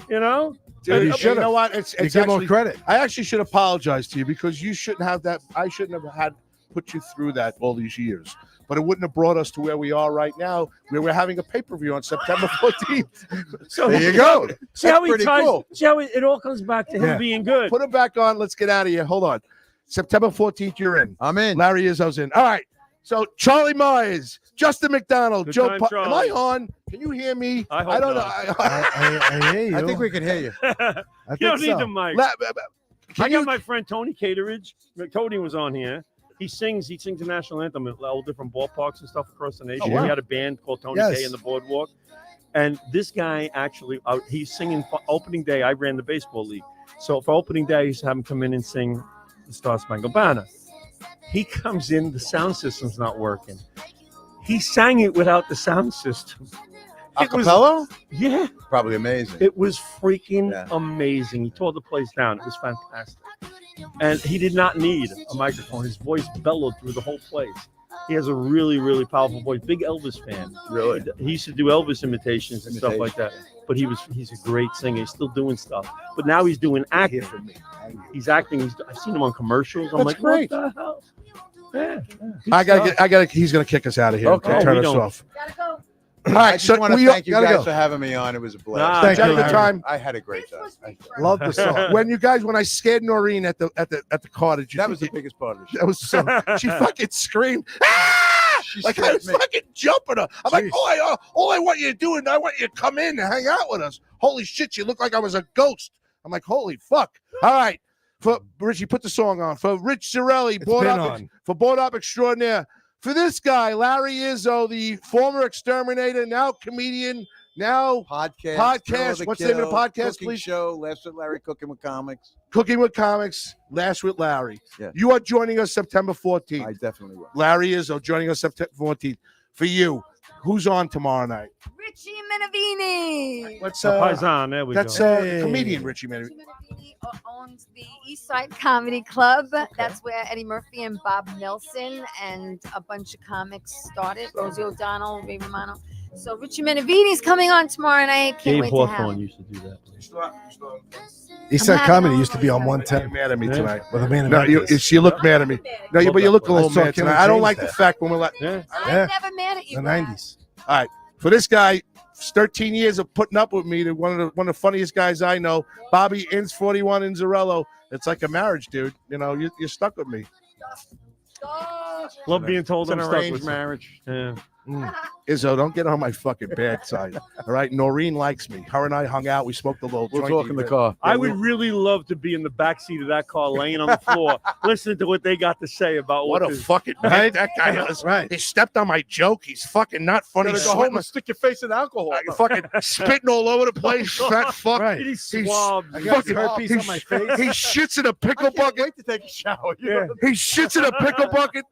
You know? Dude, you you know what? It's You give more actually credit. I actually should apologize to you because you shouldn't have that. I shouldn't have had put you through that all these years. But it wouldn't have brought us to where we are right now, where we're having a pay-per-view on September 14th. So There you go. See how he pretty ties. cool. See how it all comes back to him Yeah. being good. Put it back on. Let's get out of here. Hold on. September 14th, you're in. I'm in. Larry Izzo's in. All right. So Charlie Myers, Justin McDonald, Good Joe. time, Am I Charlie. on? Can you hear me? I hope don't not. know. I hear you. I think we can hear you. I You don't think need so. the mic. La- I Can got you, my friend Tony Caterage. Tony was on here. He sings the national anthem at all different ballparks and stuff across the nation. Oh, wow. He had a band called Tony Yes. K and the Boardwalk. And this guy actually, he's singing for opening day. I ran the baseball league. So for opening day, I used to have him come in and sing the Star Spangled Banner. He comes in, the sound system's not working. He sang it without the sound system. Acapella? Yeah. Probably amazing. It was freaking amazing. He tore the place down. It was fantastic. And he did not need a microphone. His voice bellowed through the whole place. He has a really, really powerful voice. Big Elvis fan. Really? He used to do Elvis imitations and stuff like that. But he's a great singer. He's still doing stuff. But now he's doing acting. He's acting. I've seen him on commercials. I'm like, great. what the hell? Yeah. I gotta. He's gonna kick us out of here. Okay. Turn we us don't. off. Gotta go. All right, I just so want to we thank you gotta guys go. for having me on. It was a blast. Nah, Thank you. Larry. Good time. I had a great time. Love the song. When I scared Noreen at the cottage, That was the biggest part of the show. That was so. She fucking screamed. Ah! Like I was scared me. fucking jumping her. I'm like, all I want you to do, and I want you to come in and hang out with us. Holy shit, you look like I was a ghost. I'm like, holy fuck. All right, for Richie, put the song on. For Rich Zarelli, board up extraordinaire. For this guy, Larry Izzo, the former exterminator, now comedian, now podcast. What's the name of the podcast, Cooking please? Show, Laughs with Larry, Cooking with Comics. Cooking with Comics, Last with Larry. Yeah. You are joining us September 14th. I definitely will. Larry Izzo joining us September 14th. For you, who's on tomorrow night? Richie Minervini. What's Paisan, there we that's go. comedian Richie Minervini. Richie Minervini owns the East Side Comedy Club. That's where Eddie Murphy and Bob Nelson and a bunch of comics started. Rosie O'Donnell, Ray Romano. So Richie Minervini's coming on tomorrow night. Can't Dave wait to have Hawthorne him. used to do that. Eastside I'm Comedy having used to be on all 110 Mad at me tonight. with a man. No, you look mad at me. No, but you look a little mad tonight. I don't like the fact when we're like, Yeah. I'm Yeah. never mad at you. the Brad. 90s. all right. For this guy, 13 years of putting up with me, to one of the funniest guys I know, Bobby Inns 41 Inzarello. It's like a marriage, dude. You know, you're stuck with me. Love being told It's an I'm stuck arranged with marriage. Yeah. Izzo, don't get on my fucking bad side. All right, Noreen likes me. Her and I hung out. We smoked a little. We'll joint talk in the even. car. I would really love to be in the back seat of that car, laying on the floor, listening to what they got to say about What a this- fucking right? That guy is. Right. He stepped on my joke. He's fucking not funny. Gotta go home and stick your face in alcohol. Fucking spitting all over the place. Fat fuck. Right. He's swabs. I got fucking- herpes on my face. He shits in a pickle I can't bucket. wait to take a shower. You Yeah. know? He shits in a pickle bucket.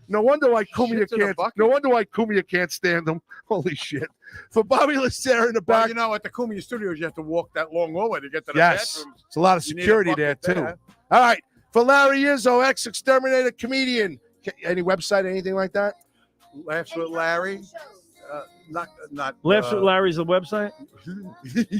No wonder why Cumia Shits in a can't. bucket. No wonder why Cumia can't stand him. Holy shit! For Bobby Lacerra in the Well, back. you know, at the Cumia Studios, you have to walk that long way to get to the Yes, bathroom. it's a lot of You need a security there bucket too. there. All right, for Larry Izzo, ex-exterminator, comedian. Any website, anything like that? Laughs with Larry. Not. Laughs with Larry's the website.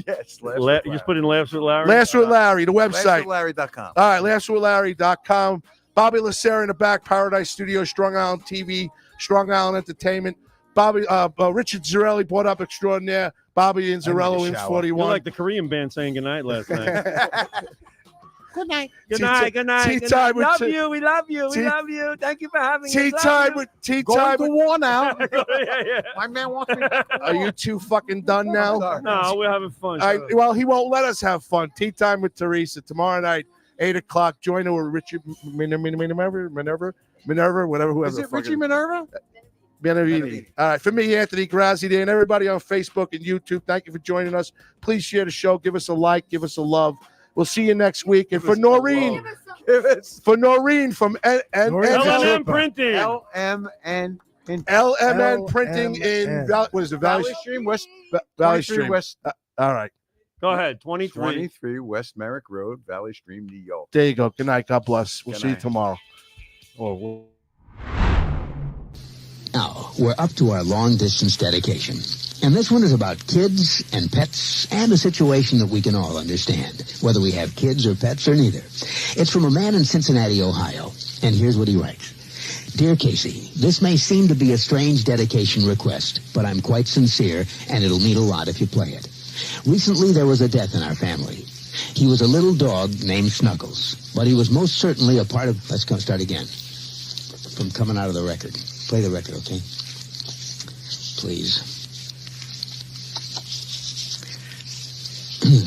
Yes. You just put in Laughs with Larry. Laughs with Larry, the website. LaughsWithLarry.com. All right, laughswithlarry.com. Bobby Lacerra in the back, Paradise Studios, Strong Island TV, Strong Island Entertainment. Bobby, Richard Zarelli, brought up extraordinaire. Bobby Inzarello in You're 41. like the Korean band saying goodnight last night. Good night. Good night. Good night. Tea Good time night. with Love tea- you. We love you. We tea- love you. Thank you for having Tea us. time with tea time. Going to war now. yeah. My man wants me back. Are you two fucking done now? Sorry. No, we're having fun. All right, well, he won't let us have fun. Tea time with Teresa tomorrow night, 8:00. Join her with Richard Minerva, whatever, whoever. Is the it fuck Richie Minerva? Benavini. All right, for me, Anthony Grazzi there, and everybody on Facebook and YouTube, thank you for joining us. Please share the show. Give us a like. Give us a love. We'll see you next week. And for Noreen, from L&M Printing. LMN. LMN Printing in what is it? Valley Stream West. Valley 23 Stream. West. All right, Go ahead. 23. 23 West Merrick Road, Valley Stream, New York. there you go. Good night. God bless. We'll Good see you night. tomorrow. Now, we're up to our long-distance dedication. And this one is about kids and pets and a situation that we can all understand, whether we have kids or pets or neither. It's from a man in Cincinnati, Ohio. And here's what he writes. Dear Casey, this may seem to be a strange dedication request, but I'm quite sincere, and it'll mean a lot if you play it. Recently, there was a death in our family. He was a little dog named Snuggles, but he was most certainly a part of... Let's start again. From coming out of the record. Play the record, okay? Please.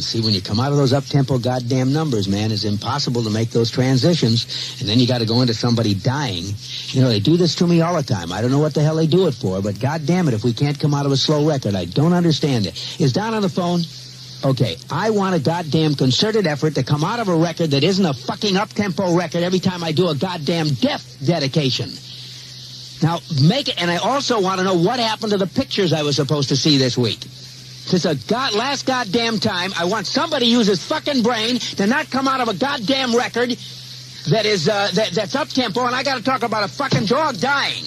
See, when you come out of those up-tempo goddamn numbers, man, it's impossible to make those transitions. And then you got to go into somebody dying. You know, they do this to me all the time. I don't know what the hell they do it for, but goddamn it, if we can't come out of a slow record, I don't understand it. Is Don on the phone? Okay, I want a goddamn concerted effort to come out of a record that isn't a fucking up-tempo record every time I do a goddamn death dedication. Now, make it, and I also want to know what happened to the pictures I was supposed to see this week. Since last goddamn time, I want somebody to use his fucking brain to not come out of a goddamn record that is, that's up-tempo, and I got to talk about a fucking dog dying.